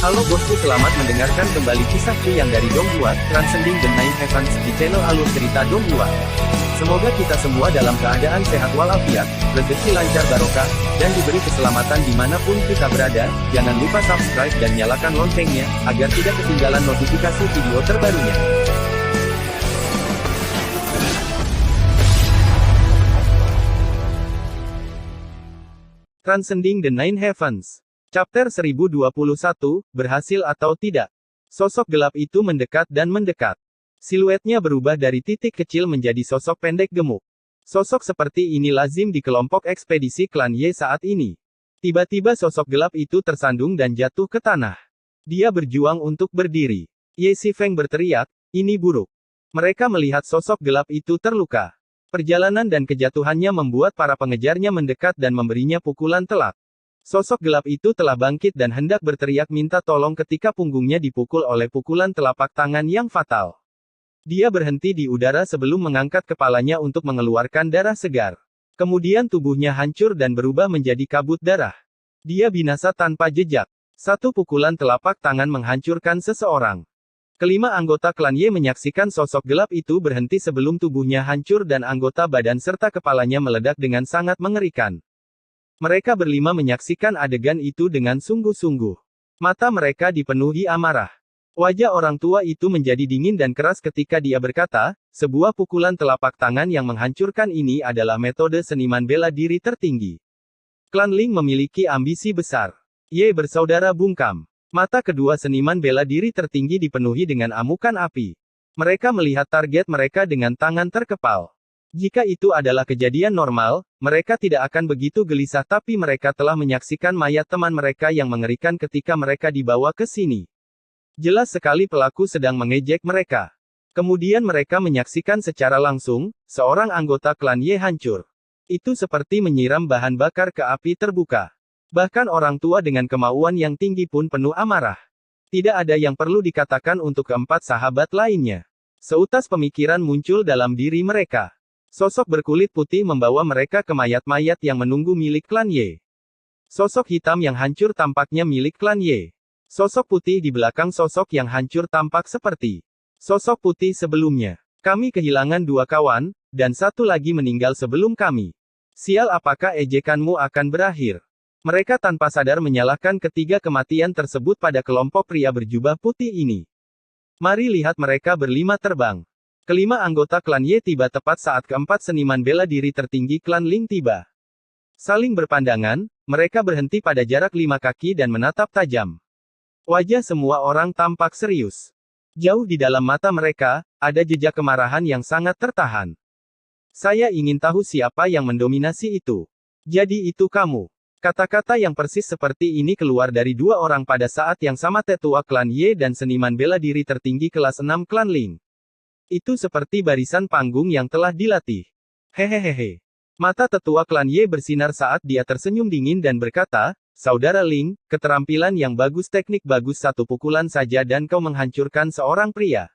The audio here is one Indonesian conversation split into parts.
Halo bosku, selamat mendengarkan kembali kisahku yang dari Donghua, Transcending the Nine Heavens, di channel alur cerita Donghua. Semoga kita semua dalam keadaan sehat walafiat, rezeki lancar barokah, dan diberi keselamatan dimanapun kita berada. Jangan lupa subscribe dan nyalakan loncengnya, agar tidak ketinggalan notifikasi video terbarunya. Transcending the Nine Heavens. Chapter 1021, berhasil atau tidak? Sosok gelap itu mendekat dan mendekat. Siluetnya berubah dari titik kecil menjadi sosok pendek gemuk. Sosok seperti ini lazim di kelompok ekspedisi klan Ye saat ini. Tiba-tiba sosok gelap itu tersandung dan jatuh ke tanah. Dia berjuang untuk berdiri. Ye Shifeng berteriak, ini buruk. Mereka melihat sosok gelap itu terluka. Perjalanan dan kejatuhannya membuat para pengejarnya mendekat dan memberinya pukulan telak. Sosok gelap itu telah bangkit dan hendak berteriak minta tolong ketika punggungnya dipukul oleh pukulan telapak tangan yang fatal. Dia berhenti di udara sebelum mengangkat kepalanya untuk mengeluarkan darah segar. Kemudian tubuhnya hancur dan berubah menjadi kabut darah. Dia binasa tanpa jejak. Satu pukulan telapak tangan menghancurkan seseorang. Kelima anggota klan Ye menyaksikan sosok gelap itu berhenti sebelum tubuhnya hancur dan anggota badan serta kepalanya meledak dengan sangat mengerikan. Mereka berlima menyaksikan adegan itu dengan sungguh-sungguh. Mata mereka dipenuhi amarah. Wajah orang tua itu menjadi dingin dan keras ketika dia berkata, sebuah pukulan telapak tangan yang menghancurkan ini adalah metode seniman bela diri tertinggi. Klan Ling memiliki ambisi besar. Ye bersaudara bungkam. Mata kedua seniman bela diri tertinggi dipenuhi dengan amukan api. Mereka melihat target mereka dengan tangan terkepal. Jika itu adalah kejadian normal, mereka tidak akan begitu gelisah, tapi mereka telah menyaksikan mayat teman mereka yang mengerikan ketika mereka dibawa ke sini. Jelas sekali pelaku sedang mengejek mereka. Kemudian mereka menyaksikan secara langsung, seorang anggota klan Ye hancur. Itu seperti menyiram bahan bakar ke api terbuka. Bahkan orang tua dengan kemauan yang tinggi pun penuh amarah. Tidak ada yang perlu dikatakan untuk keempat sahabat lainnya. Seutas pemikiran muncul dalam diri mereka. Sosok berkulit putih membawa mereka ke mayat-mayat yang menunggu milik klan Ye. Sosok hitam yang hancur tampaknya milik klan Ye. Sosok putih di belakang sosok yang hancur tampak seperti sosok putih sebelumnya. Kami kehilangan dua kawan, dan satu lagi meninggal sebelum kami. Sial, apakah ejekanmu akan berakhir? Mereka tanpa sadar menyalahkan ketiga kematian tersebut pada kelompok pria berjubah putih ini. Mari lihat mereka berlima terbang. Kelima anggota klan Ye tiba tepat saat keempat seniman bela diri tertinggi klan Ling tiba. Saling berpandangan, mereka berhenti pada jarak 5 kaki dan menatap tajam. Wajah semua orang tampak serius. Jauh di dalam mata mereka, ada jejak kemarahan yang sangat tertahan. Saya ingin tahu siapa yang mendominasi itu. Jadi itu kamu. Kata-kata yang persis seperti ini keluar dari dua orang pada saat yang sama, tetua klan Ye dan seniman bela diri tertinggi kelas 6 klan Ling. Itu seperti barisan panggung yang telah dilatih. Hehehehe. Mata tetua klan Ye bersinar saat dia tersenyum dingin dan berkata, Saudara Ling, keterampilan yang bagus, teknik bagus, satu pukulan saja dan kau menghancurkan seorang pria.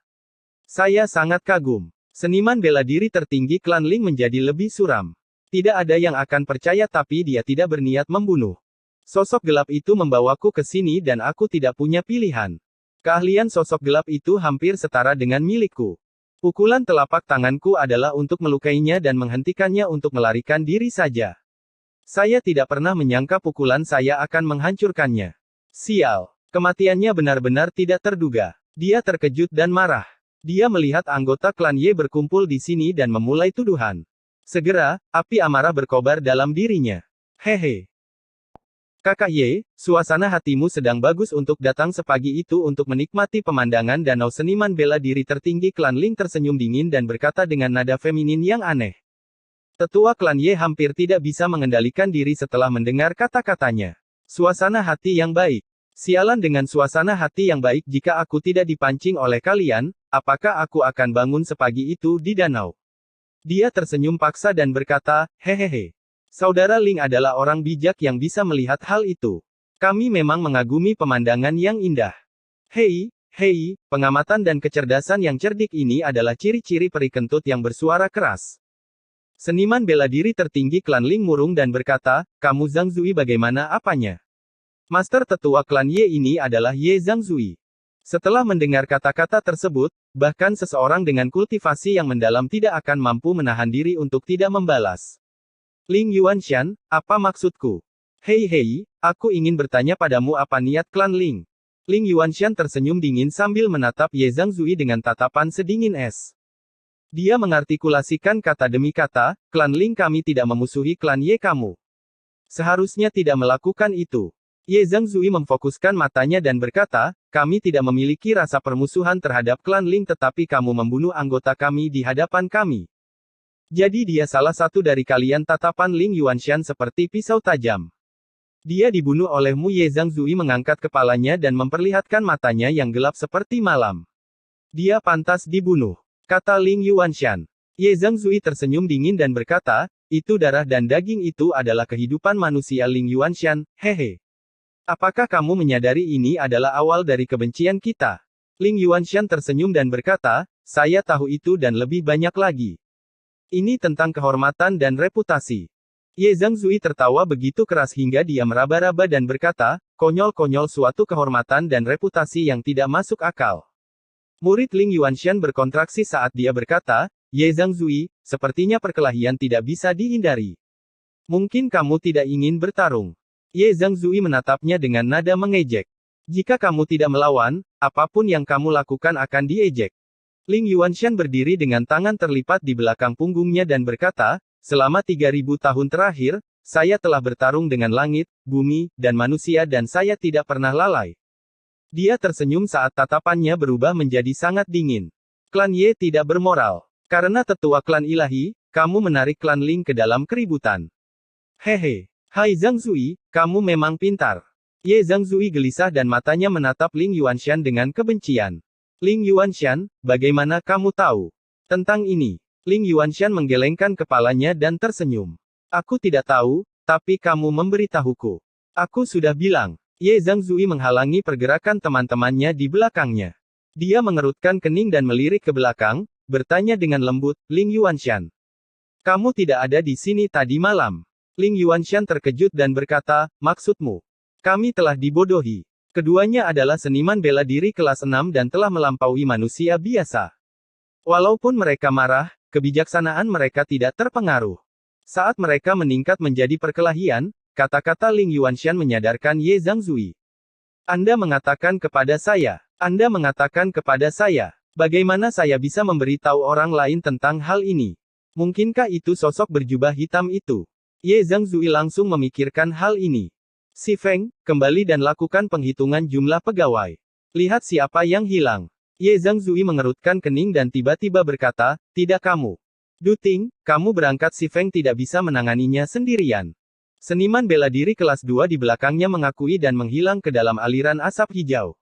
Saya sangat kagum. Seniman bela diri tertinggi klan Ling menjadi lebih suram. Tidak ada yang akan percaya, tapi dia tidak berniat membunuh. Sosok gelap itu membawaku ke sini dan aku tidak punya pilihan. Keahlian sosok gelap itu hampir setara dengan milikku. Pukulan telapak tanganku adalah untuk melukainya dan menghentikannya untuk melarikan diri saja. Saya tidak pernah menyangka pukulan saya akan menghancurkannya. Sial, kematiannya benar-benar tidak terduga. Dia terkejut dan marah. Dia melihat anggota klan Ye berkumpul di sini dan memulai tuduhan. Segera, api amarah berkobar dalam dirinya. Hehe. Kakak Ye, suasana hatimu sedang bagus untuk datang sepagi itu untuk menikmati pemandangan danau. Seniman bela diri tertinggi klan Ling tersenyum dingin dan berkata dengan nada feminin yang aneh. Tetua klan Ye hampir tidak bisa mengendalikan diri setelah mendengar kata-katanya. Suasana hati yang baik. Sialan dengan suasana hati yang baik, jika aku tidak dipancing oleh kalian, apakah aku akan bangun sepagi itu di danau? Dia tersenyum paksa dan berkata, hehehe. Saudara Ling adalah orang bijak yang bisa melihat hal itu. Kami memang mengagumi pemandangan yang indah. Hei, pengamatan dan kecerdasan yang cerdik ini adalah ciri-ciri peri kentut yang bersuara keras. Seniman bela diri tertinggi klan Ling murung dan berkata, kamu Zhang Zui bagaimana apanya? Master tetua klan Ye ini adalah Ye Zhangzui. Setelah mendengar kata-kata tersebut, bahkan seseorang dengan kultivasi yang mendalam tidak akan mampu menahan diri untuk tidak membalas. Ling Yuanshan, apa maksudku? Hei, aku ingin bertanya padamu apa niat klan Ling. Ling Yuanshan tersenyum dingin sambil menatap Ye Zhangzui dengan tatapan sedingin es. Dia mengartikulasikan kata demi kata, klan Ling kami tidak memusuhi klan Ye kamu. Seharusnya tidak melakukan itu. Ye Zhangzui memfokuskan matanya dan berkata, kami tidak memiliki rasa permusuhan terhadap klan Ling tetapi kamu membunuh anggota kami di hadapan kami. Jadi dia salah satu dari kalian. Tatapan Ling Yuanshan seperti pisau tajam. Dia dibunuh olehmu. Ye Zhangzui mengangkat kepalanya dan memperlihatkan matanya yang gelap seperti malam. Dia pantas dibunuh, kata Ling Yuanshan. Ye Zhangzui tersenyum dingin dan berkata, itu darah dan daging itu adalah kehidupan manusia. Ling Yuanshan, hehe. Apakah kamu menyadari ini adalah awal dari kebencian kita? Ling Yuanshan tersenyum dan berkata, saya tahu itu dan lebih banyak lagi. Ini tentang kehormatan dan reputasi. Ye Zhangzui tertawa begitu keras hingga dia meraba-raba dan berkata, konyol-konyol suatu kehormatan dan reputasi yang tidak masuk akal. Murid Ling Yuanshan berkontraksi saat dia berkata, Ye Zhangzui, sepertinya perkelahian tidak bisa dihindari. Mungkin kamu tidak ingin bertarung. Ye Zhangzui menatapnya dengan nada mengejek. Jika kamu tidak melawan, apapun yang kamu lakukan akan diejek. Ling Yuanshan berdiri dengan tangan terlipat di belakang punggungnya dan berkata, selama 3000 tahun terakhir, saya telah bertarung dengan langit, bumi, dan manusia dan saya tidak pernah lalai. Dia tersenyum saat tatapannya berubah menjadi sangat dingin. Klan Ye tidak bermoral. Karena tetua klan ilahi, kamu menarik klan Ling ke dalam keributan. Hehe. Hai Zhangzui, kamu memang pintar. Ye Zhangzui gelisah dan matanya menatap Ling Yuanshan dengan kebencian. Ling Yuanshan, bagaimana kamu tahu tentang ini? Ling Yuanshan menggelengkan kepalanya dan tersenyum. Aku tidak tahu, tapi kamu memberitahuku. Aku sudah bilang. Ye Zhangzui menghalangi pergerakan teman-temannya di belakangnya. Dia mengerutkan kening dan melirik ke belakang, bertanya dengan lembut, Ling Yuanshan. Kamu tidak ada di sini tadi malam. Ling Yuanshan terkejut dan berkata, maksudmu? Kami telah dibodohi. Keduanya adalah seniman bela diri kelas 6 dan telah melampaui manusia biasa. Walaupun mereka marah, kebijaksanaan mereka tidak terpengaruh. Saat mereka meningkat menjadi perkelahian, kata-kata Ling Yuanshan menyadarkan Ye Zhangzui. Anda mengatakan kepada saya. Anda mengatakan kepada saya. Bagaimana saya bisa memberitahu orang lain tentang hal ini? Mungkinkah itu sosok berjubah hitam itu? Ye Zhangzui langsung memikirkan hal ini. Si Feng, kembali dan lakukan penghitungan jumlah pegawai. Lihat siapa yang hilang. Ye Zhangzui mengerutkan kening dan tiba-tiba berkata, tidak kamu. Du Ting, kamu berangkat. Si Feng tidak bisa menanganinya sendirian. Seniman bela diri kelas 2 di belakangnya mengakui dan menghilang ke dalam aliran asap hijau.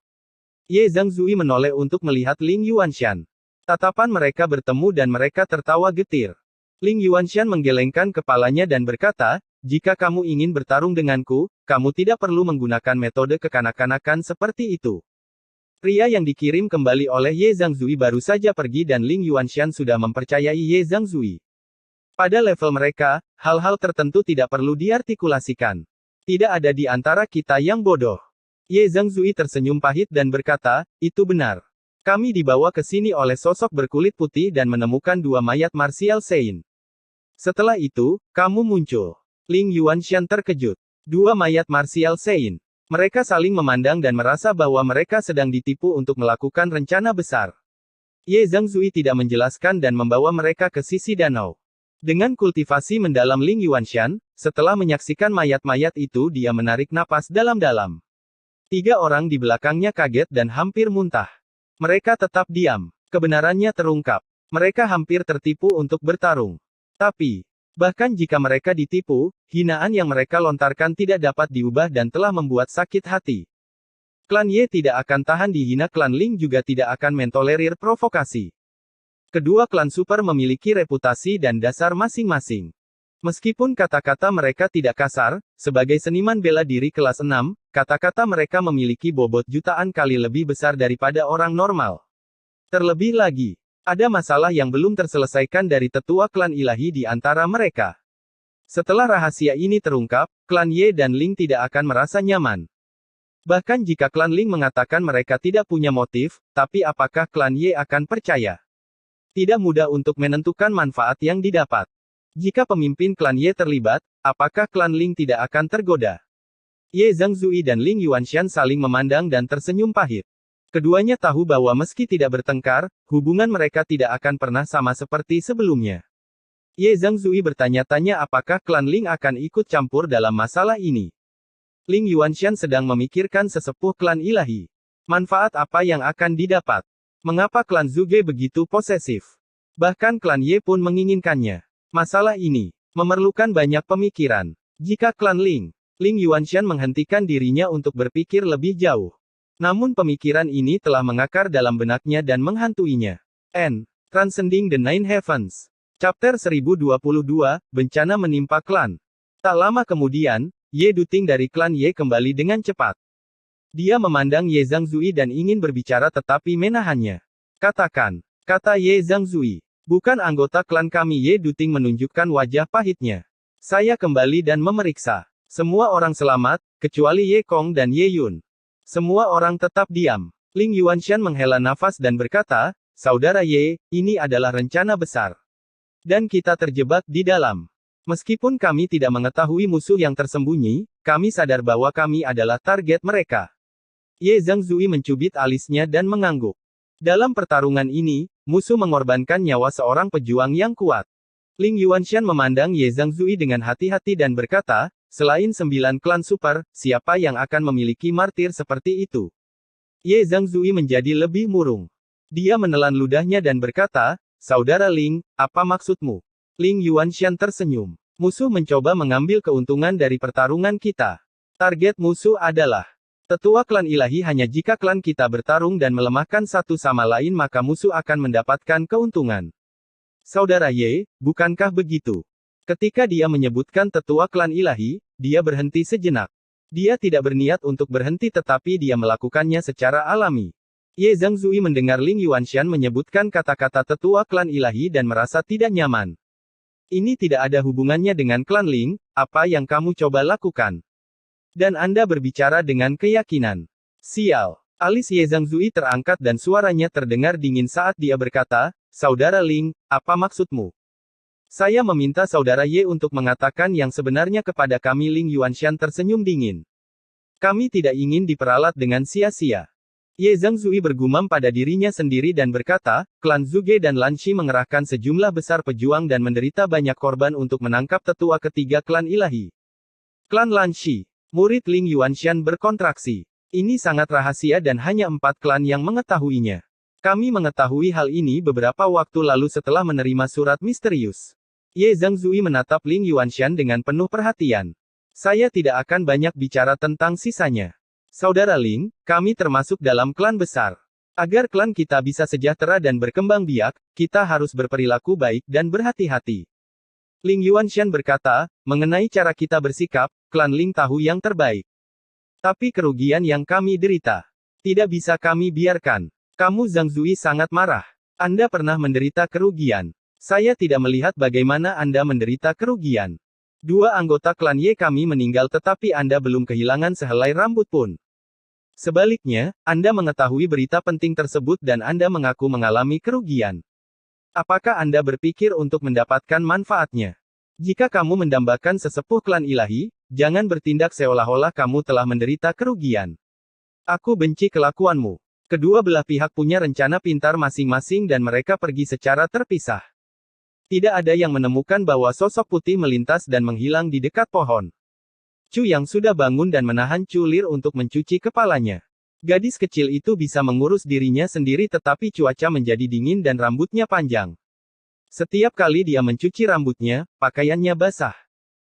Ye Zhangzui menoleh untuk melihat Ling Yuanshan. Tatapan mereka bertemu dan mereka tertawa getir. Ling Yuanshan menggelengkan kepalanya dan berkata, jika kamu ingin bertarung denganku, kamu tidak perlu menggunakan metode kekanak-kanakan seperti itu. Pria yang dikirim kembali oleh Ye Zhangzui baru saja pergi dan Ling Yuanshan sudah mempercayai Ye Zhangzui. Pada level mereka, hal-hal tertentu tidak perlu diartikulasikan. Tidak ada di antara kita yang bodoh. Ye Zhangzui tersenyum pahit dan berkata, itu benar. Kami dibawa ke sini oleh sosok berkulit putih dan menemukan 2 mayat martial saint. Setelah itu, kamu muncul. Ling Yuanshan terkejut. 2 mayat martial saint. Mereka saling memandang dan merasa bahwa mereka sedang ditipu untuk melakukan rencana besar. Ye Zhangzui tidak menjelaskan dan membawa mereka ke sisi danau. Dengan kultivasi mendalam Ling Yuanshan, setelah menyaksikan mayat-mayat itu dia menarik napas dalam-dalam. 3 orang di belakangnya kaget dan hampir muntah. Mereka tetap diam. Kebenarannya terungkap. Mereka hampir tertipu untuk bertarung. Tapi, bahkan jika mereka ditipu, hinaan yang mereka lontarkan tidak dapat diubah dan telah membuat sakit hati. Klan Ye tidak akan tahan dihina. Klan Ling juga tidak akan mentolerir provokasi. Kedua klan super memiliki reputasi dan dasar masing-masing. Meskipun kata-kata mereka tidak kasar, sebagai seniman bela diri kelas 6, kata-kata mereka memiliki bobot jutaan kali lebih besar daripada orang normal. Terlebih lagi, ada masalah yang belum terselesaikan dari tetua klan ilahi di antara mereka. Setelah rahasia ini terungkap, klan Ye dan Ling tidak akan merasa nyaman. Bahkan jika klan Ling mengatakan mereka tidak punya motif, tapi apakah klan Ye akan percaya? Tidak mudah untuk menentukan manfaat yang didapat. Jika pemimpin klan Ye terlibat, apakah klan Ling tidak akan tergoda? Ye Zhangzui dan Ling Yuanshan saling memandang dan tersenyum pahit. Keduanya tahu bahwa meski tidak bertengkar, hubungan mereka tidak akan pernah sama seperti sebelumnya. Ye Zhangzui bertanya-tanya apakah klan Ling akan ikut campur dalam masalah ini. Ling Yuanshan sedang memikirkan sesepuh klan ilahi. Manfaat apa yang akan didapat? Mengapa klan Zhuge begitu posesif? Bahkan klan Ye pun menginginkannya. Masalah ini memerlukan banyak pemikiran. Jika klan Ling Yuanshan menghentikan dirinya untuk berpikir lebih jauh. Namun pemikiran ini telah mengakar dalam benaknya dan menghantuinya. Transcending the Nine Heavens. Chapter 1022, Bencana menimpa klan. Tak lama kemudian, Ye Duting dari klan Ye kembali dengan cepat. Dia memandang Ye Zhangzui dan ingin berbicara tetapi menahannya. Katakan, kata Ye Zhangzui. Bukan anggota klan kami. Ye Duting menunjukkan wajah pahitnya. Saya kembali dan memeriksa. Semua orang selamat, kecuali Ye Kong dan Ye Yun. Semua orang tetap diam. Ling Yuanshan menghela nafas dan berkata, Saudara Ye, ini adalah rencana besar. Dan kita terjebak di dalam. Meskipun kami tidak mengetahui musuh yang tersembunyi, kami sadar bahwa kami adalah target mereka. Ye Zhangzui mencubit alisnya dan mengangguk. Dalam pertarungan ini, musuh mengorbankan nyawa seorang pejuang yang kuat. Ling Yuanshan memandang Ye Zhangzui dengan hati-hati dan berkata, selain 9 klan super, siapa yang akan memiliki martir seperti itu? Ye Zhangzui menjadi lebih murung. Dia menelan ludahnya dan berkata, Saudara Ling, apa maksudmu? Ling Yuanshan tersenyum. Musuh mencoba mengambil keuntungan dari pertarungan kita. Target musuh adalah tetua klan ilahi. Hanya jika klan kita bertarung dan melemahkan satu sama lain maka musuh akan mendapatkan keuntungan. Saudara Ye, bukankah begitu? Ketika dia menyebutkan tetua klan ilahi, dia berhenti sejenak. Dia tidak berniat untuk berhenti tetapi dia melakukannya secara alami. Ye Zhangzui mendengar Ling Yuanshan menyebutkan kata-kata tetua klan ilahi dan merasa tidak nyaman. Ini tidak ada hubungannya dengan klan Ling, apa yang kamu coba lakukan? Dan Anda berbicara dengan keyakinan. Sial. Alis Ye Zhangzui terangkat dan suaranya terdengar dingin saat dia berkata, Saudara Ling, apa maksudmu? Saya meminta Saudara Ye untuk mengatakan yang sebenarnya kepada kami. Ling Yuanshan tersenyum dingin. Kami tidak ingin diperalat dengan sia-sia. Ye Zhangzui bergumam pada dirinya sendiri dan berkata, klan Zhuge dan Lanshi mengerahkan sejumlah besar pejuang dan menderita banyak korban untuk menangkap tetua ketiga klan ilahi. Klan Lanshi. Murid Ling Yuanshan berkontraksi. Ini sangat rahasia dan hanya 4 klan yang mengetahuinya. Kami mengetahui hal ini beberapa waktu lalu setelah menerima surat misterius. Ye Zhangzui menatap Ling Yuanshan dengan penuh perhatian. Saya tidak akan banyak bicara tentang sisanya. Saudara Ling, kami termasuk dalam klan besar. Agar klan kita bisa sejahtera dan berkembang biak, kita harus berperilaku baik dan berhati-hati. Ling Yuanshan berkata, mengenai cara kita bersikap, klan Ling tahu yang terbaik. Tapi kerugian yang kami derita, tidak bisa kami biarkan. Kamu Zhangzui sangat marah. Anda pernah menderita kerugian. Saya tidak melihat bagaimana Anda menderita kerugian. 2 anggota klan Ye kami meninggal tetapi Anda belum kehilangan sehelai rambut pun. Sebaliknya, Anda mengetahui berita penting tersebut dan Anda mengaku mengalami kerugian. Apakah Anda berpikir untuk mendapatkan manfaatnya? Jika kamu mendambakan sesepuh klan ilahi, jangan bertindak seolah-olah kamu telah menderita kerugian. Aku benci kelakuanmu. Kedua belah pihak punya rencana pintar masing-masing dan mereka pergi secara terpisah. Tidak ada yang menemukan bahwa sosok putih melintas dan menghilang di dekat pohon. Chu yang sudah bangun dan menahan Chu Lir untuk mencuci kepalanya. Gadis kecil itu bisa mengurus dirinya sendiri tetapi cuaca menjadi dingin dan rambutnya panjang. Setiap kali dia mencuci rambutnya, pakaiannya basah.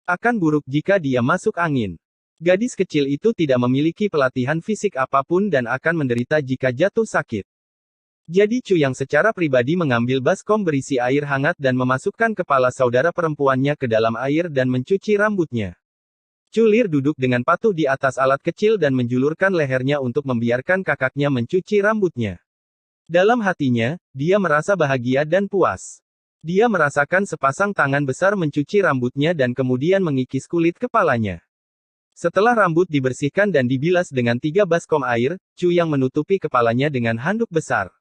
Akan buruk jika dia masuk angin. Gadis kecil itu tidak memiliki pelatihan fisik apapun dan akan menderita jika jatuh sakit. Jadi Chu yang secara pribadi mengambil baskom berisi air hangat dan memasukkan kepala saudara perempuannya ke dalam air dan mencuci rambutnya. Chu Lir duduk dengan patuh di atas alat kecil dan menjulurkan lehernya untuk membiarkan kakaknya mencuci rambutnya. Dalam hatinya, dia merasa bahagia dan puas. Dia merasakan sepasang tangan besar mencuci rambutnya dan kemudian mengikis kulit kepalanya. Setelah rambut dibersihkan dan dibilas dengan 3 baskom air, Chu Yang menutupi kepalanya dengan handuk besar.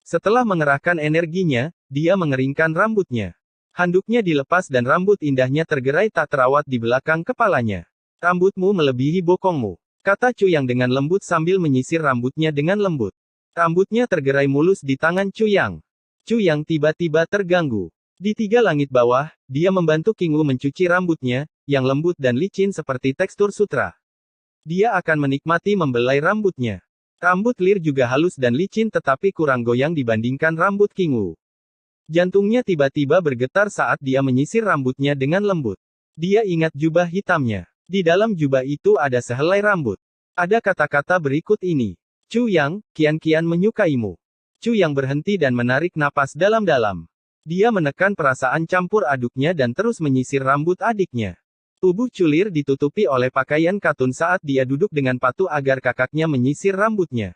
Setelah mengerahkan energinya, dia mengeringkan rambutnya. Handuknya dilepas dan rambut indahnya tergerai tak terawat di belakang kepalanya. Rambutmu melebihi bokongmu, kata Chu Yang dengan lembut sambil menyisir rambutnya dengan lembut. Rambutnya tergerai mulus di tangan Chu Yang. Chu Yang tiba-tiba terganggu. Di 3 langit bawah, dia membantu King Wu mencuci rambutnya, yang lembut dan licin seperti tekstur sutra. Dia akan menikmati membelai rambutnya. Rambut Lear juga halus dan licin tetapi kurang goyang dibandingkan rambut King Wu. Jantungnya tiba-tiba bergetar saat dia menyisir rambutnya dengan lembut. Dia ingat jubah hitamnya. Di dalam jubah itu ada sehelai rambut. Ada kata-kata berikut ini. Chu Yang, kian-kian menyukaimu. Chu Yang berhenti dan menarik napas dalam-dalam. Dia menekan perasaan campur aduknya dan terus menyisir rambut adiknya. Tubuh Chu Lear ditutupi oleh pakaian katun saat dia duduk dengan patuh agar kakaknya menyisir rambutnya.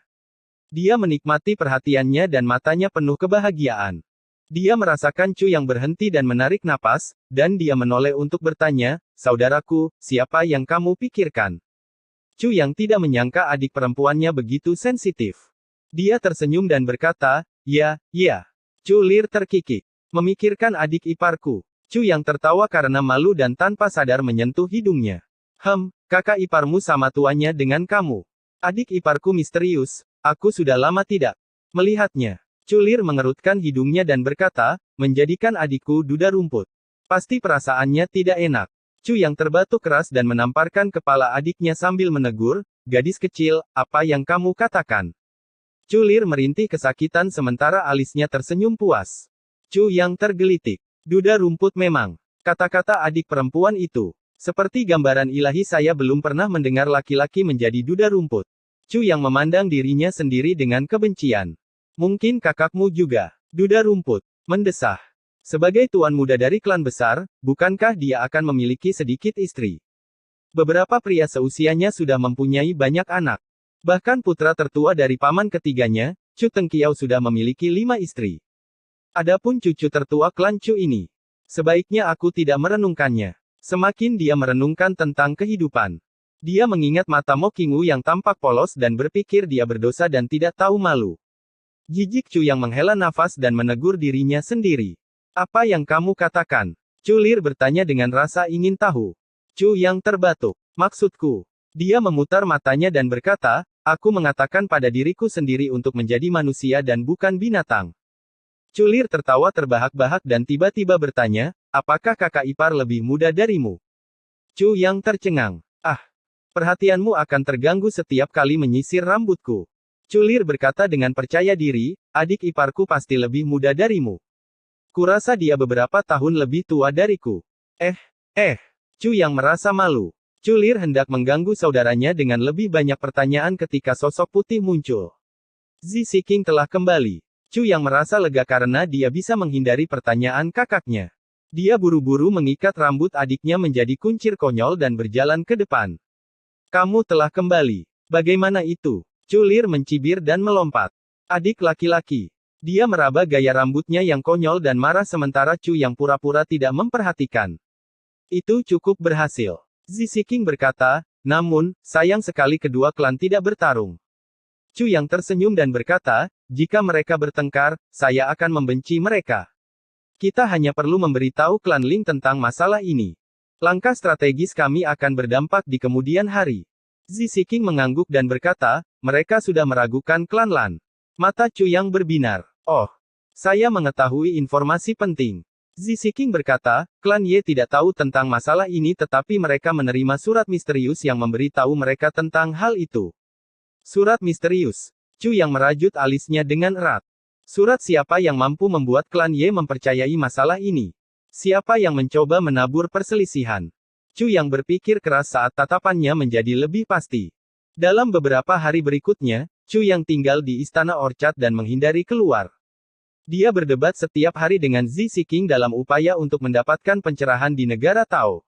Dia menikmati perhatiannya dan matanya penuh kebahagiaan. Dia merasakan Chu Yang berhenti dan menarik napas, dan dia menoleh untuk bertanya, "Saudaraku, siapa yang kamu pikirkan?" Chu Yang tidak menyangka adik perempuannya begitu sensitif. Dia tersenyum dan berkata, "Ya, ya." Chu Lear terkikik. Memikirkan adik iparku. Chu Yang tertawa karena malu dan tanpa sadar menyentuh hidungnya. Kakak iparmu sama tuanya dengan kamu. Adik iparku misterius, aku sudah lama tidak melihatnya. Chu Lear mengerutkan hidungnya dan berkata, menjadikan adikku duda rumput. Pasti perasaannya tidak enak. Chu Yang terbatuk keras dan menamparkan kepala adiknya sambil menegur, "Gadis kecil, apa yang kamu katakan?" Chu Lear merintih kesakitan sementara alisnya tersenyum puas. Chu Yang tergelitik. Duda rumput memang. Kata-kata adik perempuan itu. Seperti gambaran ilahi saya belum pernah mendengar laki-laki menjadi duda rumput. Chu Yang memandang dirinya sendiri dengan kebencian. Mungkin kakakmu juga. Duda rumput. Mendesah. Sebagai tuan muda dari klan besar, bukankah dia akan memiliki sedikit istri? Beberapa pria seusianya sudah mempunyai banyak anak. Bahkan putra tertua dari paman ketiganya, Chu Tengkiao sudah memiliki 5 istri. Adapun cucu tertua klan Chu ini, sebaiknya aku tidak merenungkannya. Semakin dia merenungkan tentang kehidupan, dia mengingat mata Mo Qingwu yang tampak polos dan berpikir dia berdosa dan tidak tahu malu. Jijik Chu Yang menghela nafas dan menegur dirinya sendiri. Apa yang kamu katakan? Chu Lear bertanya dengan rasa ingin tahu. Chu Yang terbatuk. Maksudku. Dia memutar matanya dan berkata, aku mengatakan pada diriku sendiri untuk menjadi manusia dan bukan binatang. Chu Lear tertawa terbahak-bahak dan tiba-tiba bertanya, apakah kakak ipar lebih muda darimu? Chu Yang tercengang. Perhatianmu akan terganggu setiap kali menyisir rambutku. Chu Lear berkata dengan percaya diri, adik iparku pasti lebih muda darimu. Kurasa dia beberapa tahun lebih tua dariku. Chu Yang merasa malu. Chu Lear hendak mengganggu saudaranya dengan lebih banyak pertanyaan ketika sosok putih muncul. Zi Siking telah kembali. Chu Yang merasa lega karena dia bisa menghindari pertanyaan kakaknya. Dia buru-buru mengikat rambut adiknya menjadi kuncir konyol dan berjalan ke depan. Kamu telah kembali. Bagaimana itu? Chu Lear mencibir dan melompat. Adik laki-laki. Dia meraba gaya rambutnya yang konyol dan marah sementara Chu Yang pura-pura tidak memperhatikan. Itu cukup berhasil. Zi Siking berkata, namun, sayang sekali kedua klan tidak bertarung. Chu Yang tersenyum dan berkata, jika mereka bertengkar, saya akan membenci mereka. Kita hanya perlu memberitahu klan Ling tentang masalah ini. Langkah strategis kami akan berdampak di kemudian hari. Zi Siking mengangguk dan berkata, mereka sudah meragukan klan Lan. Mata Chu Yang berbinar. Oh, saya mengetahui informasi penting. Zi Siking berkata, klan Ye tidak tahu tentang masalah ini tetapi mereka menerima surat misterius yang memberitahu mereka tentang hal itu. Surat misterius. Chu Yang merajut alisnya dengan erat. Surat siapa yang mampu membuat klan Ye mempercayai masalah ini? Siapa yang mencoba menabur perselisihan? Chu Yang berpikir keras saat tatapannya menjadi lebih pasti. Dalam beberapa hari berikutnya, Chu Yang tinggal di Istana Orchard dan menghindari keluar. Dia berdebat setiap hari dengan Zi Siking dalam upaya untuk mendapatkan pencerahan di negara Tao.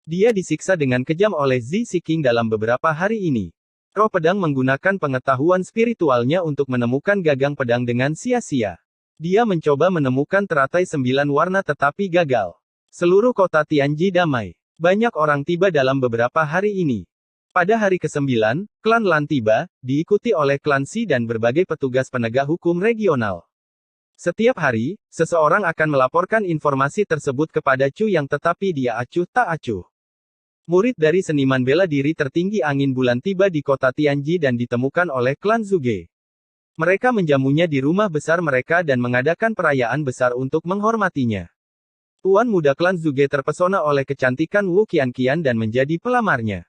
Dia disiksa dengan kejam oleh Zi Siking dalam beberapa hari ini. Roh pedang menggunakan pengetahuan spiritualnya untuk menemukan gagang pedang dengan sia-sia. Dia mencoba menemukan teratai 9 warna tetapi gagal. Seluruh kota Tianji damai. Banyak orang tiba dalam beberapa hari ini. Pada hari ke-9, klan Lan tiba, diikuti oleh klan Si dan berbagai petugas penegak hukum regional. Setiap hari, seseorang akan melaporkan informasi tersebut kepada Chu yang tetapi dia acuh tak acuh. Murid dari seniman bela diri tertinggi angin bulan tiba di kota Tianji dan ditemukan oleh klan Zuge. Mereka menjamunya di rumah besar mereka dan mengadakan perayaan besar untuk menghormatinya. Tuan muda klan Zuge terpesona oleh kecantikan Wu Qianqian dan menjadi pelamarnya.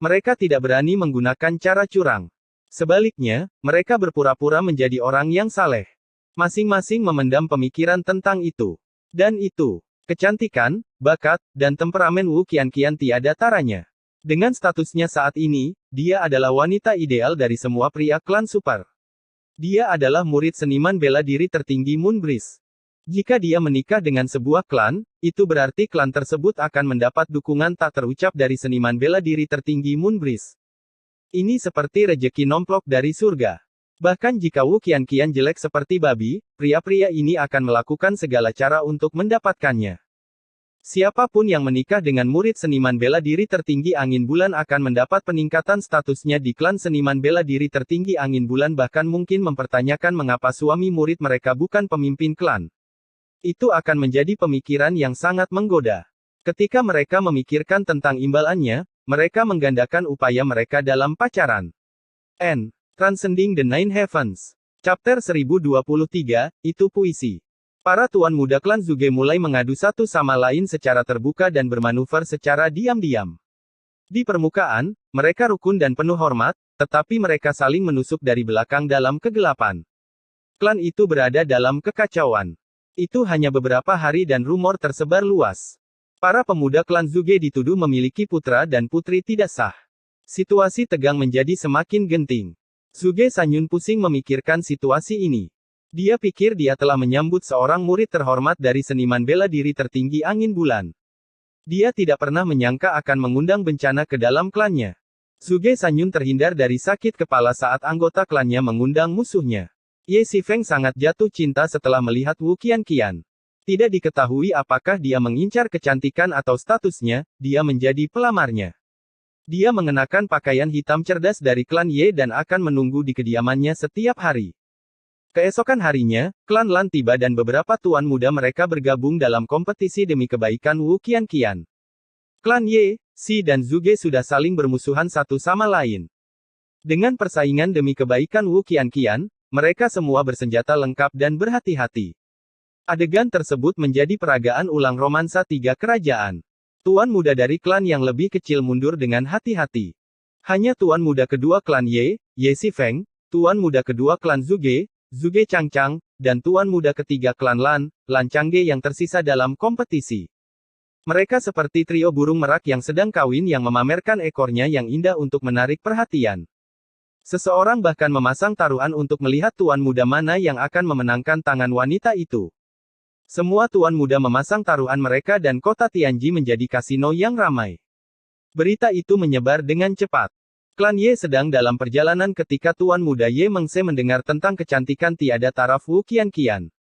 Mereka tidak berani menggunakan cara curang. Sebaliknya, mereka berpura-pura menjadi orang yang saleh. Masing-masing memendam pemikiran tentang itu. Dan itu, kecantikan, bakat, dan temperamen Wu Qianqian tiada taranya. Dengan statusnya saat ini, dia adalah wanita ideal dari semua pria klan super. Dia adalah murid seniman bela diri tertinggi Moonbreeze. Jika dia menikah dengan sebuah klan, itu berarti klan tersebut akan mendapat dukungan tak terucap dari seniman bela diri tertinggi Moonbreeze. Ini seperti rejeki nomplok dari surga. Bahkan jika Wu Qianqian jelek seperti babi, pria-pria ini akan melakukan segala cara untuk mendapatkannya. Siapapun yang menikah dengan murid seniman bela diri tertinggi angin bulan akan mendapat peningkatan statusnya di klan seniman bela diri tertinggi angin bulan, bahkan mungkin mempertanyakan mengapa suami murid mereka bukan pemimpin klan. Itu akan menjadi pemikiran yang sangat menggoda. Ketika mereka memikirkan tentang imbalannya, mereka menggandakan upaya mereka dalam pacaran. Transcending the Nine Heavens. Chapter 1023, itu puisi. Para tuan muda klan Zuge mulai mengadu satu sama lain secara terbuka dan bermanuver secara diam-diam. Di permukaan, mereka rukun dan penuh hormat, tetapi mereka saling menusuk dari belakang dalam kegelapan. Klan itu berada dalam kekacauan. Itu hanya beberapa hari dan rumor tersebar luas. Para pemuda klan Zuge dituduh memiliki putra dan putri tidak sah. Situasi tegang menjadi semakin genting. Zuge Sanyun pusing memikirkan situasi ini. Dia pikir dia telah menyambut seorang murid terhormat dari seniman bela diri tertinggi angin bulan. Dia tidak pernah menyangka akan mengundang bencana ke dalam klannya. Zuge Sanyun terhindar dari sakit kepala saat anggota klannya mengundang musuhnya. Ye Shifeng sangat jatuh cinta setelah melihat Wu Qianqian. Tidak diketahui apakah dia mengincar kecantikan atau statusnya, dia menjadi pelamarnya. Dia mengenakan pakaian hitam cerdas dari klan Ye dan akan menunggu di kediamannya setiap hari. Keesokan harinya, klan Lan tiba dan beberapa tuan muda mereka bergabung dalam kompetisi demi kebaikan Wu Qianqian. Klan Ye, Si dan Zuge sudah saling bermusuhan satu sama lain. Dengan persaingan demi kebaikan Wu Qianqian, mereka semua bersenjata lengkap dan berhati-hati. Adegan tersebut menjadi peragaan ulang romansa tiga kerajaan. Tuan muda dari klan yang lebih kecil mundur dengan hati-hati. Hanya tuan muda kedua klan Ye Shifeng, tuan muda kedua klan Zuge Changchang, dan tuan muda ketiga klan Lan Changge yang tersisa dalam kompetisi. Mereka seperti trio burung merak yang sedang kawin yang memamerkan ekornya yang indah untuk menarik perhatian. Seseorang bahkan memasang taruhan untuk melihat tuan muda mana yang akan memenangkan tangan wanita itu. Semua tuan muda memasang taruhan mereka dan kota Tianji menjadi kasino yang ramai. Berita itu menyebar dengan cepat. Klan Ye sedang dalam perjalanan ketika tuan muda Ye Mengse mendengar tentang kecantikan tiada taraf Wu Qianqian.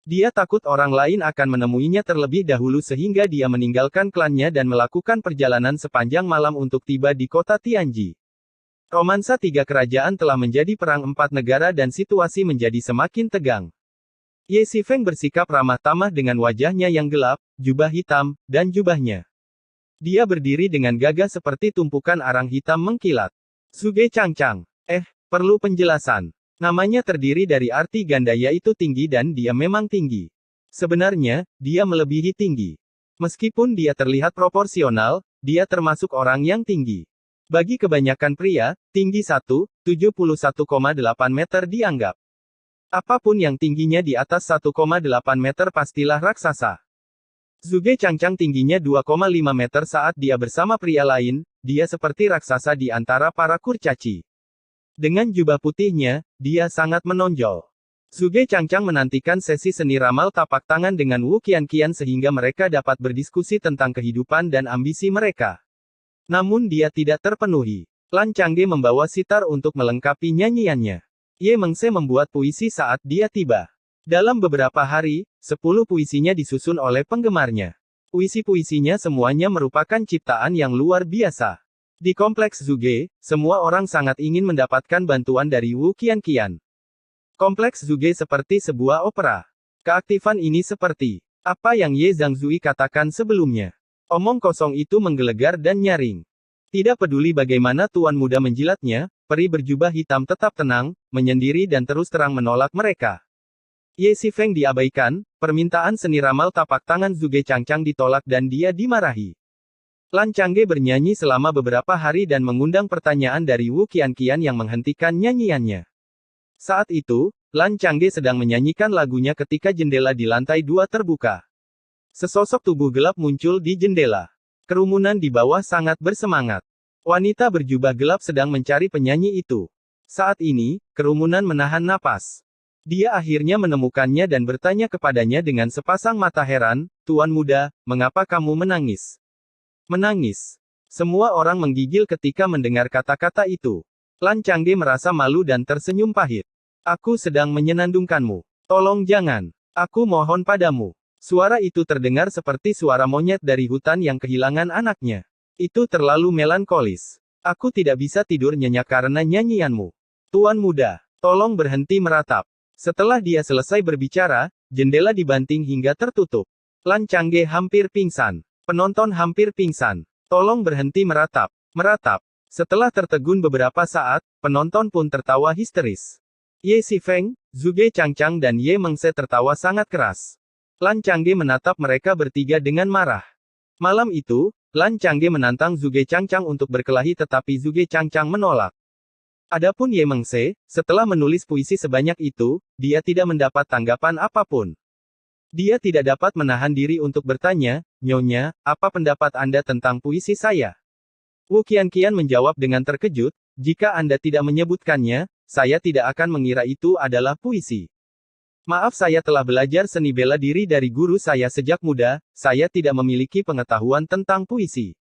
Dia takut orang lain akan menemuinya terlebih dahulu sehingga dia meninggalkan klannya dan melakukan perjalanan sepanjang malam untuk tiba di kota Tianji. Romansa tiga kerajaan telah menjadi perang empat negara dan situasi menjadi semakin tegang. Ye Shifeng bersikap ramah tamah dengan wajahnya yang gelap, jubah hitam, dan jubahnya. Dia berdiri dengan gagah seperti tumpukan arang hitam mengkilat. Zuge Changchang. Perlu penjelasan. Namanya terdiri dari arti ganda yaitu tinggi dan dia memang tinggi. Sebenarnya, dia melebihi tinggi. Meskipun dia terlihat proporsional, dia termasuk orang yang tinggi. Bagi kebanyakan pria, tinggi 1,71,8 meter dianggap. Apapun yang tingginya di atas 1,8 meter pastilah raksasa. Zuge Changchang tingginya 2,5 meter saat dia bersama pria lain, dia seperti raksasa di antara para kurcaci. Dengan jubah putihnya, dia sangat menonjol. Zuge Changchang menantikan sesi seni ramal tapak tangan dengan Wu Qianqian sehingga mereka dapat berdiskusi tentang kehidupan dan ambisi mereka. Namun dia tidak terpenuhi. Lan Changge membawa sitar untuk melengkapi nyanyiannya. Ye Mengse membuat puisi saat dia tiba. Dalam beberapa hari, 10 puisinya disusun oleh penggemarnya. Puisi-puisinya semuanya merupakan ciptaan yang luar biasa. Di kompleks Zuge, semua orang sangat ingin mendapatkan bantuan dari Wu Qianqian. Kompleks Zuge seperti sebuah opera. Keaktifan ini seperti apa yang Ye Zhangzui katakan sebelumnya. Omong kosong itu menggelegar dan nyaring. Tidak peduli bagaimana tuan muda menjilatnya, peri berjubah hitam tetap tenang, menyendiri dan terus terang menolak mereka. Ye Xifeng diabaikan, permintaan seni ramal tapak tangan Zuge Changchang ditolak dan dia dimarahi. Lan Changge bernyanyi selama beberapa hari dan mengundang pertanyaan dari Wu Qianqian yang menghentikan nyanyiannya. Saat itu, Lan Changge sedang menyanyikan lagunya ketika jendela di lantai 2 terbuka. Sesosok tubuh gelap muncul di jendela. Kerumunan di bawah sangat bersemangat. Wanita berjubah gelap sedang mencari penyanyi itu. Saat ini, kerumunan menahan napas. Dia akhirnya menemukannya dan bertanya kepadanya dengan sepasang mata heran, "Tuan muda, mengapa kamu menangis?" Menangis. Semua orang menggigil ketika mendengar kata-kata itu. Lan Changge merasa malu dan tersenyum pahit. "Aku sedang menyenandungkanmu. Tolong jangan. Aku mohon padamu." Suara itu terdengar seperti suara monyet dari hutan yang kehilangan anaknya. Itu terlalu melankolis. "Aku tidak bisa tidur nyenyak karena nyanyianmu. Tuan muda, tolong berhenti meratap." Setelah dia selesai berbicara, jendela dibanting hingga tertutup. Lan Changge hampir pingsan. Penonton hampir pingsan. "Tolong berhenti meratap. Meratap." Setelah tertegun beberapa saat, penonton pun tertawa histeris. Ye Xifeng, Zuge Changchang dan Ye Mengse tertawa sangat keras. Lan Changge menatap mereka bertiga dengan marah. Malam itu, Lan Changge menantang Zuge Changchang untuk berkelahi tetapi Zuge Changchang menolak. Adapun Ye Mengse, setelah menulis puisi sebanyak itu, dia tidak mendapat tanggapan apapun. Dia tidak dapat menahan diri untuk bertanya, "Nyonya, apa pendapat Anda tentang puisi saya?" Wu Qianqian menjawab dengan terkejut, "Jika Anda tidak menyebutkannya, saya tidak akan mengira itu adalah puisi. Maaf, saya telah belajar seni bela diri dari guru saya sejak muda, saya tidak memiliki pengetahuan tentang puisi.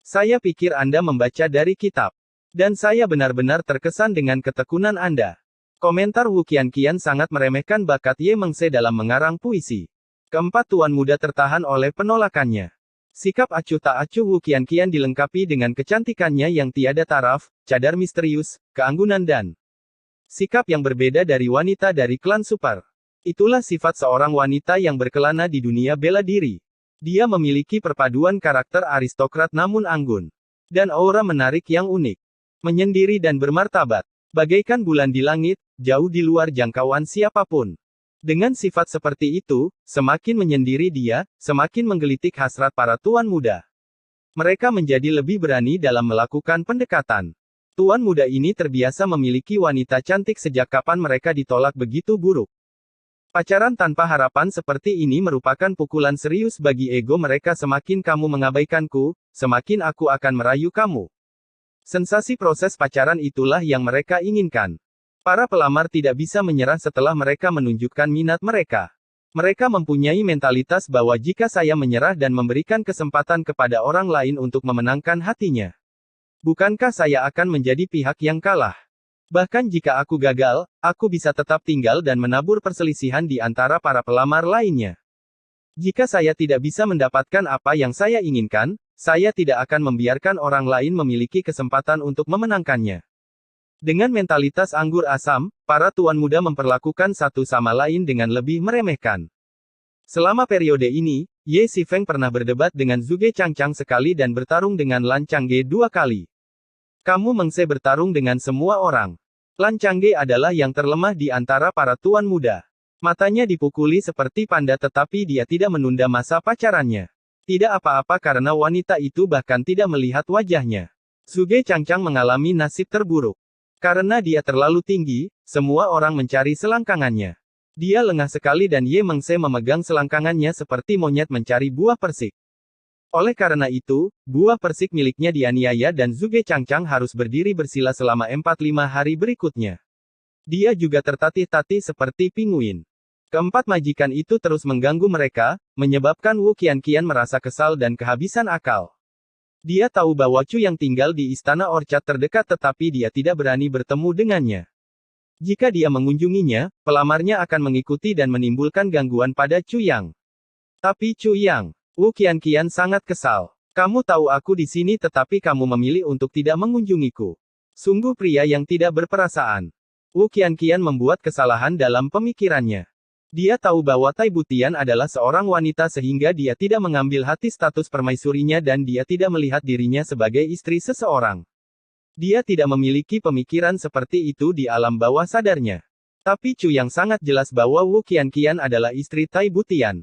Saya pikir Anda membaca dari kitab. Dan saya benar-benar terkesan dengan ketekunan Anda." Komentar Wu Qianqian sangat meremehkan bakat Ye Mengse dalam mengarang puisi. Keempat tuan muda tertahan oleh penolakannya. Sikap acuh tak acuh Wu Qianqian dilengkapi dengan kecantikannya yang tiada taraf, cadar misterius, keanggunan dan sikap yang berbeda dari wanita dari klan super. Itulah sifat seorang wanita yang berkelana di dunia bela diri. Dia memiliki perpaduan karakter aristokrat namun anggun. Dan aura menarik yang unik. Menyendiri dan bermartabat. Bagaikan bulan di langit, jauh di luar jangkauan siapapun. Dengan sifat seperti itu, semakin menyendiri dia, semakin menggelitik hasrat para tuan muda. Mereka menjadi lebih berani dalam melakukan pendekatan. Tuan muda ini terbiasa memiliki wanita cantik sejak kapan mereka ditolak begitu buruk. Pacaran tanpa harapan seperti ini merupakan pukulan serius bagi ego mereka. Semakin kamu mengabaikanku, semakin aku akan merayu kamu. Sensasi proses pacaran itulah yang mereka inginkan. Para pelamar tidak bisa menyerah setelah mereka menunjukkan minat mereka. Mereka mempunyai mentalitas bahwa jika saya menyerah dan memberikan kesempatan kepada orang lain untuk memenangkan hatinya, bukankah saya akan menjadi pihak yang kalah? Bahkan jika aku gagal, aku bisa tetap tinggal dan menabur perselisihan di antara para pelamar lainnya. Jika saya tidak bisa mendapatkan apa yang saya inginkan, saya tidak akan membiarkan orang lain memiliki kesempatan untuk memenangkannya. Dengan mentalitas anggur asam, para tuan muda memperlakukan satu sama lain dengan lebih meremehkan. Selama periode ini, Ye Xifeng pernah berdebat dengan Zuge Changchang sekali dan bertarung dengan Lan Changge 2 kali. Kamu Mengse bertarung dengan semua orang. Lan Changge adalah yang terlemah di antara para tuan muda. Matanya dipukuli seperti panda tetapi dia tidak menunda masa pacarannya. Tidak apa-apa karena wanita itu bahkan tidak melihat wajahnya. Zuge Changchang mengalami nasib terburuk. Karena dia terlalu tinggi, semua orang mencari selangkangannya. Dia lengah sekali dan Ye Mengse memegang selangkangannya seperti monyet mencari buah persik. Oleh karena itu, buah persik miliknya dianiaya dan Zuge Changchang harus berdiri bersila selama 4-5 hari berikutnya. Dia juga tertatih-tatih seperti pinguin. Keempat majikan itu terus mengganggu mereka, menyebabkan Wu Qianqian merasa kesal dan kehabisan akal. Dia tahu bahwa Chu yang tinggal di istana Orchard terdekat tetapi dia tidak berani bertemu dengannya. Jika dia mengunjunginya, pelamarnya akan mengikuti dan menimbulkan gangguan pada Chu Yang. Tapi Chu Yang Wu Qianqian sangat kesal. Kamu tahu aku di sini tetapi kamu memilih untuk tidak mengunjungiku. Sungguh pria yang tidak berperasaan. Wu Qianqian membuat kesalahan dalam pemikirannya. Dia tahu bahwa Tai Butian adalah seorang wanita sehingga dia tidak mengambil hati status permaisurinya dan dia tidak melihat dirinya sebagai istri seseorang. Dia tidak memiliki pemikiran seperti itu di alam bawah sadarnya. Tapi Chu yang sangat jelas bahwa Wu Qianqian adalah istri Tai Butian.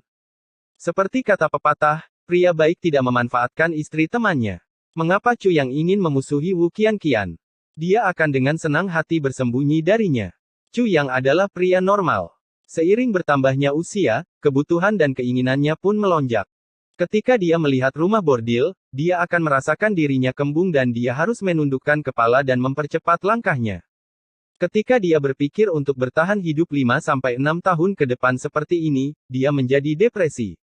Seperti kata pepatah, pria baik tidak memanfaatkan istri temannya. Mengapa Chu yang ingin memusuhi Wu Qianqian? Dia akan dengan senang hati bersembunyi darinya. Chu yang adalah pria normal. Seiring bertambahnya usia, kebutuhan dan keinginannya pun melonjak. Ketika dia melihat rumah bordil, dia akan merasakan dirinya kembung dan dia harus menundukkan kepala dan mempercepat langkahnya. Ketika dia berpikir untuk bertahan hidup 5-6 tahun ke depan seperti ini, dia menjadi depresi.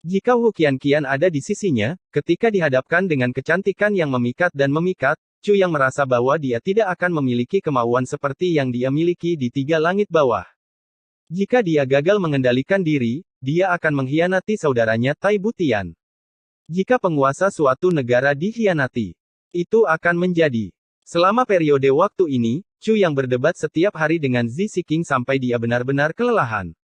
Jika Wu Qianqian ada di sisinya, ketika dihadapkan dengan kecantikan yang memikat dan memikat, Chu yang merasa bahwa dia tidak akan memiliki kemauan seperti yang dia miliki di tiga langit bawah. Jika dia gagal mengendalikan diri, dia akan mengkhianati saudaranya Tai Butian. Jika penguasa suatu negara dikhianati, itu akan menjadi. Selama periode waktu ini, Chu yang berdebat setiap hari dengan Zi Siqing sampai dia benar-benar kelelahan.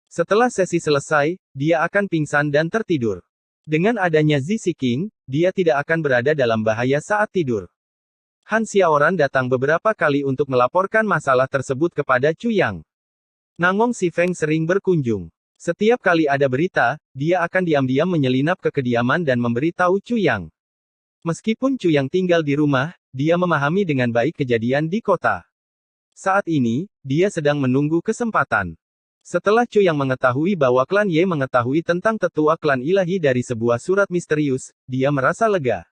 Setelah sesi selesai, dia akan pingsan dan tertidur. Dengan adanya Zi Siqing, dia tidak akan berada dalam bahaya saat tidur. Han Xiaoran datang beberapa kali untuk melaporkan masalah tersebut kepada Chu Yang. Nangong Si Feng sering berkunjung. Setiap kali ada berita, dia akan diam-diam menyelinap ke kediaman dan memberitahu Chu Yang. Meskipun Chu Yang tinggal di rumah, dia memahami dengan baik kejadian di kota. Saat ini, dia sedang menunggu kesempatan. Setelah Chu Yang mengetahui bahwa klan Ye mengetahui tentang tetua klan ilahi dari sebuah surat misterius, dia merasa lega.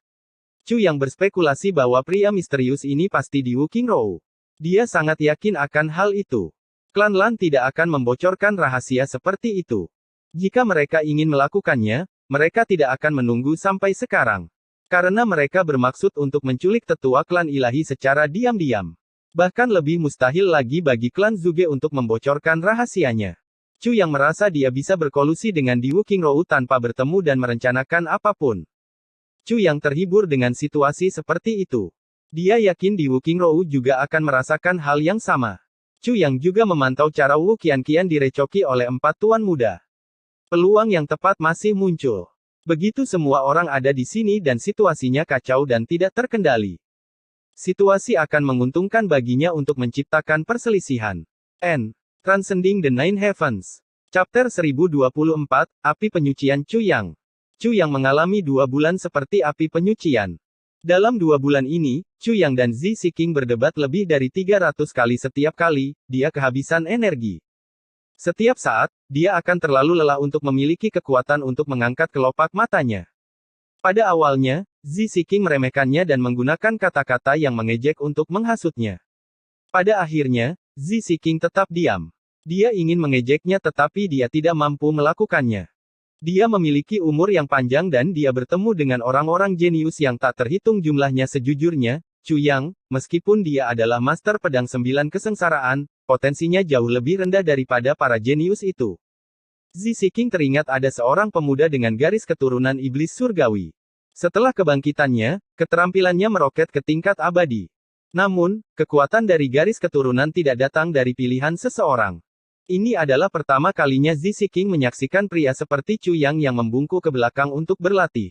Chu Yang berspekulasi bahwa pria misterius ini pasti di Wu Qingrou. Dia sangat yakin akan hal itu. Klan Lan tidak akan membocorkan rahasia seperti itu. Jika mereka ingin melakukannya, mereka tidak akan menunggu sampai sekarang. Karena mereka bermaksud untuk menculik tetua klan ilahi secara diam-diam. Bahkan lebih mustahil lagi bagi klan Zhuge untuk membocorkan rahasianya. Chu yang merasa dia bisa berkolusi dengan Di Wu Qingrou tanpa bertemu dan merencanakan apapun. Chu yang terhibur dengan situasi seperti itu. Dia yakin Di Wu Qingrou juga akan merasakan hal yang sama. Chu yang juga memantau cara Wu Qianqian direcoki oleh 4 tuan muda. Peluang yang tepat masih muncul. Begitu semua orang ada di sini dan situasinya kacau dan tidak terkendali. Situasi akan menguntungkan baginya untuk menciptakan perselisihan. Transcending the Nine Heavens. Chapter 1024, Api Penyucian Chu Yang. Chu Yang mengalami 2 bulan seperti api penyucian. Dalam 2 bulan ini, Chu Yang dan Zi Siqing berdebat lebih dari 300 kali setiap kali, dia kehabisan energi. Setiap saat, dia akan terlalu lelah untuk memiliki kekuatan untuk mengangkat kelopak matanya. Pada awalnya, Zi Siqing meremehkannya dan menggunakan kata-kata yang mengejek untuk menghasutnya. Pada akhirnya, Zi Siqing tetap diam. Dia ingin mengejeknya tetapi dia tidak mampu melakukannya. Dia memiliki umur yang panjang dan dia bertemu dengan orang-orang jenius yang tak terhitung jumlahnya sejujurnya, Chu Yang, meskipun dia adalah master pedang 9 kesengsaraan, potensinya jauh lebih rendah daripada para jenius itu. Zi Siqing teringat ada seorang pemuda dengan garis keturunan iblis surgawi. Setelah kebangkitannya, keterampilannya meroket ke tingkat abadi. Namun, kekuatan dari garis keturunan tidak datang dari pilihan seseorang. Ini adalah pertama kalinya Zi Siqing menyaksikan pria seperti Chu Yang yang membungkuk ke belakang untuk berlatih.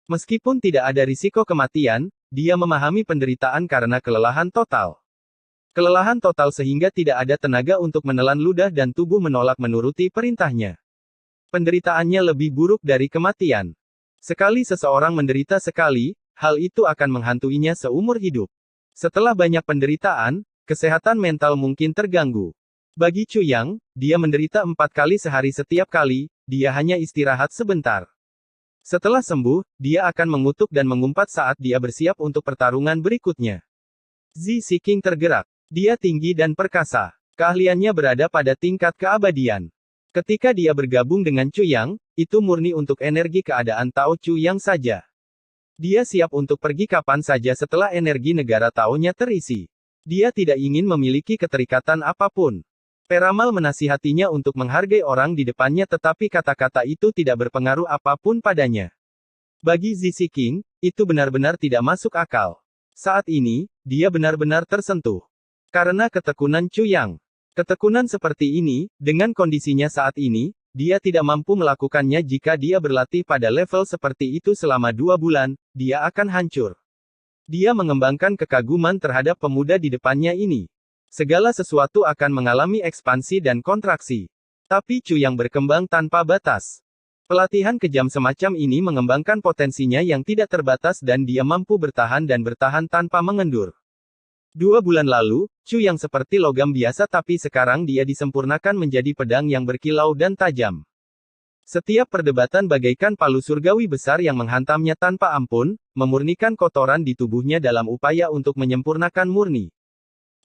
Meskipun tidak ada risiko kematian, dia memahami penderitaan karena kelelahan total. Kelelahan total sehingga tidak ada tenaga untuk menelan ludah dan tubuh menolak menuruti perintahnya. Penderitaannya lebih buruk dari kematian. Sekali seseorang menderita sekali, hal itu akan menghantuinya seumur hidup. Setelah banyak penderitaan, kesehatan mental mungkin terganggu. Bagi Chu Yang, dia menderita 4 kali sehari setiap kali, dia hanya istirahat sebentar. Setelah sembuh, dia akan mengutuk dan mengumpat saat dia bersiap untuk pertarungan berikutnya. Zi Siqing tergerak. Dia tinggi dan perkasa. Keahliannya berada pada tingkat keabadian. Ketika dia bergabung dengan Chu Yang, itu murni untuk energi keadaan Tao Chu Yang saja. Dia siap untuk pergi kapan saja setelah energi negara Tao-nya terisi. Dia tidak ingin memiliki keterikatan apapun. Peramal menasihatinya untuk menghargai orang di depannya tetapi kata-kata itu tidak berpengaruh apapun padanya. Bagi Zizi King, itu benar-benar tidak masuk akal. Saat ini, dia benar-benar tersentuh. Karena ketekunan Chu Yang. Ketekunan seperti ini, dengan kondisinya saat ini, dia tidak mampu melakukannya jika dia berlatih pada level seperti itu selama 2 bulan, dia akan hancur. Dia mengembangkan kekaguman terhadap pemuda di depannya ini. Segala sesuatu akan mengalami ekspansi dan kontraksi. Tapi Chu Yang berkembang tanpa batas. Pelatihan kejam semacam ini mengembangkan potensinya yang tidak terbatas dan dia mampu bertahan dan bertahan tanpa mengendur. 2 bulan lalu, Chu Yang seperti logam biasa tapi sekarang dia disempurnakan menjadi pedang yang berkilau dan tajam. Setiap perdebatan bagaikan palu surgawi besar yang menghantamnya tanpa ampun, memurnikan kotoran di tubuhnya dalam upaya untuk menyempurnakan murni.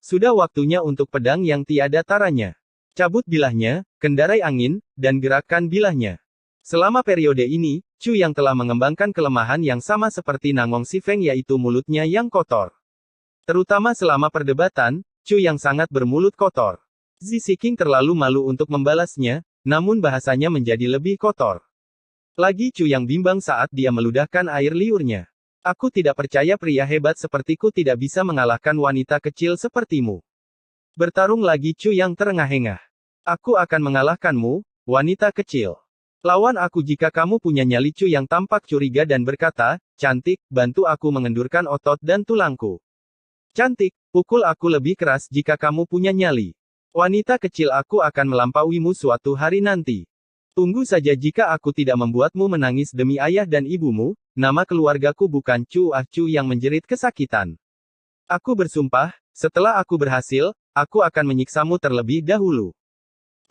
Sudah waktunya untuk pedang yang tiada taranya. Cabut bilahnya, kendarai angin, dan gerakkan bilahnya. Selama periode ini, Chu Yang telah mengembangkan kelemahan yang sama seperti Nangong Si Feng yaitu mulutnya yang kotor. Terutama selama perdebatan, Chu Yang sangat bermulut kotor. Zizi King terlalu malu untuk membalasnya, namun bahasanya menjadi lebih kotor. Lagi Chu Yang bimbang saat dia meludahkan air liurnya. Aku tidak percaya pria hebat sepertiku tidak bisa mengalahkan wanita kecil sepertimu. Bertarung lagi Chu Yang terengah-engah. Aku akan mengalahkanmu, wanita kecil. Lawan aku jika kamu punya nyali. Chu Yang tampak curiga dan berkata, cantik, bantu aku mengendurkan otot dan tulangku. Cantik, pukul aku lebih keras jika kamu punya nyali. Wanita kecil aku akan melampauimu suatu hari nanti. Tunggu saja jika aku tidak membuatmu menangis demi ayah dan ibumu, nama keluargaku bukan Chu yang menjerit kesakitan. Aku bersumpah, setelah aku berhasil, aku akan menyiksamu terlebih dahulu.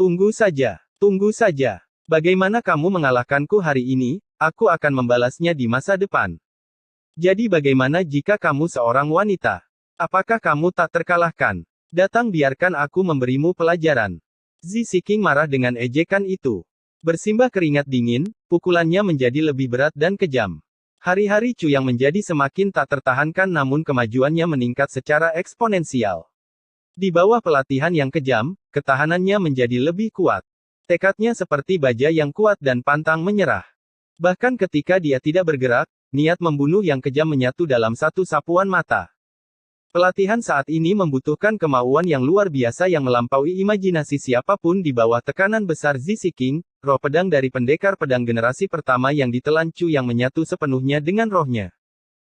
Tunggu saja, tunggu saja. Bagaimana kamu mengalahkanku hari ini, aku akan membalasnya di masa depan. Jadi bagaimana jika kamu seorang wanita? Apakah kamu tak terkalahkan? Datang biarkan aku memberimu pelajaran. Zizi King marah dengan ejekan itu. Bersimbah keringat dingin, pukulannya menjadi lebih berat dan kejam. Hari-hari Chu Yang menjadi semakin tak tertahankan namun kemajuannya meningkat secara eksponensial. Di bawah pelatihan yang kejam, ketahanannya menjadi lebih kuat. Tekadnya seperti baja yang kuat dan pantang menyerah. Bahkan ketika dia tidak bergerak, niat membunuh yang kejam menyatu dalam satu sapuan mata. Pelatihan saat ini membutuhkan kemauan yang luar biasa yang melampaui imajinasi siapapun di bawah tekanan besar Zizi King, roh pedang dari pendekar pedang generasi pertama yang ditelan Chu Yang menyatu sepenuhnya dengan rohnya.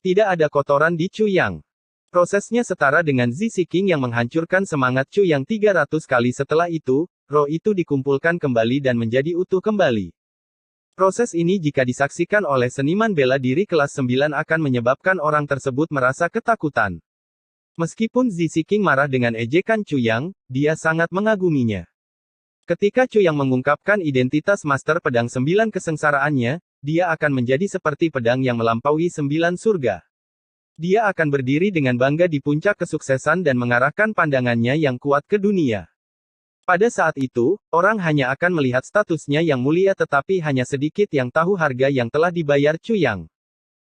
Tidak ada kotoran di Chu Yang. Prosesnya setara dengan Zizi King yang menghancurkan semangat Chu Yang 300 kali setelah itu, roh itu dikumpulkan kembali dan menjadi utuh kembali. Proses ini jika disaksikan oleh seniman bela diri kelas 9 akan menyebabkan orang tersebut merasa ketakutan. Meskipun Zizi King marah dengan ejekan Chu Yang, dia sangat mengaguminya. Ketika Chu Yang mengungkapkan identitas master pedang 9 kesengsaraannya, dia akan menjadi seperti pedang yang melampaui 9 surga. Dia akan berdiri dengan bangga di puncak kesuksesan dan mengarahkan pandangannya yang kuat ke dunia. Pada saat itu, orang hanya akan melihat statusnya yang mulia tetapi hanya sedikit yang tahu harga yang telah dibayar Chu Yang.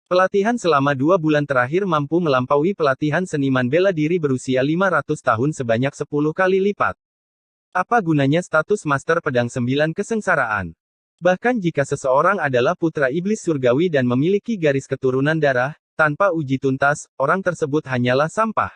Pelatihan selama 2 bulan terakhir mampu melampaui pelatihan seniman bela diri berusia 500 tahun sebanyak 10 kali lipat. Apa gunanya status master pedang 9 kesengsaraan? Bahkan jika seseorang adalah putra iblis surgawi dan memiliki garis keturunan darah, tanpa uji tuntas, orang tersebut hanyalah sampah.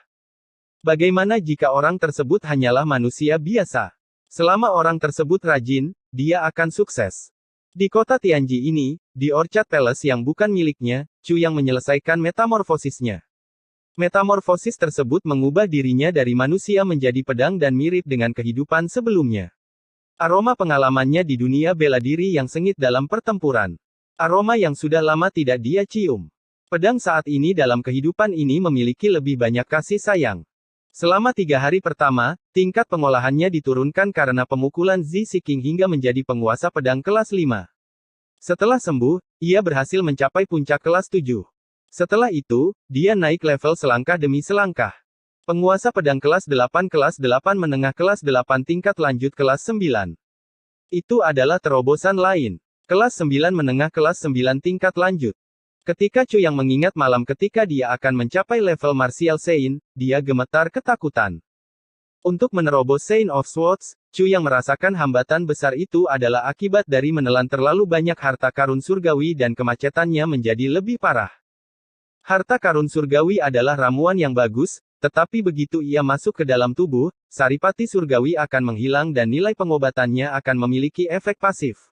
Bagaimana jika orang tersebut hanyalah manusia biasa? Selama orang tersebut rajin, dia akan sukses. Di kota Tianji ini, di Orchard Palace yang bukan miliknya, Chu Yang menyelesaikan metamorfosisnya. Metamorfosis tersebut mengubah dirinya dari manusia menjadi pedang dan mirip dengan kehidupan sebelumnya. Aroma pengalamannya di dunia bela diri yang sengit dalam pertempuran. Aroma yang sudah lama tidak dia cium. Pedang saat ini dalam kehidupan ini memiliki lebih banyak kasih sayang. Selama 3 hari pertama, tingkat pengolahannya diturunkan karena pemukulan Zizi King hingga menjadi penguasa pedang kelas 5. Setelah sembuh, ia berhasil mencapai puncak kelas 7. Setelah itu, dia naik level selangkah demi selangkah. Penguasa pedang kelas 8 menengah kelas 8 tingkat lanjut kelas 9. Itu adalah terobosan lain. Kelas 9 menengah kelas 9 tingkat lanjut. Ketika Chu Yang mengingat malam ketika dia akan mencapai level Martial Sein, dia gemetar ketakutan. Untuk menerobos Saint of Swords, Chu yang merasakan hambatan besar itu adalah akibat dari menelan terlalu banyak harta karun surgawi dan kemacetannya menjadi lebih parah. Harta karun surgawi adalah ramuan yang bagus, tetapi begitu ia masuk ke dalam tubuh, saripati surgawi akan menghilang dan nilai pengobatannya akan memiliki efek pasif.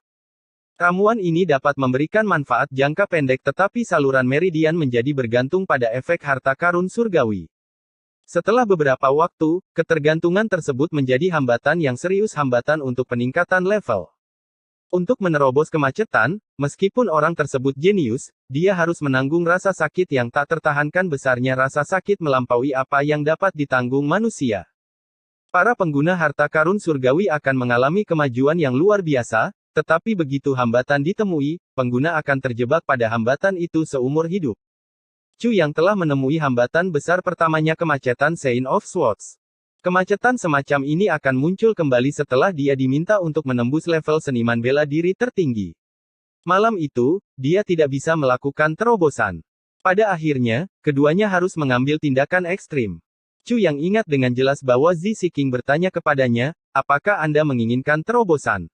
Ramuan ini dapat memberikan manfaat jangka pendek tetapi saluran meridian menjadi bergantung pada efek harta karun surgawi. Setelah beberapa waktu, ketergantungan tersebut menjadi hambatan yang serius hambatan untuk peningkatan level. Untuk menerobos kemacetan, meskipun orang tersebut jenius, dia harus menanggung rasa sakit yang tak tertahankan besarnya rasa sakit melampaui apa yang dapat ditanggung manusia. Para pengguna harta karun surgawi akan mengalami kemajuan yang luar biasa, tetapi begitu hambatan ditemui, pengguna akan terjebak pada hambatan itu seumur hidup. Chu yang telah menemui hambatan besar pertamanya kemacetan Saint of Swords. Kemacetan semacam ini akan muncul kembali setelah dia diminta untuk menembus level seniman bela diri tertinggi. Malam itu, dia tidak bisa melakukan terobosan. Pada akhirnya, keduanya harus mengambil tindakan ekstrim. Chu yang ingat dengan jelas bahwa Zi Siking bertanya kepadanya, apakah Anda menginginkan terobosan?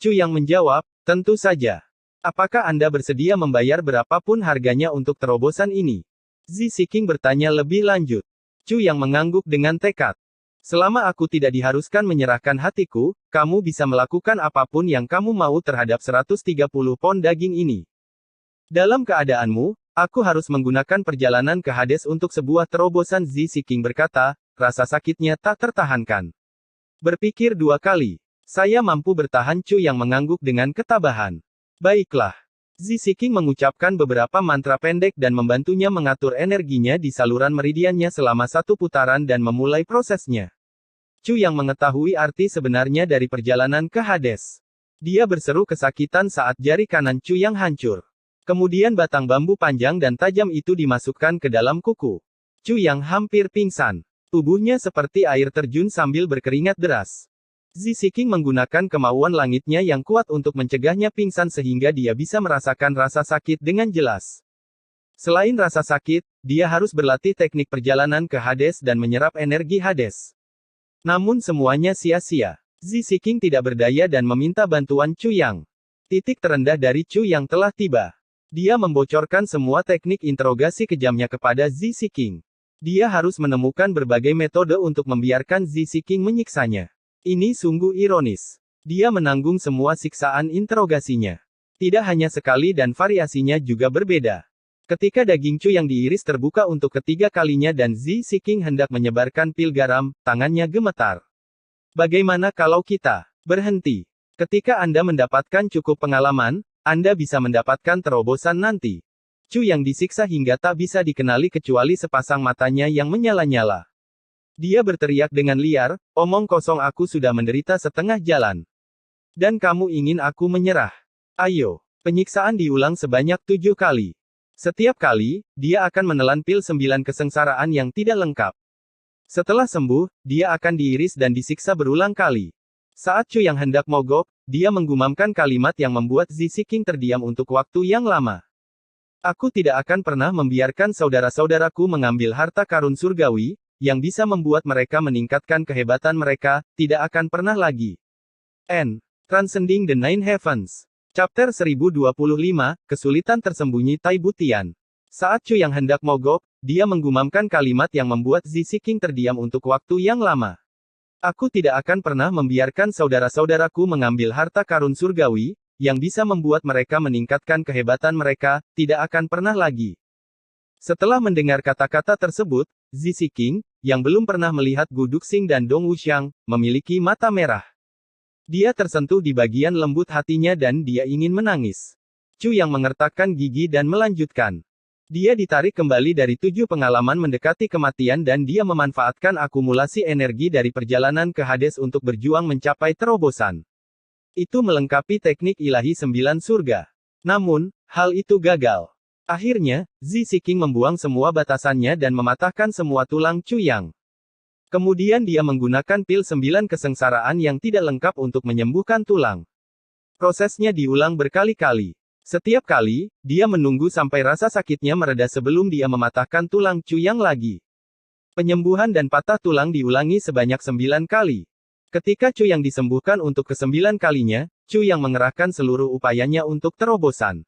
Chu yang menjawab, tentu saja. Apakah Anda bersedia membayar berapapun harganya untuk terobosan ini? Zi Siking bertanya lebih lanjut. Chu yang mengangguk dengan tekad. Selama aku tidak diharuskan menyerahkan hatiku, kamu bisa melakukan apapun yang kamu mau terhadap 130 pon daging ini. Dalam keadaanmu, aku harus menggunakan perjalanan ke Hades untuk sebuah terobosan. Zi Siking berkata, rasa sakitnya tak tertahankan. Berpikir dua kali. Saya mampu bertahan. Chu yang mengangguk dengan ketabahan. Baiklah. Zi Siking mengucapkan beberapa mantra pendek dan membantunya mengatur energinya di saluran meridiannya selama satu putaran dan memulai prosesnya. Chu yang mengetahui arti sebenarnya dari perjalanan ke Hades. Dia berseru kesakitan saat jari kanan Chu yang hancur. Kemudian batang bambu panjang dan tajam itu dimasukkan ke dalam kuku. Chu yang hampir pingsan. Tubuhnya seperti air terjun sambil berkeringat deras. Zi Siking menggunakan kemauan langitnya yang kuat untuk mencegahnya pingsan sehingga dia bisa merasakan rasa sakit dengan jelas. Selain rasa sakit, dia harus berlatih teknik perjalanan ke Hades dan menyerap energi Hades. Namun semuanya sia-sia. Zi Siking tidak berdaya dan meminta bantuan Chu Yang. Titik terendah dari Chu Yang telah tiba. Dia membocorkan semua teknik interogasi kejamnya kepada Zi Siking. Dia harus menemukan berbagai metode untuk membiarkan Zi Siking menyiksanya. Ini sungguh ironis. Dia menanggung semua siksaan interogasinya. Tidak hanya sekali dan variasinya juga berbeda. Ketika daging Chu yang diiris terbuka untuk ketiga kalinya dan Zi Siking hendak menyebarkan pil garam, tangannya gemetar. Bagaimana kalau kita berhenti? Ketika Anda mendapatkan cukup pengalaman, Anda bisa mendapatkan terobosan nanti. Chu yang disiksa hingga tak bisa dikenali kecuali sepasang matanya yang menyala-nyala. Dia berteriak dengan liar, omong kosong, aku sudah menderita setengah jalan. Dan kamu ingin aku menyerah? Ayo. Penyiksaan diulang sebanyak 7 kali. Setiap kali, dia akan menelan pil 9 kesengsaraan yang tidak lengkap. Setelah sembuh, dia akan diiris dan disiksa berulang kali. Saat Chu yang hendak mogok, dia menggumamkan kalimat yang membuat Zi Siking terdiam untuk waktu yang lama. Aku tidak akan pernah membiarkan saudara-saudaraku mengambil harta karun surgawi, yang bisa membuat mereka meningkatkan kehebatan mereka, tidak akan pernah lagi. Transcending the Nine Heavens. Chapter 1025, Kesulitan Tersembunyi Tai Butian. Saat Chu yang hendak mogok, dia menggumamkan kalimat yang membuat Zi Siking terdiam untuk waktu yang lama. Aku tidak akan pernah membiarkan saudara-saudaraku mengambil harta karun surgawi, yang bisa membuat mereka meningkatkan kehebatan mereka, tidak akan pernah lagi. Setelah mendengar kata-kata tersebut, Zi Siking, yang belum pernah melihat Gu Duxing dan Dong Wuxiang, memiliki mata merah. Dia tersentuh di bagian lembut hatinya dan dia ingin menangis. Chu yang mengertakkan gigi dan melanjutkan. Dia ditarik kembali dari 7 pengalaman mendekati kematian dan dia memanfaatkan akumulasi energi dari perjalanan ke Hades untuk berjuang mencapai terobosan. Itu melengkapi teknik ilahi 9 surga. Namun, hal itu gagal. Akhirnya, Zi Siking membuang semua batasannya dan mematahkan semua tulang Chu Yang. Kemudian dia menggunakan pil 9 kesengsaraan yang tidak lengkap untuk menyembuhkan tulang. Prosesnya diulang berkali-kali. Setiap kali, dia menunggu sampai rasa sakitnya mereda sebelum dia mematahkan tulang Chu Yang lagi. Penyembuhan dan patah tulang diulangi sebanyak 9 kali. Ketika Chu Yang disembuhkan untuk ke-9 kalinya, Chu Yang mengerahkan seluruh upayanya untuk terobosan.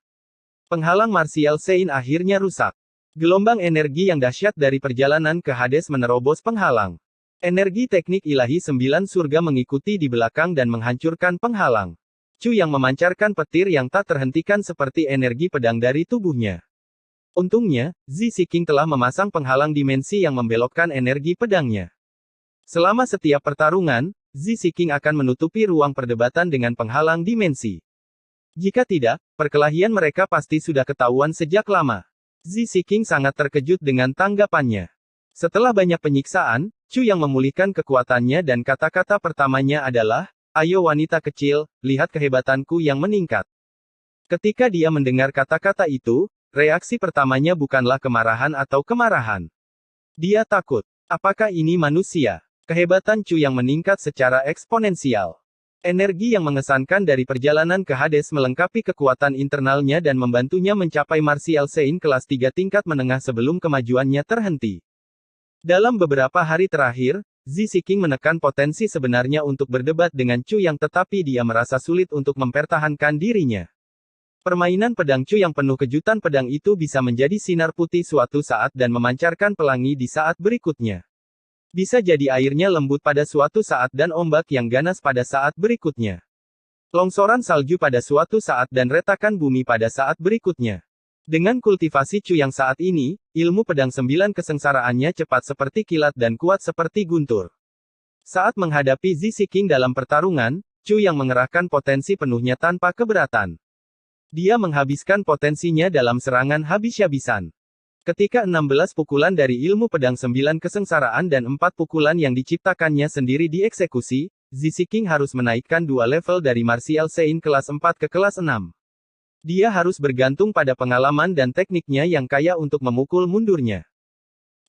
Penghalang Martial Sein akhirnya rusak. Gelombang energi yang dahsyat dari perjalanan ke Hades menerobos penghalang. Energi teknik ilahi 9 surga mengikuti di belakang dan menghancurkan penghalang. Chu Yang memancarkan petir yang tak terhentikan seperti energi pedang dari tubuhnya. Untungnya, Zi Siking telah memasang penghalang dimensi yang membelokkan energi pedangnya. Selama setiap pertarungan, Zi Siking akan menutupi ruang perdebatan dengan penghalang dimensi. Jika tidak, perkelahian mereka pasti sudah ketahuan sejak lama. Zi Siking sangat terkejut dengan tanggapannya. Setelah banyak penyiksaan, Chu Yang memulihkan kekuatannya dan kata-kata pertamanya adalah, "Ayo wanita kecil, lihat kehebatanku yang meningkat." Ketika dia mendengar kata-kata itu, reaksi pertamanya bukanlah kemarahan atau kemarahan. Dia takut. Apakah ini manusia? Kehebatan Chu Yang meningkat secara eksponensial. Energi yang mengesankan dari perjalanan ke Hades melengkapi kekuatan internalnya dan membantunya mencapai Martial Sein kelas 3 tingkat menengah sebelum kemajuannya terhenti. Dalam beberapa hari terakhir, Zi Siking menekan potensi sebenarnya untuk berdebat dengan Chu Yang, tetapi dia merasa sulit untuk mempertahankan dirinya. Permainan pedang Chu yang penuh kejutan pedang itu bisa menjadi sinar putih suatu saat dan memancarkan pelangi di saat berikutnya. Bisa jadi airnya lembut pada suatu saat dan ombak yang ganas pada saat berikutnya. Longsoran salju pada suatu saat dan retakan bumi pada saat berikutnya. Dengan kultivasi Chu yang saat ini, ilmu pedang 9 kesengsaraannya cepat seperti kilat dan kuat seperti guntur. Saat menghadapi Zi Siking dalam pertarungan, Chu yang mengerahkan potensi penuhnya tanpa keberatan. Dia menghabiskan potensinya dalam serangan habis-habisan. Ketika 16 pukulan dari ilmu pedang 9 kesengsaraan dan 4 pukulan yang diciptakannya sendiri dieksekusi, Zi Siking harus menaikkan 2 level dari Martial Sein kelas 4 ke kelas 6. Dia harus bergantung pada pengalaman dan tekniknya yang kaya untuk memukul mundurnya.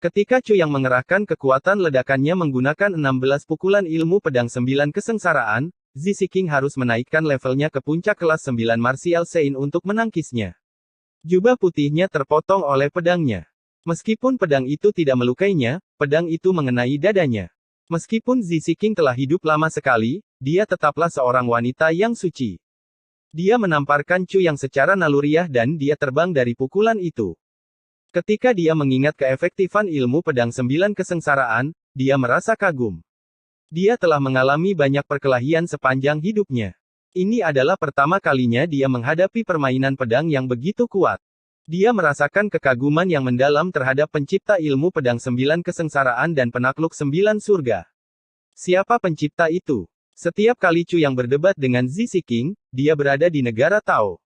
Ketika Chu yang mengerahkan kekuatan ledakannya menggunakan 16 pukulan ilmu pedang 9 kesengsaraan, Zi Siking harus menaikkan levelnya ke puncak kelas 9 Martial Sein untuk menangkisnya. Jubah putihnya terpotong oleh pedangnya. Meskipun pedang itu tidak melukainya, pedang itu mengenai dadanya. Meskipun Zi Siking telah hidup lama sekali, dia tetaplah seorang wanita yang suci. Dia menamparkan Chu yang secara naluriah dan dia terbang dari pukulan itu. Ketika dia mengingat keefektifan ilmu pedang 9 kesengsaraan, dia merasa kagum. Dia telah mengalami banyak perkelahian sepanjang hidupnya. Ini adalah pertama kalinya dia menghadapi permainan pedang yang begitu kuat. Dia merasakan kekaguman yang mendalam terhadap pencipta ilmu pedang 9 kesengsaraan dan penakluk 9 surga. Siapa pencipta itu? Setiap kali Chu yang berdebat dengan Zi Siking, dia berada di negara Tao.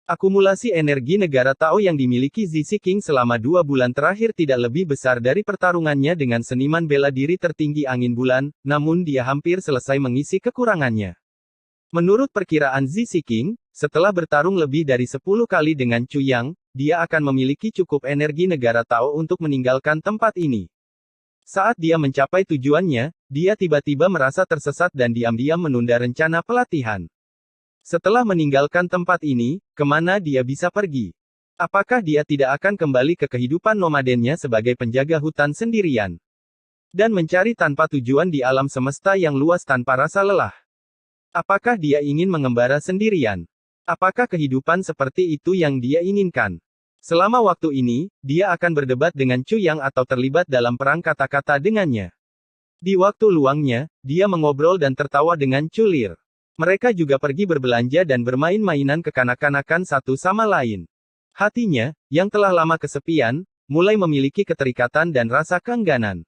Akumulasi energi negara Tao yang dimiliki Zi Siking selama 2 bulan terakhir tidak lebih besar dari pertarungannya dengan seniman bela diri tertinggi angin bulan, namun dia hampir selesai mengisi kekurangannya. Menurut perkiraan Zi Siking, setelah bertarung lebih dari 10 kali dengan Chu Yang, dia akan memiliki cukup energi negara Tao untuk meninggalkan tempat ini. Saat dia mencapai tujuannya, dia tiba-tiba merasa tersesat dan diam-diam menunda rencana pelatihan. Setelah meninggalkan tempat ini, kemana dia bisa pergi? Apakah dia tidak akan kembali ke kehidupan nomadennya sebagai penjaga hutan sendirian? Dan mencari tanpa tujuan di alam semesta yang luas tanpa rasa lelah? Apakah dia ingin mengembara sendirian? Apakah kehidupan seperti itu yang dia inginkan? Selama waktu ini, dia akan berdebat dengan Chu Yang atau terlibat dalam perang kata-kata dengannya. Di waktu luangnya, dia mengobrol dan tertawa dengan Chu Lir. Mereka juga pergi berbelanja dan bermain-mainan kekanak-kanakan satu sama lain. Hatinya, yang telah lama kesepian, mulai memiliki keterikatan dan rasa keengganan.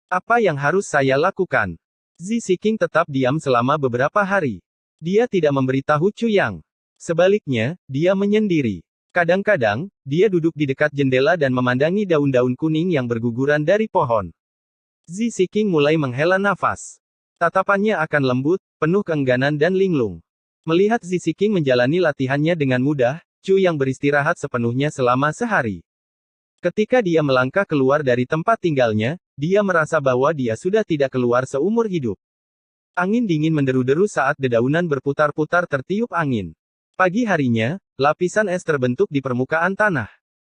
Apa yang harus saya lakukan? Zi Siking tetap diam selama beberapa hari. Dia tidak memberitahu Chu Yang. Sebaliknya, dia menyendiri. Kadang-kadang, dia duduk di dekat jendela dan memandangi daun-daun kuning yang berguguran dari pohon. Zi Siking mulai menghela nafas. Tatapannya akan lembut, penuh keengganan dan linglung. Melihat Zi Siking menjalani latihannya dengan mudah, Chu Yang beristirahat sepenuhnya selama sehari. Ketika dia melangkah keluar dari tempat tinggalnya, dia merasa bahwa dia sudah tidak keluar seumur hidup. Angin dingin menderu-deru saat dedaunan berputar-putar tertiup angin. Pagi harinya, lapisan es terbentuk di permukaan tanah.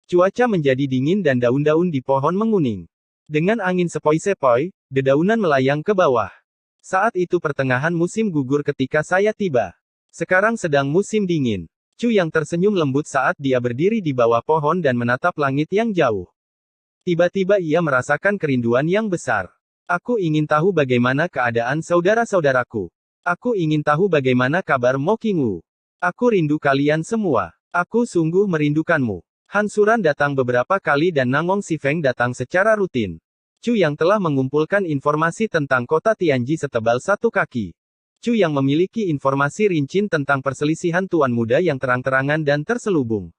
Cuaca menjadi dingin dan daun-daun di pohon menguning. Dengan angin sepoi-sepoi, dedaunan melayang ke bawah. Saat itu pertengahan musim gugur ketika saya tiba. Sekarang sedang musim dingin. Chu yang tersenyum lembut saat dia berdiri di bawah pohon dan menatap langit yang jauh. Tiba-tiba ia merasakan kerinduan yang besar. Aku ingin tahu bagaimana keadaan saudara-saudaraku. Aku ingin tahu bagaimana kabar Mo Qingwu. Aku rindu kalian semua. Aku sungguh merindukanmu. Han Suran datang beberapa kali dan Nangong Sifeng datang secara rutin. Chu yang telah mengumpulkan informasi tentang kota Tianji setebal 1 kaki. Chu yang memiliki informasi rinci tentang perselisihan Tuan Muda yang terang-terangan dan terselubung.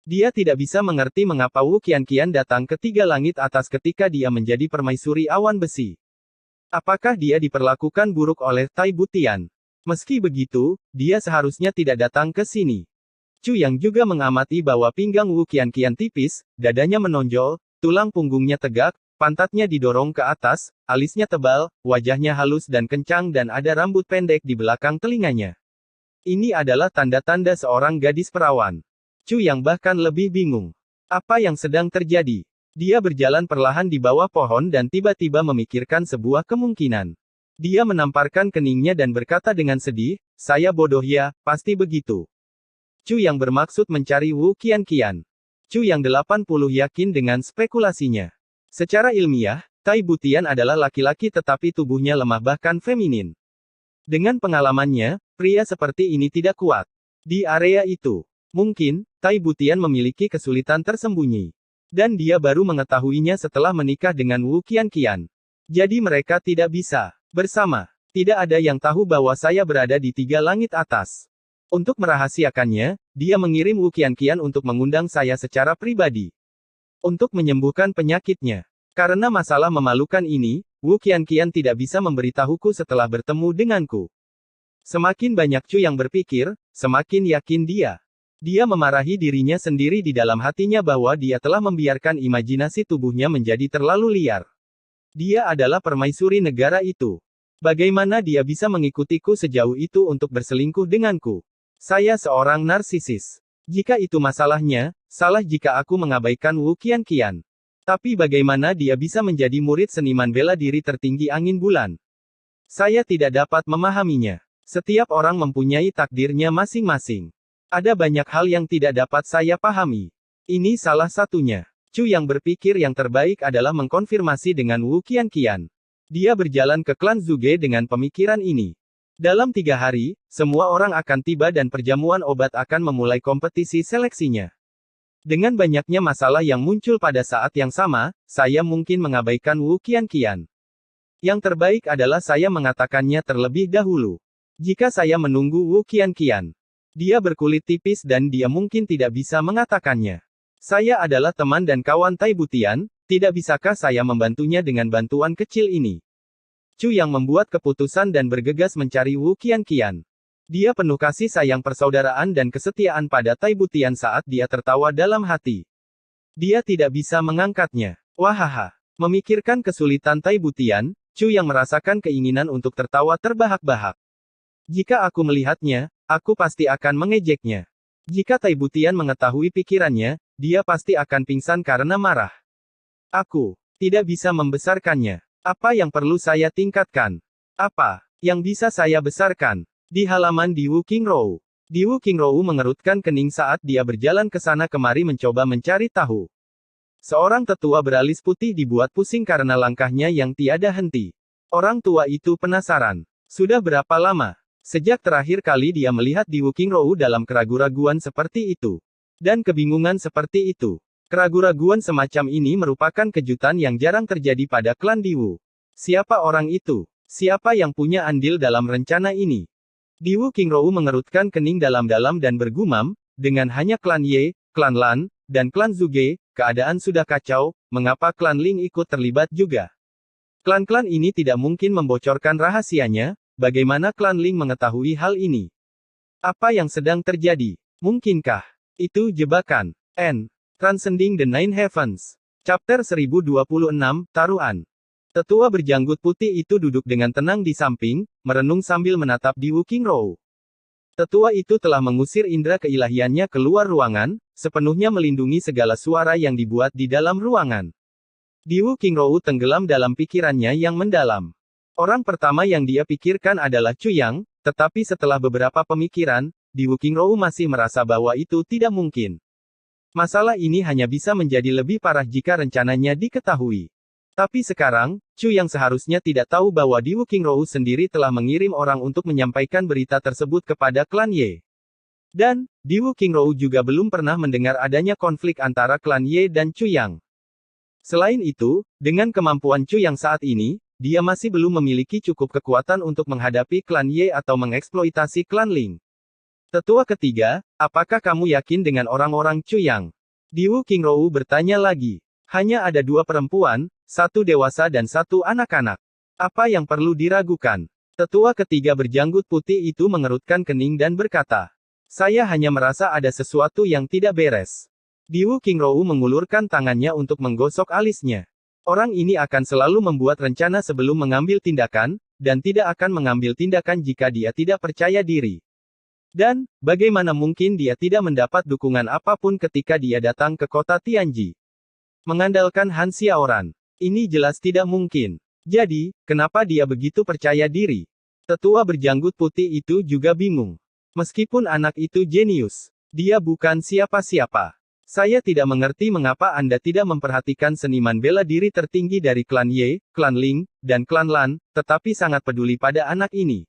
Dia tidak bisa mengerti mengapa Wu Qianqian datang ke 3 langit atas ketika dia menjadi permaisuri awan besi. Apakah dia diperlakukan buruk oleh Tai Butian? Meski begitu, dia seharusnya tidak datang ke sini. Chu yang juga mengamati bahwa pinggang Wu Qianqian tipis, dadanya menonjol, tulang punggungnya tegak, pantatnya didorong ke atas, alisnya tebal, wajahnya halus dan kencang dan ada rambut pendek di belakang telinganya. Ini adalah tanda-tanda seorang gadis perawan. Chu yang bahkan lebih bingung. Apa yang sedang terjadi? Dia berjalan perlahan di bawah pohon dan tiba-tiba memikirkan sebuah kemungkinan. Dia menamparkan keningnya dan berkata dengan sedih, saya bodoh ya, pasti begitu. Chu yang bermaksud mencari Wu Qianqian. Chu yang 80 yakin dengan spekulasinya. Secara ilmiah, Tai Butian adalah laki-laki tetapi tubuhnya lemah bahkan feminin. Dengan pengalamannya, pria seperti ini tidak kuat. Di area itu, mungkin, Tai Butian memiliki kesulitan tersembunyi. Dan dia baru mengetahuinya setelah menikah dengan Wu Qianqian. Jadi mereka tidak bisa bersama. Tidak ada yang tahu bahwa saya berada di 3 langit atas. Untuk merahasiakannya, dia mengirim Wu Qianqian untuk mengundang saya secara pribadi. Untuk menyembuhkan penyakitnya. Karena masalah memalukan ini, Wu Qianqian tidak bisa memberitahuku setelah bertemu denganku. Semakin banyak Chu yang berpikir, semakin yakin dia. Dia memarahi dirinya sendiri di dalam hatinya bahwa dia telah membiarkan imajinasi tubuhnya menjadi terlalu liar. Dia adalah permaisuri negara itu. Bagaimana dia bisa mengikutiku sejauh itu untuk berselingkuh denganku? Saya seorang narsisis. Jika itu masalahnya, salah jika aku mengabaikan Wu Qianqian. Tapi bagaimana dia bisa menjadi murid seniman bela diri tertinggi angin bulan? Saya tidak dapat memahaminya. Setiap orang mempunyai takdirnya masing-masing. Ada banyak hal yang tidak dapat saya pahami. Ini salah satunya. Chu yang berpikir yang terbaik adalah mengkonfirmasi dengan Wu Qianqian. Dia berjalan ke klan Zuge dengan pemikiran ini. Dalam 3 hari, semua orang akan tiba dan perjamuan obat akan memulai kompetisi seleksinya. Dengan banyaknya masalah yang muncul pada saat yang sama, saya mungkin mengabaikan Wu Qianqian. Yang terbaik adalah saya mengatakannya terlebih dahulu. Jika saya menunggu Wu Qianqian, dia berkulit tipis dan dia mungkin tidak bisa mengatakannya. Saya adalah teman dan kawan Tai Butian, tidak bisakah saya membantunya dengan bantuan kecil ini? Chu yang membuat keputusan dan bergegas mencari Wu Qianqian. Dia penuh kasih sayang persaudaraan dan kesetiaan pada Tai Butian saat dia tertawa dalam hati. Dia tidak bisa mengangkatnya. Wahaha. Memikirkan kesulitan Tai Butian, Chu yang merasakan keinginan untuk tertawa terbahak-bahak. Jika aku melihatnya, aku pasti akan mengejeknya. Jika Tai Butian mengetahui pikirannya, dia pasti akan pingsan karena marah. Aku tidak bisa membesarkannya. Apa yang perlu saya tingkatkan? Apa yang bisa saya besarkan? Di halaman di Wu Qingrou. Di Wu Qingrou mengerutkan kening saat dia berjalan ke sana kemari mencoba mencari tahu. Seorang tetua beralis putih dibuat pusing karena langkahnya yang tiada henti. Orang tua itu penasaran. Sudah berapa lama? Sejak terakhir kali dia melihat di Wu Qingrou dalam keraguan-raguan seperti itu. Dan kebingungan seperti itu. Keraguan-raguan semacam ini merupakan kejutan yang jarang terjadi pada klan Diwu. Siapa orang itu? Siapa yang punya andil dalam rencana ini? Diwu Qingrou mengerutkan kening dalam-dalam dan bergumam, dengan hanya klan Ye, klan Lan, dan klan Zuge, keadaan sudah kacau, mengapa klan Ling ikut terlibat juga? Klan-klan ini tidak mungkin membocorkan rahasianya, bagaimana klan Ling mengetahui hal ini? Apa yang sedang terjadi? Mungkinkah itu jebakan? Transcending the Nine Heavens. Chapter 1026, Taruhan. Tetua berjanggut putih itu duduk dengan tenang di samping, merenung sambil menatap di Wu Qingrou. Tetua itu telah mengusir indera keilahiannya keluar ruangan, sepenuhnya melindungi segala suara yang dibuat di dalam ruangan. Diwu Qingrou tenggelam dalam pikirannya yang mendalam. Orang pertama yang dia pikirkan adalah Chu Yang, tetapi setelah beberapa pemikiran, Diwu Qingrou masih merasa bahwa itu tidak mungkin. Masalah ini hanya bisa menjadi lebih parah jika rencananya diketahui. Tapi sekarang, Chu yang seharusnya tidak tahu bahwa Diwu Qingrou sendiri telah mengirim orang untuk menyampaikan berita tersebut kepada klan Ye. Dan, Diwu Qingrou juga belum pernah mendengar adanya konflik antara klan Ye dan Chu Yang. Selain itu, dengan kemampuan Chu yang saat ini, dia masih belum memiliki cukup kekuatan untuk menghadapi klan Ye atau mengeksploitasi klan Ling. Tetua ketiga, apakah kamu yakin dengan orang-orang Chu Yang? Diwu Qingrou bertanya lagi. Hanya ada 2 perempuan, 1 dewasa dan 1 anak-anak. Apa yang perlu diragukan? Tetua ketiga berjanggut putih itu mengerutkan kening dan berkata, saya hanya merasa ada sesuatu yang tidak beres. Diwu Qingrou mengulurkan tangannya untuk menggosok alisnya. Orang ini akan selalu membuat rencana sebelum mengambil tindakan, dan tidak akan mengambil tindakan jika dia tidak percaya diri. Dan, bagaimana mungkin dia tidak mendapat dukungan apapun ketika dia datang ke kota Tianji? Mengandalkan Han Xiaoran. Ini jelas tidak mungkin. Jadi, kenapa dia begitu percaya diri? Tetua berjanggut putih itu juga bingung. Meskipun anak itu jenius, dia bukan siapa-siapa. Saya tidak mengerti mengapa Anda tidak memperhatikan seniman bela diri tertinggi dari klan Ye, klan Ling, dan klan Lan, tetapi sangat peduli pada anak ini.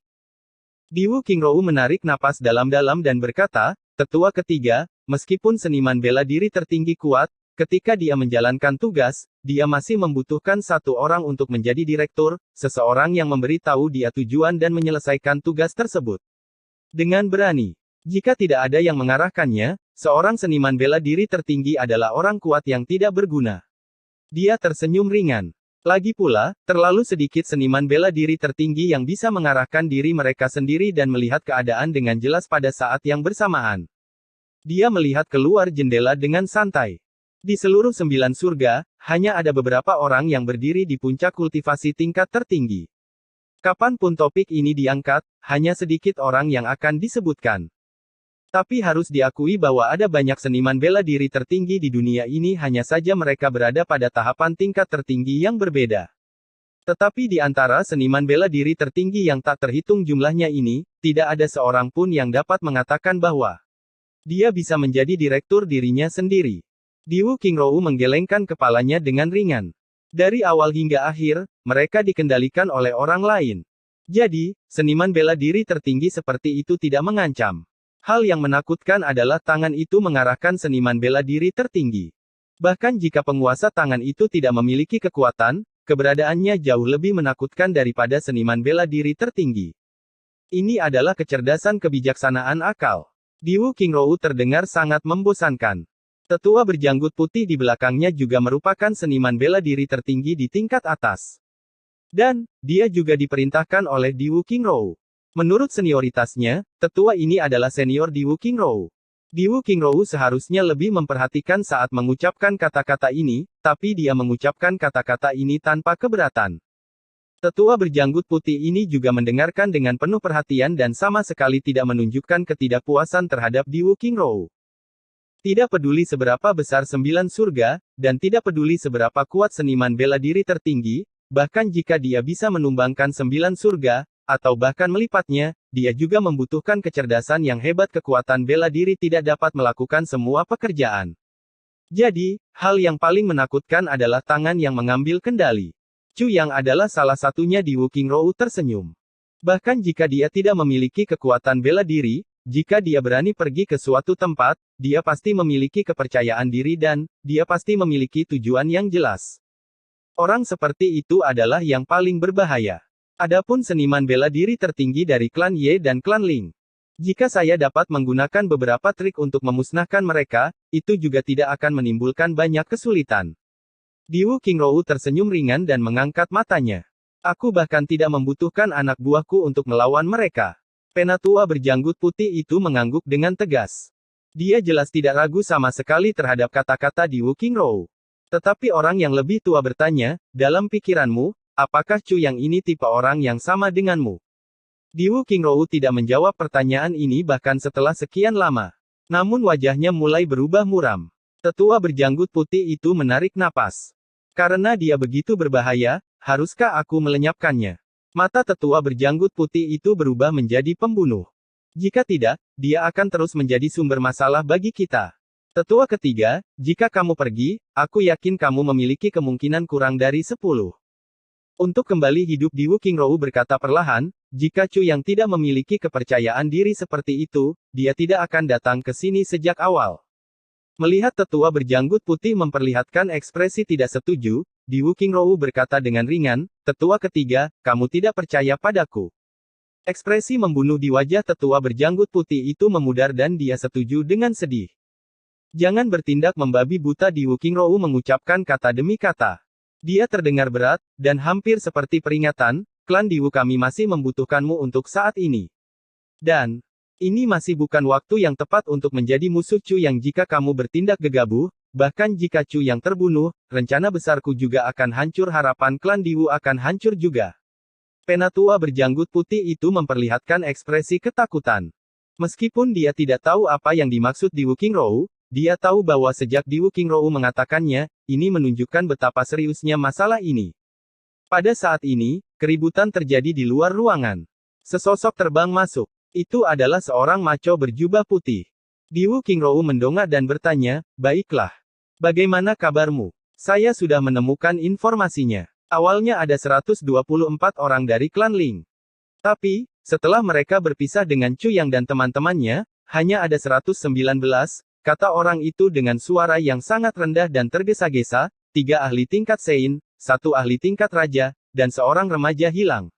Diwu Qingrou menarik napas dalam-dalam dan berkata, tetua ketiga, meskipun seniman bela diri tertinggi kuat, ketika dia menjalankan tugas, dia masih membutuhkan 1 orang untuk menjadi direktur, seseorang yang memberitahu dia tujuan dan menyelesaikan tugas tersebut. Dengan berani. Jika tidak ada yang mengarahkannya, seorang seniman bela diri tertinggi adalah orang kuat yang tidak berguna. Dia tersenyum ringan. Lagi pula, terlalu sedikit seniman bela diri tertinggi yang bisa mengarahkan diri mereka sendiri dan melihat keadaan dengan jelas pada saat yang bersamaan. Dia melihat keluar jendela dengan santai. Di seluruh 9 surga, hanya ada beberapa orang yang berdiri di puncak kultivasi tingkat tertinggi. Kapanpun topik ini diangkat, hanya sedikit orang yang akan disebutkan. Tapi harus diakui bahwa ada banyak seniman bela diri tertinggi di dunia ini, hanya saja mereka berada pada tahapan tingkat tertinggi yang berbeda. Tetapi di antara seniman bela diri tertinggi yang tak terhitung jumlahnya ini, tidak ada seorang pun yang dapat mengatakan bahwa dia bisa menjadi direktur dirinya sendiri. Diwu Qingrou menggelengkan kepalanya dengan ringan. Dari awal hingga akhir, mereka dikendalikan oleh orang lain. Jadi, seniman bela diri tertinggi seperti itu tidak mengancam. Hal yang menakutkan adalah tangan itu mengarahkan seniman bela diri tertinggi. Bahkan jika penguasa tangan itu tidak memiliki kekuatan, keberadaannya jauh lebih menakutkan daripada seniman bela diri tertinggi. Ini adalah kecerdasan kebijaksanaan akal. Diwu Qingrou terdengar sangat membosankan. Tetua berjanggut putih di belakangnya juga merupakan seniman bela diri tertinggi di tingkat atas. Dan, dia juga diperintahkan oleh Diwu Qingrou. Menurut senioritasnya, tetua ini adalah senior Diwu Qingrou. Diwu Qingrou seharusnya lebih memperhatikan saat mengucapkan kata-kata ini, tapi dia mengucapkan kata-kata ini tanpa keberatan. Tetua berjanggut putih ini juga mendengarkan dengan penuh perhatian dan sama sekali tidak menunjukkan ketidakpuasan terhadap Diwu Qingrou. Tidak peduli seberapa besar 9 surga, dan tidak peduli seberapa kuat seniman bela diri tertinggi, bahkan jika dia bisa menumbangkan 9 surga, atau bahkan melipatnya, dia juga membutuhkan kecerdasan yang hebat. Kekuatan bela diri tidak dapat melakukan semua pekerjaan. Jadi, hal yang paling menakutkan adalah tangan yang mengambil kendali. Chu yang adalah salah satunya. Diwu Qingrou tersenyum. Bahkan jika dia tidak memiliki kekuatan bela diri, jika dia berani pergi ke suatu tempat, dia pasti memiliki kepercayaan diri dan, dia pasti memiliki tujuan yang jelas. Orang seperti itu adalah yang paling berbahaya. Adapun seniman bela diri tertinggi dari klan Ye dan klan Ling. Jika saya dapat menggunakan beberapa trik untuk memusnahkan mereka, itu juga tidak akan menimbulkan banyak kesulitan. Diwu Qingrou tersenyum ringan dan mengangkat matanya. Aku bahkan tidak membutuhkan anak buahku untuk melawan mereka. Penatua berjanggut putih itu mengangguk dengan tegas. Dia jelas tidak ragu sama sekali terhadap kata-kata Diwu Qingrou. Tetapi orang yang lebih tua bertanya, dalam pikiranmu, apakah Chu yang ini tipe orang yang sama denganmu? Diwu Qingrou tidak menjawab pertanyaan ini bahkan setelah sekian lama. Namun wajahnya mulai berubah muram. Tetua berjanggut putih itu menarik napas. Karena dia begitu berbahaya, haruskah aku melenyapkannya? Mata tetua berjanggut putih itu berubah menjadi pembunuh. Jika tidak, dia akan terus menjadi sumber masalah bagi kita. Tetua ketiga, jika kamu pergi, aku yakin kamu memiliki kemungkinan kurang dari 10. Untuk kembali hidup di Wu Qingrou berkata perlahan, jika Chu yang tidak memiliki kepercayaan diri seperti itu, dia tidak akan datang ke sini sejak awal. Melihat tetua berjanggut putih memperlihatkan ekspresi tidak setuju, di Wu Qingrou berkata dengan ringan, tetua ketiga, kamu tidak percaya padaku. Ekspresi membunuh di wajah tetua berjanggut putih itu memudar dan dia setuju dengan sedih. Jangan bertindak membabi buta, di Wu Qingrou mengucapkan kata demi kata. Dia terdengar berat, dan hampir seperti peringatan, klan Diwu kami masih membutuhkanmu untuk saat ini. Dan, ini masih bukan waktu yang tepat untuk menjadi musuh Chu yang jika kamu bertindak gegabah, bahkan jika Chu yang terbunuh, rencana besarku juga akan hancur, harapan klan Diwu akan hancur juga. Penatua berjanggut putih itu memperlihatkan ekspresi ketakutan. Meskipun dia tidak tahu apa yang dimaksud di Wu Qingrou, dia tahu bahwa sejak di Wu Qingrou mengatakannya, ini menunjukkan betapa seriusnya masalah ini. Pada saat ini, keributan terjadi di luar ruangan. Sesosok terbang masuk. Itu adalah seorang maco berjubah putih. Di Wu Qingrou mendongak dan bertanya, baiklah. Bagaimana kabarmu? Saya sudah menemukan informasinya. Awalnya ada 124 orang dari klan Ling. Tapi, setelah mereka berpisah dengan Chu Yang dan teman-temannya, hanya ada 119, kata orang itu dengan suara yang sangat rendah dan tergesa-gesa, 3 ahli tingkat Sein, 1 ahli tingkat Raja, dan seorang remaja hilang.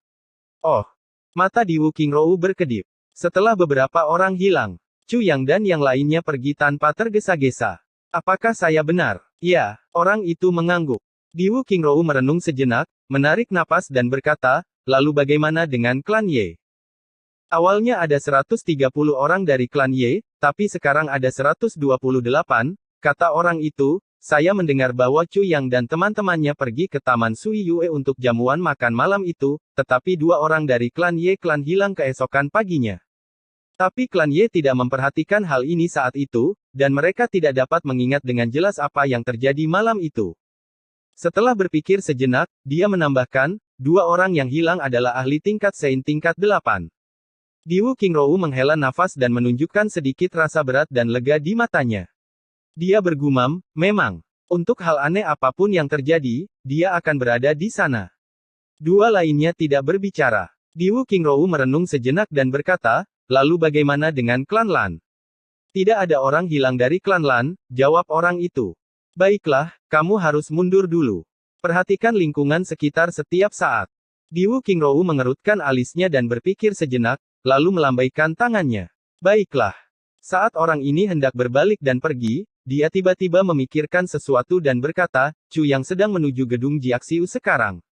Oh! Mata di Wu Qingrou berkedip. Setelah beberapa orang hilang, Chu Yang dan yang lainnya pergi tanpa tergesa-gesa. Apakah saya benar? Ya, orang itu mengangguk. Di Wu Qingrou merenung sejenak, menarik napas dan berkata, lalu bagaimana dengan klan Ye? Awalnya ada 130 orang dari klan Ye, tapi sekarang ada 128, kata orang itu. Saya mendengar bahwa Chu Yang dan teman-temannya pergi ke Taman Sui Yue untuk jamuan makan malam itu, tetapi 2 orang dari klan Ye hilang keesokan paginya. Tapi klan Ye tidak memperhatikan hal ini saat itu, dan mereka tidak dapat mengingat dengan jelas apa yang terjadi malam itu. Setelah berpikir sejenak, dia menambahkan, 2 orang yang hilang adalah ahli tingkat Sein tingkat 8. Di Wu Qingrou menghela nafas dan menunjukkan sedikit rasa berat dan lega di matanya. Dia bergumam, memang. Untuk hal aneh apapun yang terjadi, dia akan berada di sana. 2 lainnya tidak berbicara. Di Wu Qingrou merenung sejenak dan berkata, lalu bagaimana dengan klan Lan? Tidak ada orang hilang dari klan Lan, jawab orang itu. Baiklah, kamu harus mundur dulu. Perhatikan lingkungan sekitar setiap saat. Di Wu Qingrou mengerutkan alisnya dan berpikir sejenak, lalu melambaikan tangannya. Baiklah. Saat orang ini hendak berbalik dan pergi, dia tiba-tiba memikirkan sesuatu dan berkata, Chu yang sedang menuju gedung Jiaxiu sekarang.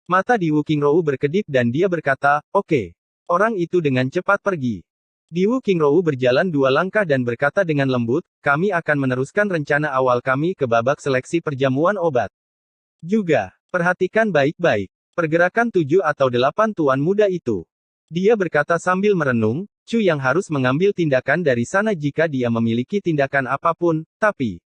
Mata di Wu Qingrou berkedip dan dia berkata, oke. Orang itu dengan cepat pergi. Di Wu Qingrou berjalan 2 langkah dan berkata dengan lembut, kami akan meneruskan rencana awal kami ke babak seleksi perjamuan obat. Juga, perhatikan baik-baik, pergerakan 7 atau 8 tuan muda itu. Dia berkata sambil merenung, Chu yang harus mengambil tindakan dari sana jika dia memiliki tindakan apapun, tapi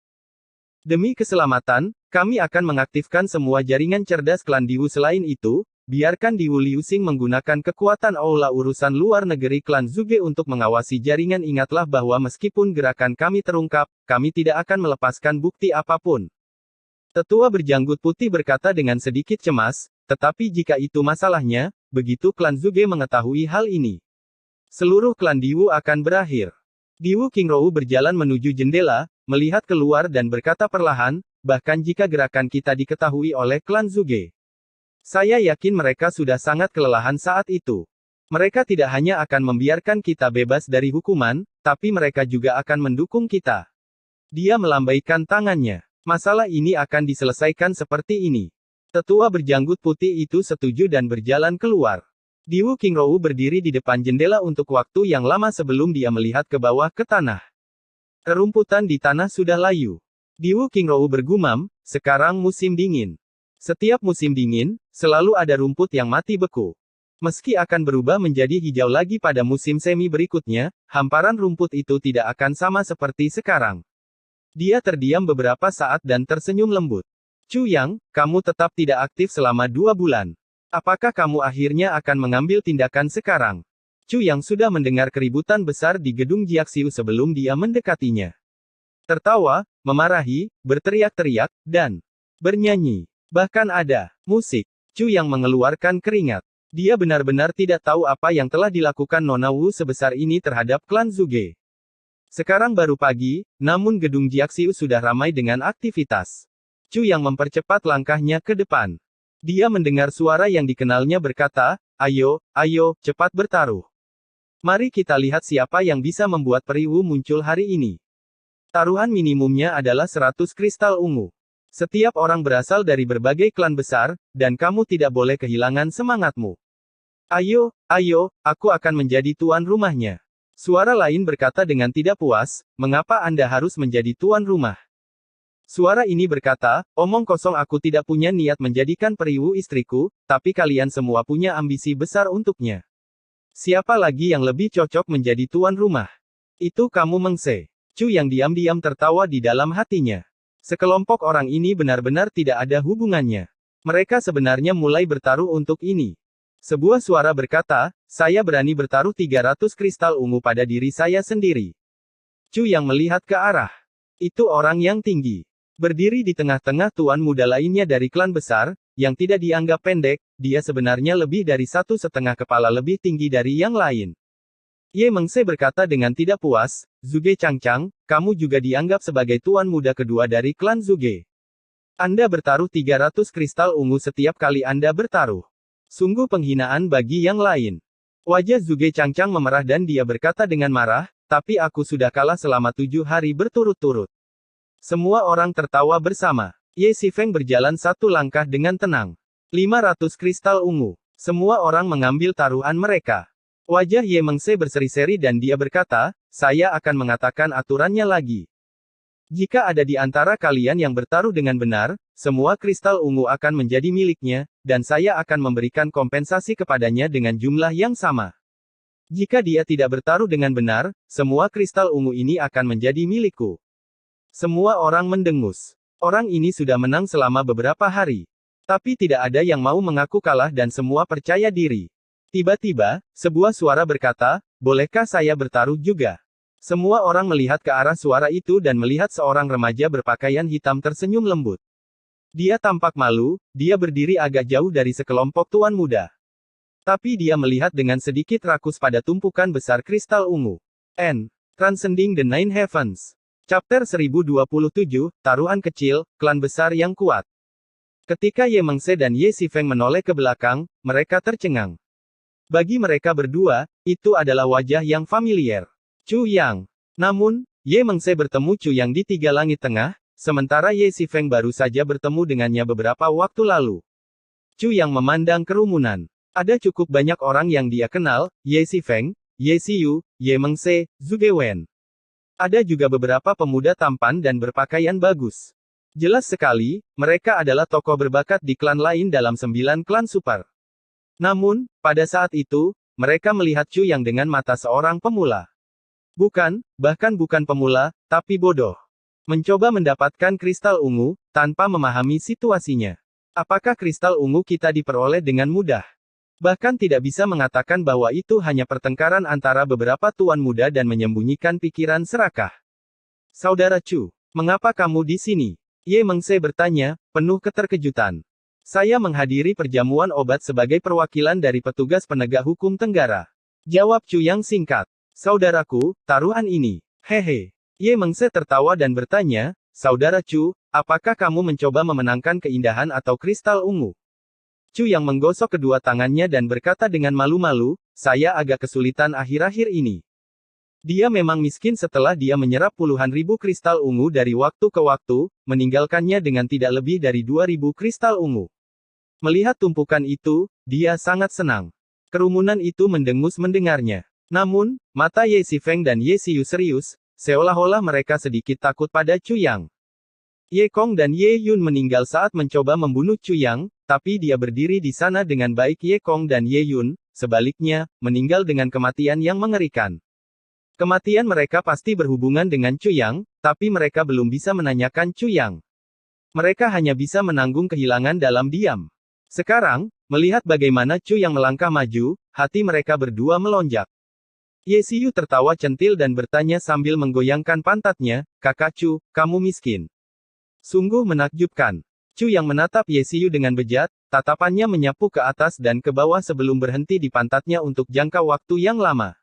demi keselamatan, kami akan mengaktifkan semua jaringan cerdas klan Diwu. Selain itu, biarkan Diwu Liuxing menggunakan kekuatan aula urusan luar negeri klan Zuge untuk mengawasi jaringan. Ingatlah bahwa meskipun gerakan kami terungkap, kami tidak akan melepaskan bukti apapun. Tetua berjanggut putih berkata dengan sedikit cemas, tetapi jika itu masalahnya, begitu klan Zuge mengetahui hal ini, seluruh klan Diwu akan berakhir. Di Wu Qingrou berjalan menuju jendela, melihat keluar dan berkata perlahan, bahkan jika gerakan kita diketahui oleh klan Zuge, saya yakin mereka sudah sangat kelelahan saat itu. Mereka tidak hanya akan membiarkan kita bebas dari hukuman, tapi mereka juga akan mendukung kita. Dia melambaikan tangannya. Masalah ini akan diselesaikan seperti ini. Tetua berjanggut putih itu setuju dan berjalan keluar. Di Wu Qingrou berdiri di depan jendela untuk waktu yang lama sebelum dia melihat ke bawah ke tanah. Rerumputan di tanah sudah layu. Di Wu Qingrou bergumam, sekarang musim dingin. Setiap musim dingin, selalu ada rumput yang mati beku. Meski akan berubah menjadi hijau lagi pada musim semi berikutnya, hamparan rumput itu tidak akan sama seperti sekarang. Dia terdiam beberapa saat dan tersenyum lembut. Chu Yang, kamu tetap tidak aktif selama 2 bulan. Apakah kamu akhirnya akan mengambil tindakan sekarang? Chu Yang sudah mendengar keributan besar di gedung Jiaxiu sebelum dia mendekatinya. Tertawa, memarahi, berteriak-teriak, dan bernyanyi. Bahkan ada musik. Chu Yang mengeluarkan keringat. Dia benar-benar tidak tahu apa yang telah dilakukan Nona Wu sebesar ini terhadap klan Zuge. Sekarang baru pagi, namun gedung Jiaxiu sudah ramai dengan aktivitas. Chu Yang mempercepat langkahnya ke depan. Dia mendengar suara yang dikenalnya berkata, "Ayo, ayo, cepat bertaruh. Mari kita lihat siapa yang bisa membuat Peri Wu muncul hari ini." Taruhan minimumnya adalah 100 kristal ungu. Setiap orang berasal dari berbagai klan besar, dan kamu tidak boleh kehilangan semangatmu. Ayo, ayo, aku akan menjadi tuan rumahnya. Suara lain berkata dengan tidak puas, "Mengapa Anda harus menjadi tuan rumah?" Suara ini berkata, "Omong kosong, aku tidak punya niat menjadikan Peri Wu istriku, tapi kalian semua punya ambisi besar untuknya. Siapa lagi yang lebih cocok menjadi tuan rumah? Itu kamu, Meng Se." Chu yang diam-diam tertawa di dalam hatinya. Sekelompok orang ini benar-benar tidak ada hubungannya. Mereka sebenarnya mulai bertaruh untuk ini. Sebuah suara berkata, "Saya berani bertaruh 300 kristal ungu pada diri saya sendiri." Chu yang melihat ke arah. Itu orang yang tinggi. Berdiri di tengah-tengah tuan muda lainnya dari klan besar, yang tidak dianggap pendek, dia sebenarnya lebih dari 1,5 kepala lebih tinggi dari yang lain. Ye Mengse berkata dengan tidak puas, "Zuge Changchang, kamu juga dianggap sebagai tuan muda kedua dari klan Zuge. Anda bertaruh 300 kristal ungu setiap kali Anda bertaruh. Sungguh penghinaan bagi yang lain." Wajah Zuge Changchang memerah dan dia berkata dengan marah, "Tapi aku sudah kalah selama 7 hari berturut-turut." Semua orang tertawa bersama. Ye Xifeng berjalan 1 langkah dengan tenang. 500 kristal ungu. Semua orang mengambil taruhan mereka. Wajah Ye Mengse berseri-seri dan dia berkata, "Saya akan mengatakan aturannya lagi. Jika ada di antara kalian yang bertaruh dengan benar, semua kristal ungu akan menjadi miliknya, dan saya akan memberikan kompensasi kepadanya dengan jumlah yang sama. Jika dia tidak bertaruh dengan benar, semua kristal ungu ini akan menjadi milikku." Semua orang mendengus. Orang ini sudah menang selama beberapa hari. Tapi tidak ada yang mau mengaku kalah dan semua percaya diri. Tiba-tiba, sebuah suara berkata, "Bolehkah saya bertaruh juga?" Semua orang melihat ke arah suara itu dan melihat seorang remaja berpakaian hitam tersenyum lembut. Dia tampak malu, dia berdiri agak jauh dari sekelompok tuan muda. Tapi dia melihat dengan sedikit rakus pada tumpukan besar kristal ungu. Transcending the Nine Heavens. Chapter 1027, Taruhan Kecil, Klan Besar yang Kuat. Ketika Ye Mengse dan Ye Xifeng menoleh ke belakang, mereka tercengang. Bagi mereka berdua, itu adalah wajah yang familiar. Chu Yang. Namun, Ye Mengse bertemu Chu Yang di Tiga Langit Tengah, sementara Ye Xifeng baru saja bertemu dengannya beberapa waktu lalu. Chu Yang memandang kerumunan. Ada cukup banyak orang yang dia kenal, Ye Xifeng, Ye Xiyu, Ye Mengse, Zhuge Wen. Ada juga beberapa pemuda tampan dan berpakaian bagus. Jelas sekali, mereka adalah tokoh berbakat di klan lain dalam 9 klan super. Namun, pada saat itu, mereka melihat Chu Yang dengan mata seorang pemula. Bahkan bukan pemula, tapi bodoh. Mencoba mendapatkan kristal ungu, tanpa memahami situasinya. Apakah kristal ungu kita diperoleh dengan mudah? Bahkan tidak bisa mengatakan bahwa itu hanya pertengkaran antara beberapa tuan muda dan menyembunyikan pikiran serakah. "Saudara Chu, mengapa kamu di sini?" Ye Mengse bertanya, penuh keterkejutan. "Saya menghadiri perjamuan obat sebagai perwakilan dari petugas penegak hukum Tenggara," jawab Chu yang singkat. "Saudaraku, taruhan ini." Hehe. Ye Mengse tertawa dan bertanya, "Saudara Chu, apakah kamu mencoba memenangkan keindahan atau kristal ungu?" Chu yang menggosok kedua tangannya dan berkata dengan malu-malu, "Saya agak kesulitan akhir-akhir ini." Dia memang miskin setelah dia menyerap puluhan ribu kristal ungu dari waktu ke waktu, meninggalkannya dengan tidak lebih dari 2.000 kristal ungu. Melihat tumpukan itu, dia sangat senang. Kerumunan itu mendengus mendengarnya. Namun, mata Ye Xifeng dan Ye Xiyu serius, seolah-olah mereka sedikit takut pada Chu Yang. Ye Kong dan Ye Yun meninggal saat mencoba membunuh Chu Yang, tapi dia berdiri di sana dengan baik. Ye Kong dan Ye Yun, sebaliknya, meninggal dengan kematian yang mengerikan. Kematian mereka pasti berhubungan dengan Chu Yang, tapi mereka belum bisa menanyakan Chu Yang. Mereka hanya bisa menanggung kehilangan dalam diam. Sekarang, melihat bagaimana Chu yang melangkah maju, hati mereka berdua melonjak. Ye Xiu tertawa centil dan bertanya sambil menggoyangkan pantatnya, "Kakak Chu, kamu miskin." Sungguh menakjubkan. Chu yang menatap Ye Xiu dengan bejat, tatapannya menyapu ke atas dan ke bawah sebelum berhenti di pantatnya untuk jangka waktu yang lama.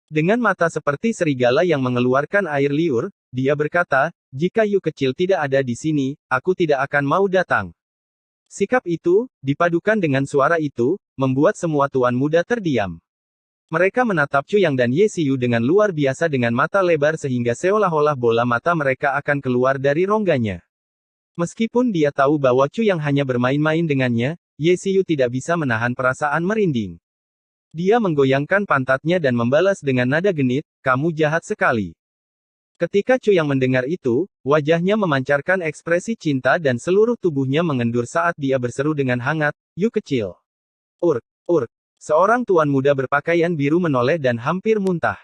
Dengan mata seperti serigala yang mengeluarkan air liur, dia berkata, "Jika Yu kecil tidak ada di sini, aku tidak akan mau datang." Sikap itu, dipadukan dengan suara itu, membuat semua tuan muda terdiam. Mereka menatap Chu Yang dan Ye Xiu dengan luar biasa dengan mata lebar sehingga seolah-olah bola mata mereka akan keluar dari rongganya. Meskipun dia tahu bahwa Chu Yang hanya bermain-main dengannya, Ye Xiu tidak bisa menahan perasaan merinding. Dia menggoyangkan pantatnya dan membalas dengan nada genit, "Kamu jahat sekali." Ketika Chu Yang mendengar itu, wajahnya memancarkan ekspresi cinta dan seluruh tubuhnya mengendur saat dia berseru dengan hangat, "Yu kecil." Urk, urk. Seorang tuan muda berpakaian biru menoleh dan hampir muntah.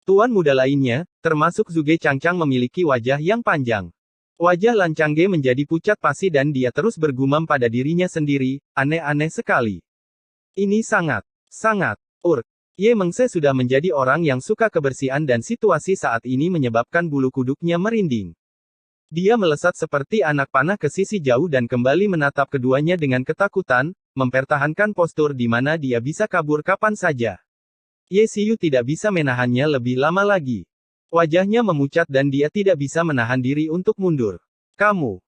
Tuan muda lainnya, termasuk Zhuge Changchang memiliki wajah yang panjang. Wajah Lan Changge menjadi pucat pasi dan dia terus bergumam pada dirinya sendiri, "Aneh-aneh sekali. Ini sangat urk." Ye Mengse sudah menjadi orang yang suka kebersihan dan situasi saat ini menyebabkan bulu kuduknya merinding. Dia melesat seperti anak panah ke sisi jauh dan kembali menatap keduanya dengan ketakutan, mempertahankan postur di mana dia bisa kabur kapan saja. Ye Xiu tidak bisa menahannya lebih lama lagi. Wajahnya memucat dan dia tidak bisa menahan diri untuk mundur. Kamu,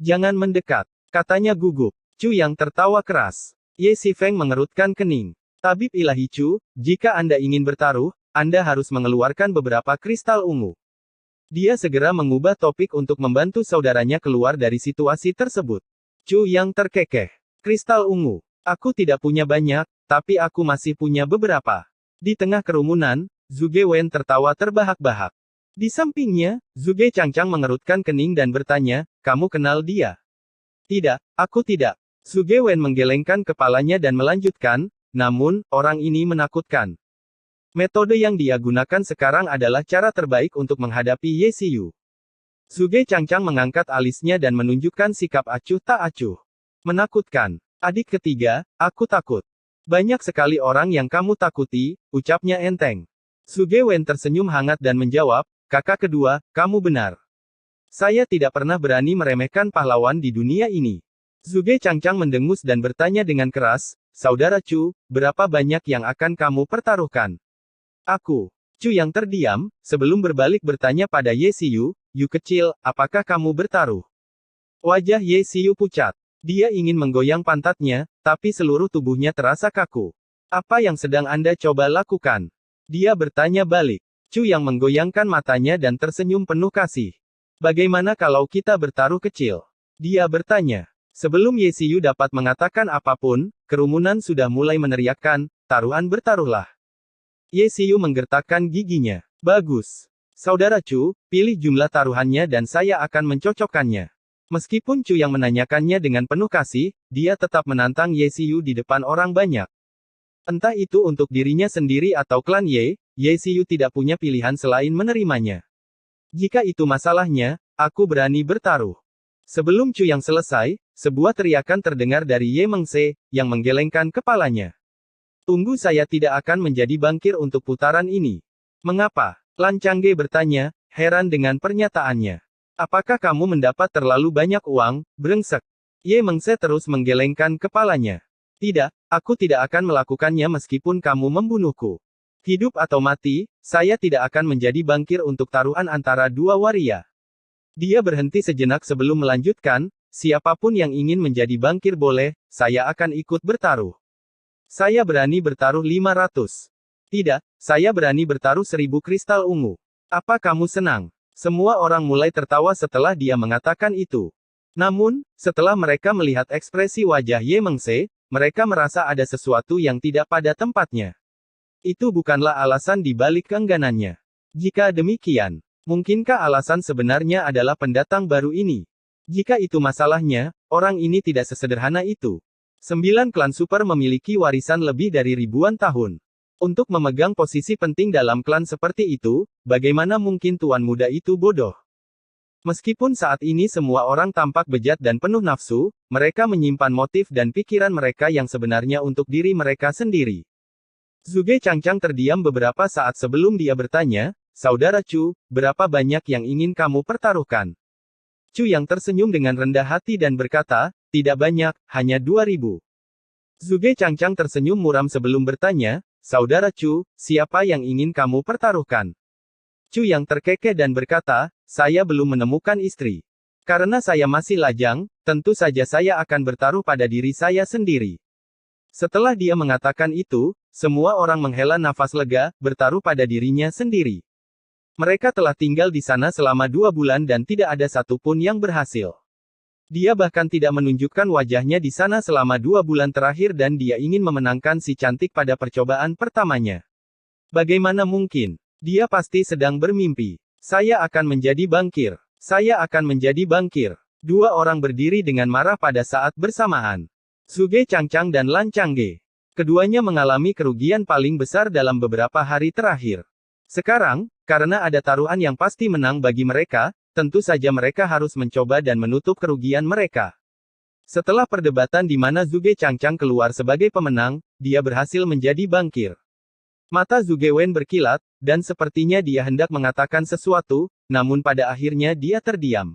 jangan mendekat," katanya gugup. Chu Yang tertawa keras. Ye Xifeng mengerutkan kening. "Tabib ilahi Chu, jika Anda ingin bertaruh, Anda harus mengeluarkan beberapa kristal ungu." Dia segera mengubah topik untuk membantu saudaranya keluar dari situasi tersebut. Chu Yang terkekeh. "Kristal ungu. Aku tidak punya banyak, tapi aku masih punya beberapa." Di tengah kerumunan, Zhuge Wen tertawa terbahak-bahak. Di sampingnya, Zhuge Changchang mengerutkan kening dan bertanya, "Kamu kenal dia?" "Tidak, aku tidak." Zhuge Wen menggelengkan kepalanya dan melanjutkan, "Namun, orang ini menakutkan. Metode yang dia gunakan sekarang adalah cara terbaik untuk menghadapi Ye Xiu." Zhuge Changchang mengangkat alisnya dan menunjukkan sikap acuh tak acuh. "Menakutkan. Adik ketiga, aku takut. Banyak sekali orang yang kamu takuti," ucapnya enteng. Zhuge Wen tersenyum hangat dan menjawab, "Kakak kedua, kamu benar. Saya tidak pernah berani meremehkan pahlawan di dunia ini." Zhuge Changchang mendengus dan bertanya dengan keras, "Saudara Chu, berapa banyak yang akan kamu pertaruhkan?" "Aku." Chu yang terdiam, sebelum berbalik bertanya pada Ye Xiu, "Yu kecil, apakah kamu bertaruh?" Wajah Ye Xiu pucat. Dia ingin menggoyang pantatnya, tapi seluruh tubuhnya terasa kaku. "Apa yang sedang Anda coba lakukan?" Dia bertanya balik. Chu yang menggoyangkan matanya dan tersenyum penuh kasih. "Bagaimana kalau kita bertaruh kecil?" Dia bertanya. Sebelum Ye Xiu dapat mengatakan apapun, kerumunan sudah mulai meneriakkan, "Taruhan bertaruhlah." Ye Xiu menggertakkan giginya. "Bagus. Saudara Chu, pilih jumlah taruhannya dan saya akan mencocokkannya." Meskipun Chu yang menanyakannya dengan penuh kasih, dia tetap menantang Ye Xiu di depan orang banyak. Entah itu untuk dirinya sendiri atau klan Ye Xiu tidak punya pilihan selain menerimanya. "Jika itu masalahnya, aku berani bertaruh." Sebelum Chu yang selesai, sebuah teriakan terdengar dari Ye Mengse, yang menggelengkan kepalanya. "Tunggu, saya tidak akan menjadi bangkir untuk putaran ini." "Mengapa?" Lan Changge bertanya, heran dengan pernyataannya. "Apakah kamu mendapat terlalu banyak uang, brengsek?" Ye Mengse terus menggelengkan kepalanya. "Tidak, aku tidak akan melakukannya meskipun kamu membunuhku. Hidup atau mati, saya tidak akan menjadi bangkir untuk taruhan antara dua waria." Dia berhenti sejenak sebelum melanjutkan, "Siapapun yang ingin menjadi bangkir boleh, saya akan ikut bertaruh. Saya berani bertaruh 500. Tidak, saya berani bertaruh 1000 kristal ungu. Apa kamu senang?" Semua orang mulai tertawa setelah dia mengatakan itu. Namun, setelah mereka melihat ekspresi wajah Ye Mengse, mereka merasa ada sesuatu yang tidak pada tempatnya. Itu bukanlah alasan di balik keengganannya. Jika demikian, mungkinkah alasan sebenarnya adalah pendatang baru ini? Jika itu masalahnya, orang ini tidak sesederhana itu. 9 klan super memiliki warisan lebih dari ribuan tahun. Untuk memegang posisi penting dalam klan seperti itu, bagaimana mungkin tuan muda itu bodoh? Meskipun saat ini semua orang tampak bejat dan penuh nafsu, mereka menyimpan motif dan pikiran mereka yang sebenarnya untuk diri mereka sendiri. Zhuge Changchang terdiam beberapa saat sebelum dia bertanya, "Saudara Chu, berapa banyak yang ingin kamu pertaruhkan?" Chu yang tersenyum dengan rendah hati dan berkata, "Tidak banyak, hanya 2.000. Zhuge Changchang tersenyum muram sebelum bertanya, "Saudara Chu, siapa yang ingin kamu pertaruhkan?" Chu yang terkekeh dan berkata, "Saya belum menemukan istri. Karena saya masih lajang, tentu saja saya akan bertaruh pada diri saya sendiri." Setelah dia mengatakan itu, semua orang menghela nafas lega, bertaruh pada dirinya sendiri. Mereka telah tinggal di sana selama 2 bulan dan tidak ada satupun yang berhasil. Dia bahkan tidak menunjukkan wajahnya di sana selama 2 bulan terakhir dan dia ingin memenangkan si cantik pada percobaan pertamanya. Bagaimana mungkin? Dia pasti sedang bermimpi. Saya akan menjadi bangkir. Saya akan menjadi bangkir. Dua orang berdiri dengan marah pada saat bersamaan. Zhuge Changchang dan Lan Changge. Keduanya mengalami kerugian paling besar dalam beberapa hari terakhir. Sekarang, karena ada taruhan yang pasti menang bagi mereka, tentu saja mereka harus mencoba dan menutup kerugian mereka. Setelah perdebatan di mana Zhuge Changchang keluar sebagai pemenang, dia berhasil menjadi bangkir. Mata Zhuge Wen berkilat, dan sepertinya dia hendak mengatakan sesuatu, namun pada akhirnya dia terdiam.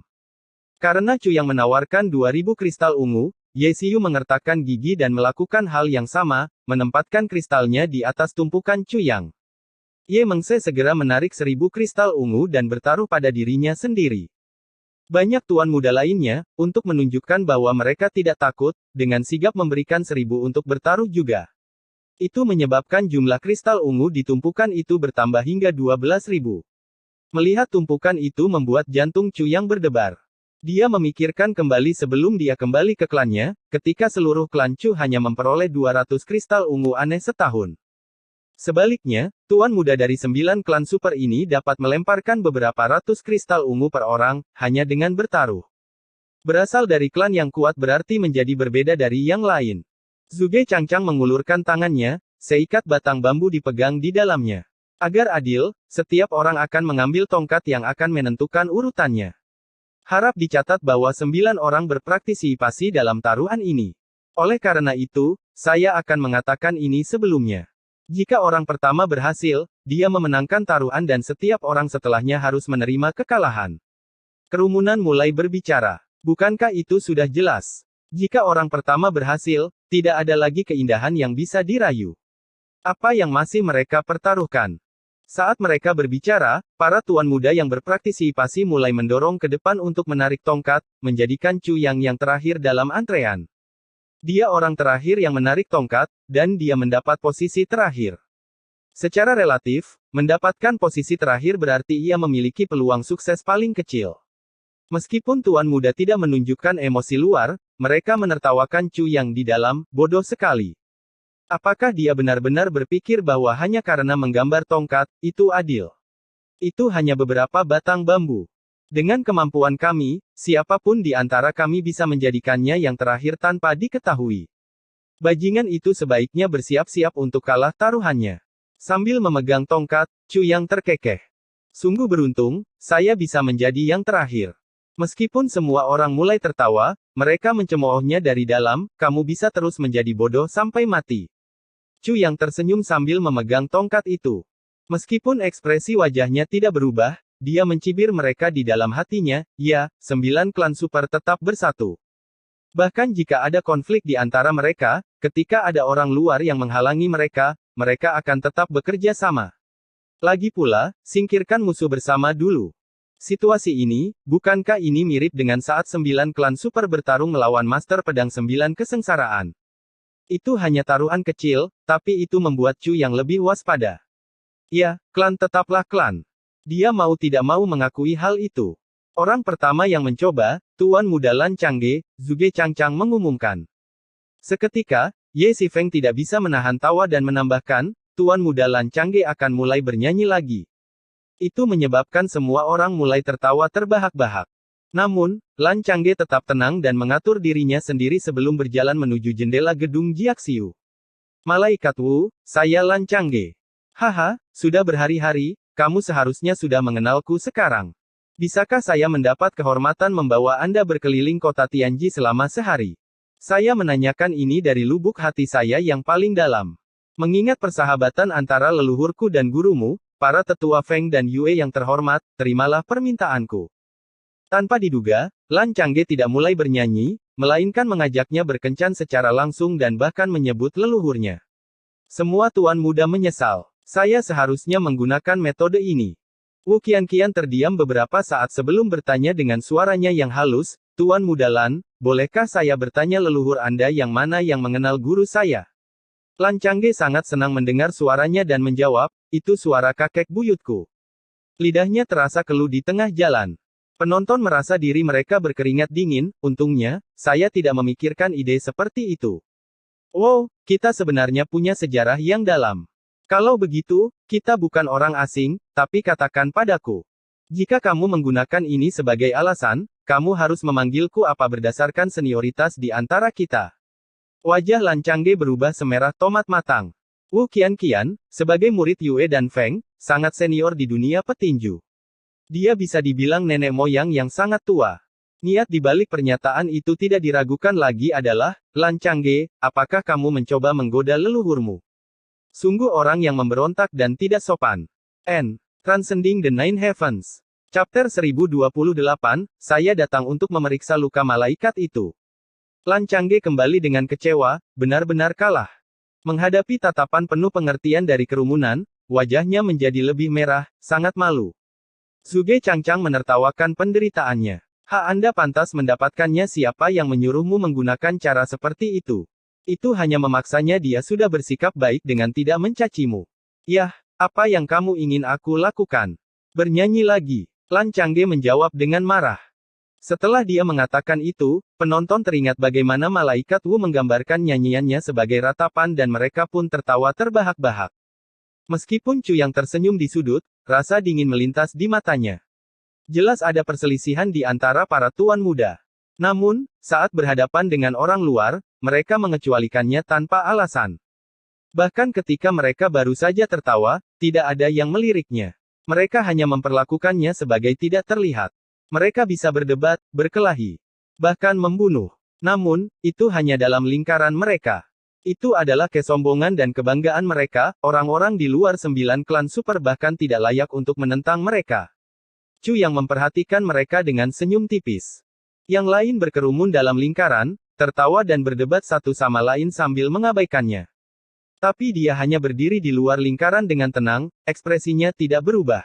Karena Chu yang menawarkan 2.000 kristal ungu, Ye Xiu mengertakkan gigi dan melakukan hal yang sama, menempatkan kristalnya di atas tumpukan Chu Yang. Ye Mengse segera menarik 1.000 kristal ungu dan bertaruh pada dirinya sendiri. Banyak tuan muda lainnya, untuk menunjukkan bahwa mereka tidak takut, dengan sigap memberikan 1.000 untuk bertaruh juga. Itu menyebabkan jumlah kristal ungu di tumpukan itu bertambah hingga 12.000. Melihat tumpukan itu membuat jantung Chu yang berdebar. Dia memikirkan kembali sebelum dia kembali ke klannya, ketika seluruh klan Chu hanya memperoleh 200 kristal ungu aneh setahun. Sebaliknya, tuan muda dari 9 klan super ini dapat melemparkan beberapa ratus kristal ungu per orang, hanya dengan bertaruh. Berasal dari klan yang kuat berarti menjadi berbeda dari yang lain. Zhuge Changchang mengulurkan tangannya, seikat batang bambu dipegang di dalamnya. Agar adil, setiap orang akan mengambil tongkat yang akan menentukan urutannya. Harap dicatat bahwa 9 orang berpartisipasi dalam taruhan ini. Oleh karena itu, saya akan mengatakan ini sebelumnya. Jika orang pertama berhasil, dia memenangkan taruhan dan setiap orang setelahnya harus menerima kekalahan. Kerumunan mulai berbicara. Bukankah itu sudah jelas? Jika orang pertama berhasil, tidak ada lagi keindahan yang bisa dirayu. Apa yang masih mereka pertaruhkan? Saat mereka berbicara, para tuan muda yang berpartisipasi mulai mendorong ke depan untuk menarik tongkat, menjadikan Chu yang terakhir dalam antrean. Dia orang terakhir yang menarik tongkat, dan dia mendapat posisi terakhir. Secara relatif, mendapatkan posisi terakhir berarti ia memiliki peluang sukses paling kecil. Meskipun tuan muda tidak menunjukkan emosi luar, mereka menertawakan Chu yang di dalam, bodoh sekali. Apakah dia benar-benar berpikir bahwa hanya karena menggambar tongkat, itu adil? Itu hanya beberapa batang bambu. Dengan kemampuan kami, siapapun di antara kami bisa menjadikannya yang terakhir tanpa diketahui. Bajingan itu sebaiknya bersiap-siap untuk kalah taruhannya. Sambil memegang tongkat, Chu yang terkekeh. Sungguh beruntung, saya bisa menjadi yang terakhir. Meskipun semua orang mulai tertawa, mereka mencemoohnya dari dalam, kamu bisa terus menjadi bodoh sampai mati. Chu yang tersenyum sambil memegang tongkat itu. Meskipun ekspresi wajahnya tidak berubah, dia mencibir mereka di dalam hatinya, ya, 9 klan super tetap bersatu. Bahkan jika ada konflik di antara mereka, ketika ada orang luar yang menghalangi mereka, mereka akan tetap bekerja sama. Lagi pula, singkirkan musuh bersama dulu. Situasi ini, bukankah ini mirip dengan saat 9 klan super bertarung melawan Master Pedang 9 Kesengsaraan? Itu hanya taruhan kecil, tapi itu membuat Chu yang lebih waspada. Ya, klan tetaplah klan. Dia mau tidak mau mengakui hal itu. Orang pertama yang mencoba, Tuan Muda Lan Changge, Zhuge Changchang mengumumkan. Seketika, Ye Xifeng tidak bisa menahan tawa dan menambahkan, Tuan Muda Lan Changge akan mulai bernyanyi lagi. Itu menyebabkan semua orang mulai tertawa terbahak-bahak. Namun, Lan Changge tetap tenang dan mengatur dirinya sendiri sebelum berjalan menuju jendela gedung Jiaxiu. Malaikat Wu, saya Lan Changge. Haha, sudah berhari-hari, kamu seharusnya sudah mengenalku sekarang. Bisakah saya mendapat kehormatan membawa Anda berkeliling kota Tianji selama sehari? Saya menanyakan ini dari lubuk hati saya yang paling dalam. Mengingat persahabatan antara leluhurku dan gurumu, para tetua Feng dan Yue yang terhormat, terimalah permintaanku. Tanpa diduga, Lan Changge tidak mulai bernyanyi, melainkan mengajaknya berkencan secara langsung dan bahkan menyebut leluhurnya. Semua tuan muda menyesal. Saya seharusnya menggunakan metode ini. Wu Qianqian terdiam beberapa saat sebelum bertanya dengan suaranya yang halus, Tuan Muda Lan, bolehkah saya bertanya leluhur Anda yang mana yang mengenal guru saya? Lan Changge sangat senang mendengar suaranya dan menjawab, itu suara kakek buyutku. Lidahnya terasa keluh di tengah jalan. Penonton merasa diri mereka berkeringat dingin, untungnya, saya tidak memikirkan ide seperti itu. Wow, kita sebenarnya punya sejarah yang dalam. Kalau begitu, kita bukan orang asing, tapi katakan padaku. Jika kamu menggunakan ini sebagai alasan, kamu harus memanggilku apa berdasarkan senioritas di antara kita. Wajah Lan Changge berubah semerah tomat matang. Wu Qianqian, sebagai murid Yue dan Feng, sangat senior di dunia petinju. Dia bisa dibilang nenek moyang yang sangat tua. Niat di balik pernyataan itu tidak diragukan lagi adalah, Lan Changge, apakah kamu mencoba menggoda leluhurmu? Sungguh orang yang memberontak dan tidak sopan. Transcending the Nine Heavens. Chapter 1028, saya datang untuk memeriksa luka malaikat itu. Lan Changge kembali dengan kecewa, benar-benar kalah. Menghadapi tatapan penuh pengertian dari kerumunan, wajahnya menjadi lebih merah, sangat malu. Zhuge Changchang menertawakan penderitaannya. Anda pantas mendapatkannya. Siapa yang menyuruhmu menggunakan cara seperti itu? Itu hanya memaksanya. Dia sudah bersikap baik dengan tidak mencacimu. Yah, apa yang kamu ingin aku lakukan? Bernyanyi lagi. Lan Changge menjawab dengan marah. Setelah dia mengatakan itu, penonton teringat bagaimana malaikat Wu menggambarkan nyanyiannya sebagai ratapan dan mereka pun tertawa terbahak-bahak. Meskipun Chu yang tersenyum di sudut, rasa dingin melintas di matanya. Jelas ada perselisihan di antara para tuan muda. Namun, saat berhadapan dengan orang luar, mereka mengecualikannya tanpa alasan. Bahkan ketika mereka baru saja tertawa, tidak ada yang meliriknya. Mereka hanya memperlakukannya sebagai tidak terlihat. Mereka bisa berdebat, berkelahi, bahkan membunuh. Namun, itu hanya dalam lingkaran mereka. Itu adalah kesombongan dan kebanggaan mereka, orang-orang di luar 9 klan super bahkan tidak layak untuk menentang mereka. Chu yang memperhatikan mereka dengan senyum tipis. Yang lain berkerumun dalam lingkaran, tertawa dan berdebat satu sama lain sambil mengabaikannya. Tapi dia hanya berdiri di luar lingkaran dengan tenang, ekspresinya tidak berubah.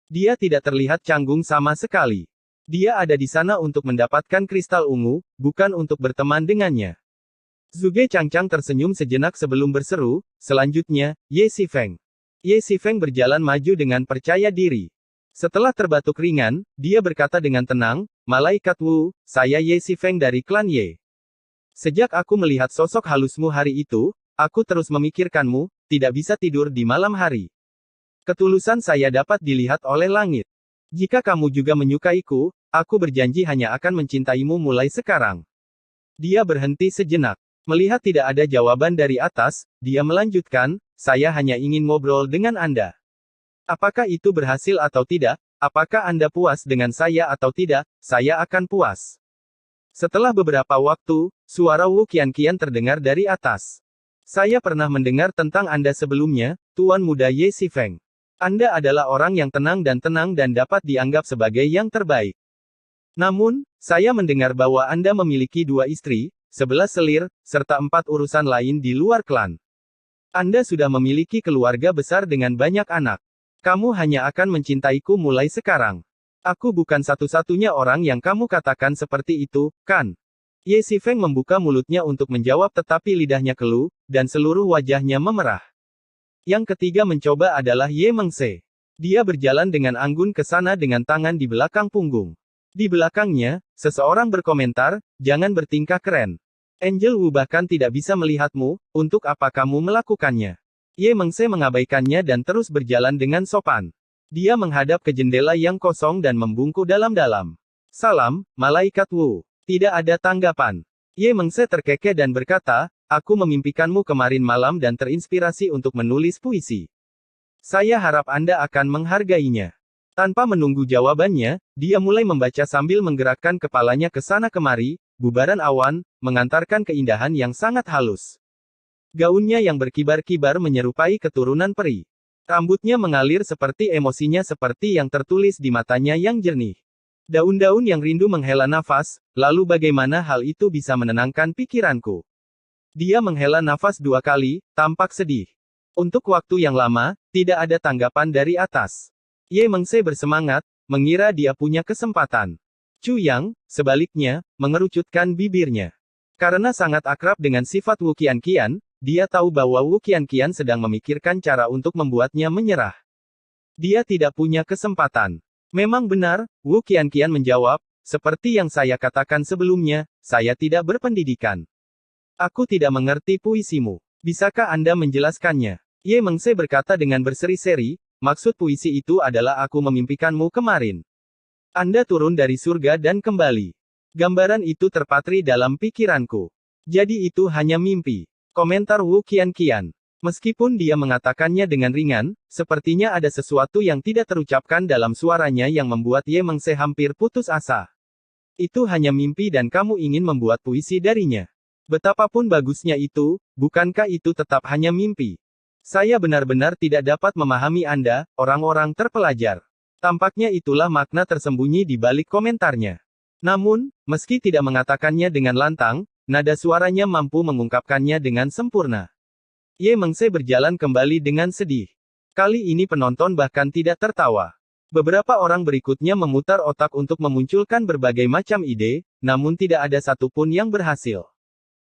Dia tidak terlihat canggung sama sekali. Dia ada di sana untuk mendapatkan kristal ungu, bukan untuk berteman dengannya. Zhuge Changchang tersenyum sejenak sebelum berseru, selanjutnya, Ye Shifeng. Ye Shifeng berjalan maju dengan percaya diri. Setelah terbatuk ringan, dia berkata dengan tenang, Malaikat Wu, saya Ye Shifeng dari klan Ye. Sejak aku melihat sosok halusmu hari itu, aku terus memikirkanmu, tidak bisa tidur di malam hari. Ketulusan saya dapat dilihat oleh langit. Jika kamu juga menyukaiku, aku berjanji hanya akan mencintaimu mulai sekarang. Dia berhenti sejenak. Melihat tidak ada jawaban dari atas, dia melanjutkan, saya hanya ingin ngobrol dengan Anda. Apakah itu berhasil atau tidak? Apakah Anda puas dengan saya atau tidak? Saya akan puas. Setelah beberapa waktu, suara Wu Qianqian terdengar dari atas. Saya pernah mendengar tentang Anda sebelumnya, Tuan Muda Ye Shifeng. Anda adalah orang yang tenang dan dapat dianggap sebagai yang terbaik. Namun, saya mendengar bahwa Anda memiliki 2 istri, 11 selir, serta 4 urusan lain di luar klan. Anda sudah memiliki keluarga besar dengan banyak anak. Kamu hanya akan mencintaiku mulai sekarang. Aku bukan satu-satunya orang yang kamu katakan seperti itu, kan? Ye Shifeng membuka mulutnya untuk menjawab tetapi lidahnya keluh, dan seluruh wajahnya memerah. Yang ketiga mencoba adalah Ye Mengse. Dia berjalan dengan anggun ke sana dengan tangan di belakang punggung. Di belakangnya, seseorang berkomentar, jangan bertingkah keren. Angel Wu bahkan tidak bisa melihatmu, untuk apa kamu melakukannya? Ye Mengse mengabaikannya dan terus berjalan dengan sopan. Dia menghadap ke jendela yang kosong dan membungkuk dalam-dalam. Salam, Malaikat Wu. Tidak ada tanggapan. Ye Mengse terkekeh dan berkata, aku memimpikanmu kemarin malam dan terinspirasi untuk menulis puisi. Saya harap Anda akan menghargainya. Tanpa menunggu jawabannya, dia mulai membaca sambil menggerakkan kepalanya ke sana kemari, bubaran awan, mengantarkan keindahan yang sangat halus. Gaunnya yang berkibar-kibar menyerupai keturunan peri. Rambutnya mengalir seperti emosinya seperti yang tertulis di matanya yang jernih. Daun-daun yang rindu menghela nafas, lalu bagaimana hal itu bisa menenangkan pikiranku? Dia menghela nafas 2 kali, tampak sedih. Untuk waktu yang lama, tidak ada tanggapan dari atas. Ye Mengse bersemangat, mengira dia punya kesempatan. Chu Yang, sebaliknya, mengerucutkan bibirnya. Karena sangat akrab dengan sifat Wu Qianqian, dia tahu bahwa Wu Qianqian sedang memikirkan cara untuk membuatnya menyerah. Dia tidak punya kesempatan. Memang benar, Wu Qianqian menjawab, seperti yang saya katakan sebelumnya, saya tidak berpendidikan. Aku tidak mengerti puisimu. Bisakah Anda menjelaskannya? Ye Mengse berkata dengan berseri-seri, maksud puisi itu adalah aku memimpikanmu kemarin. Anda turun dari surga dan kembali. Gambaran itu terpatri dalam pikiranku. Jadi itu hanya mimpi. Komentar Wu Qianqian. Meskipun dia mengatakannya dengan ringan, sepertinya ada sesuatu yang tidak terucapkan dalam suaranya yang membuat Ye Mengse hampir putus asa. Itu hanya mimpi dan kamu ingin membuat puisi darinya. Betapapun bagusnya itu, bukankah itu tetap hanya mimpi? Saya benar-benar tidak dapat memahami Anda, orang-orang terpelajar. Tampaknya itulah makna tersembunyi di balik komentarnya. Namun, meski tidak mengatakannya dengan lantang, nada suaranya mampu mengungkapkannya dengan sempurna. Ye Mengse berjalan kembali dengan sedih. Kali ini penonton bahkan tidak tertawa. Beberapa orang berikutnya memutar otak untuk memunculkan berbagai macam ide, namun tidak ada satupun yang berhasil.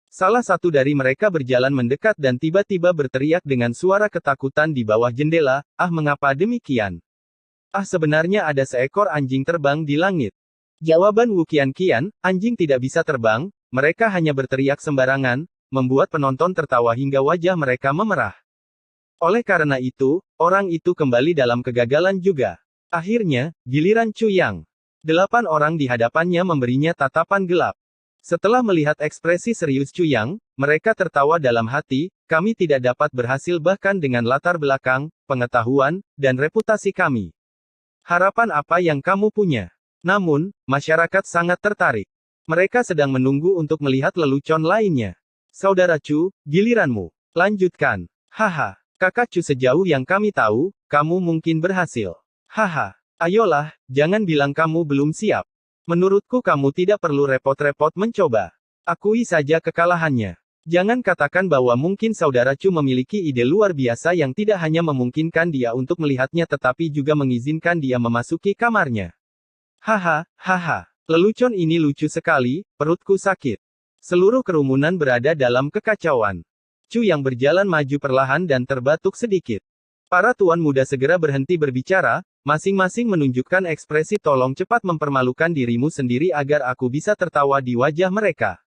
Salah satu dari mereka berjalan mendekat dan tiba-tiba berteriak dengan suara ketakutan di bawah jendela, "Ah, mengapa demikian? Ah, sebenarnya ada seekor anjing terbang di langit." Jawaban Wu Qianqian, anjing tidak bisa terbang, mereka hanya berteriak sembarangan, membuat penonton tertawa hingga wajah mereka memerah. Oleh karena itu, orang itu kembali dalam kegagalan juga. Akhirnya, giliran Chu Yang. 8 orang di hadapannya memberinya tatapan gelap. Setelah melihat ekspresi serius Chu Yang, mereka tertawa dalam hati, kami tidak dapat berhasil bahkan dengan latar belakang, pengetahuan, dan reputasi kami. Harapan apa yang kamu punya? Namun, masyarakat sangat tertarik. Mereka sedang menunggu untuk melihat lelucon lainnya. Saudara Chu, giliranmu. Lanjutkan. Haha, kakak Chu, sejauh yang kami tahu, kamu mungkin berhasil. Haha, ayolah, jangan bilang kamu belum siap. Menurutku kamu tidak perlu repot-repot mencoba. Akui saja kekalahannya. Jangan katakan bahwa mungkin saudara Chu memiliki ide luar biasa yang tidak hanya memungkinkan dia untuk melihatnya tetapi juga mengizinkan dia memasuki kamarnya. Haha, haha. Lelucon ini lucu sekali, perutku sakit. Seluruh kerumunan berada dalam kekacauan. Chu yang berjalan maju perlahan dan terbatuk sedikit. Para tuan muda segera berhenti berbicara, masing-masing menunjukkan ekspresi tolong cepat mempermalukan dirimu sendiri agar aku bisa tertawa di wajah mereka.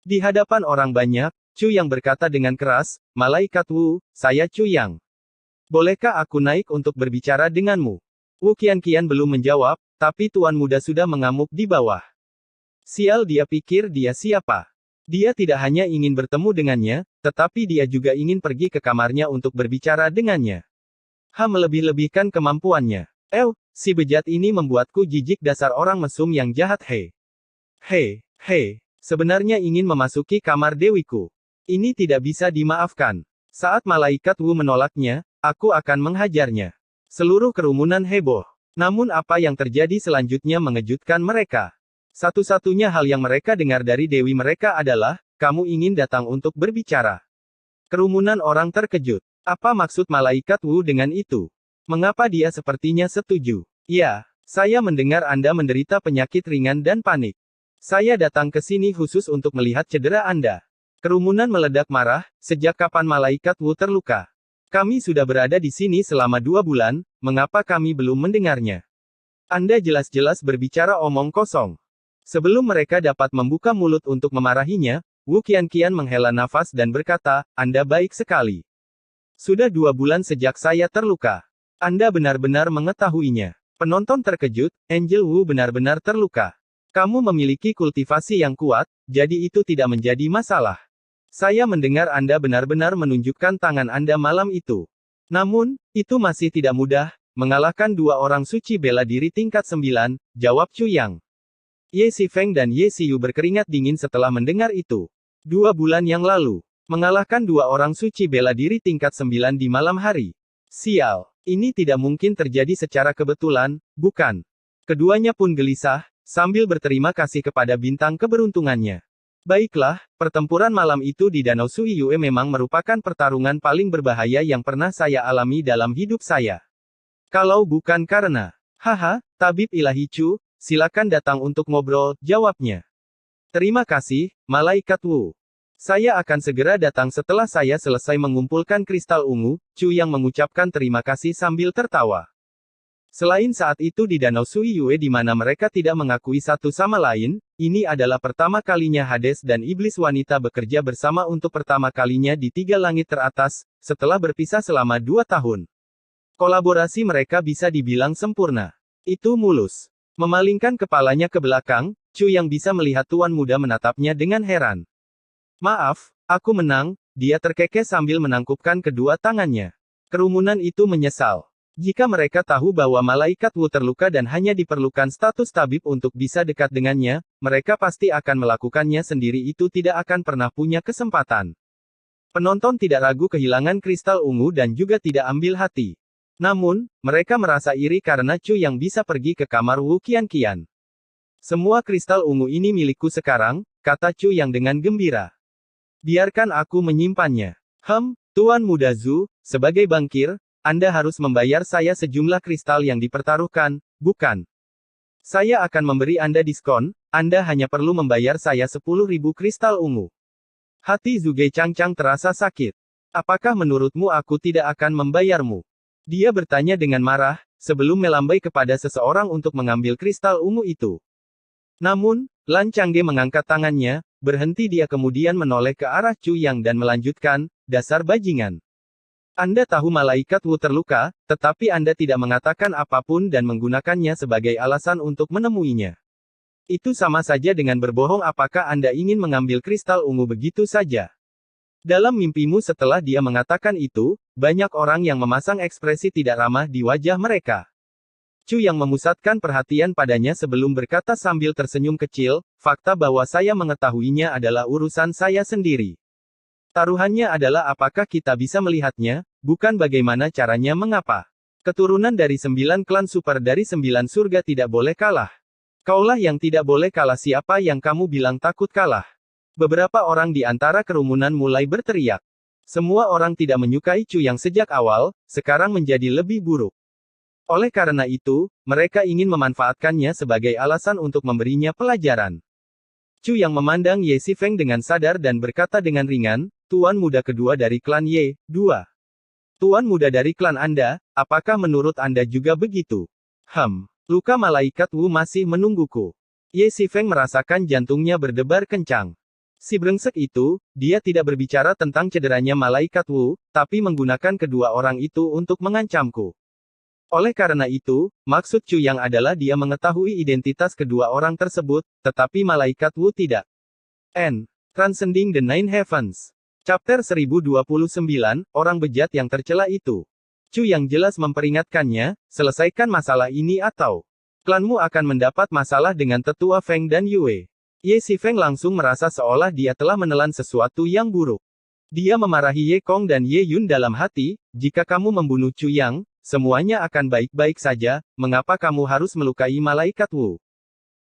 Di hadapan orang banyak, Chu yang berkata dengan keras, Malaikat Wu, saya Chu Yang. Bolehkah aku naik untuk berbicara denganmu? Wu Qianqian belum menjawab, tapi tuan muda sudah mengamuk di bawah. Sial, dia pikir dia siapa? Dia tidak hanya ingin bertemu dengannya, tetapi dia juga ingin pergi ke kamarnya untuk berbicara dengannya. Melebih-lebihkan kemampuannya. Si bejat ini membuatku jijik, dasar orang mesum yang jahat. Sebenarnya ingin memasuki kamar dewiku. Ini tidak bisa dimaafkan. Saat malaikat Wu menolaknya, aku akan menghajarnya. Seluruh kerumunan heboh. Namun apa yang terjadi selanjutnya mengejutkan mereka. Satu-satunya hal yang mereka dengar dari dewi mereka adalah, kamu ingin datang untuk berbicara. Kerumunan orang terkejut. Apa maksud malaikat Wu dengan itu? Mengapa dia sepertinya setuju? Ya, saya mendengar Anda menderita penyakit ringan dan panik. Saya datang ke sini khusus untuk melihat cedera Anda. Kerumunan meledak marah, sejak kapan malaikat Wu terluka? Kami sudah berada di sini selama 2 bulan, mengapa kami belum mendengarnya? Anda jelas-jelas berbicara omong kosong. Sebelum mereka dapat membuka mulut untuk memarahinya, Wu Qianqian menghela nafas dan berkata, Anda baik sekali. Sudah 2 bulan sejak saya terluka. Anda benar-benar mengetahuinya. Penonton terkejut, Angel Wu benar-benar terluka. Kamu memiliki kultivasi yang kuat, jadi itu tidak menjadi masalah. Saya mendengar Anda benar-benar menunjukkan tangan Anda malam itu. Namun, itu masih tidak mudah, mengalahkan dua orang suci bela diri tingkat 9, jawab Chu Yang. Ye Xifeng dan Ye Xiu berkeringat dingin setelah mendengar itu. 2 bulan yang lalu, mengalahkan dua orang suci bela diri tingkat 9 di malam hari. Sial, ini tidak mungkin terjadi secara kebetulan, bukan? Keduanya pun gelisah, sambil berterima kasih kepada bintang keberuntungannya. Baiklah, pertempuran malam itu di Danau Suiyue memang merupakan pertarungan paling berbahaya yang pernah saya alami dalam hidup saya. Kalau bukan karena, haha, tabib ilahi Chu, silakan datang untuk ngobrol, jawabnya. Terima kasih, Malaikat Wu. Saya akan segera datang setelah saya selesai mengumpulkan kristal ungu, Chu yang mengucapkan terima kasih sambil tertawa. Selain saat itu di Danau Suiyue di mana mereka tidak mengakui satu sama lain, ini adalah pertama kalinya Hades dan Iblis Wanita bekerja bersama untuk pertama kalinya di 3 langit teratas, setelah berpisah selama 2 tahun. Kolaborasi mereka bisa dibilang sempurna. Itu mulus. Memalingkan kepalanya ke belakang, Chu yang bisa melihat tuan muda menatapnya dengan heran. Maaf, aku menang, dia terkekeh sambil menangkupkan kedua tangannya. Kerumunan itu menyesal. Jika mereka tahu bahwa Malaikat Wu terluka dan hanya diperlukan status tabib untuk bisa dekat dengannya, mereka pasti akan melakukannya sendiri itu tidak akan pernah punya kesempatan. Penonton tidak ragu kehilangan kristal ungu dan juga tidak ambil hati. Namun, mereka merasa iri karena Chu yang bisa pergi ke kamar Wu Qianqian. Semua kristal ungu ini milikku sekarang, kata Chu yang dengan gembira. Biarkan aku menyimpannya. Tuan Muda Zhu, sebagai bankir, Anda harus membayar saya sejumlah kristal yang dipertaruhkan, bukan? Saya akan memberi Anda diskon, Anda hanya perlu membayar saya 10.000 kristal ungu. Hati Zhuge Changchang terasa sakit. Apakah menurutmu aku tidak akan membayarmu? Dia bertanya dengan marah, sebelum melambai kepada seseorang untuk mengambil kristal ungu itu. Namun, Lan Changge mengangkat tangannya, berhenti dia kemudian menoleh ke arah Chu Yang dan melanjutkan, dasar bajingan. Anda tahu Malaikat Wu terluka, tetapi Anda tidak mengatakan apapun dan menggunakannya sebagai alasan untuk menemuinya. Itu sama saja dengan berbohong. Apakah Anda ingin mengambil kristal ungu begitu saja? Dalam mimpimu setelah dia mengatakan itu, banyak orang yang memasang ekspresi tidak ramah di wajah mereka. Chu yang memusatkan perhatian padanya sebelum berkata sambil tersenyum kecil, fakta bahwa saya mengetahuinya adalah urusan saya sendiri. Taruhannya adalah apakah kita bisa melihatnya, bukan bagaimana caranya. Mengapa? Keturunan dari 9 klan super dari 9 surga tidak boleh kalah. Kaulah yang tidak boleh kalah. Siapa yang kamu bilang takut kalah? Beberapa orang di antara kerumunan mulai berteriak. Semua orang tidak menyukai Chu yang sejak awal, sekarang menjadi lebih buruk. Oleh karena itu, mereka ingin memanfaatkannya sebagai alasan untuk memberinya pelajaran. Chu yang memandang Ye Xifeng dengan sadar dan berkata dengan ringan, Tuan muda kedua dari klan Ye, 2. Tuan muda dari klan Anda, apakah menurut Anda juga begitu? Luka Malaikat Wu masih menungguku. Ye Xifeng merasakan jantungnya berdebar kencang. Si brengsek itu, dia tidak berbicara tentang cederanya Malaikat Wu, tapi menggunakan kedua orang itu untuk mengancamku. Oleh karena itu, maksud Chu Yang adalah dia mengetahui identitas kedua orang tersebut, tetapi Malaikat Wu tidak. Transcending the Nine Heavens. Chapter 1029, Orang Bejat yang Tercela Itu. Chu yang jelas memperingatkannya, selesaikan masalah ini atau klanmu akan mendapat masalah dengan tetua Feng dan Yue. Ye Xifeng langsung merasa seolah dia telah menelan sesuatu yang buruk. Dia memarahi Ye Kong dan Ye Yun dalam hati, jika kamu membunuh Chu Yang, semuanya akan baik-baik saja, mengapa kamu harus melukai Malaikat Wu?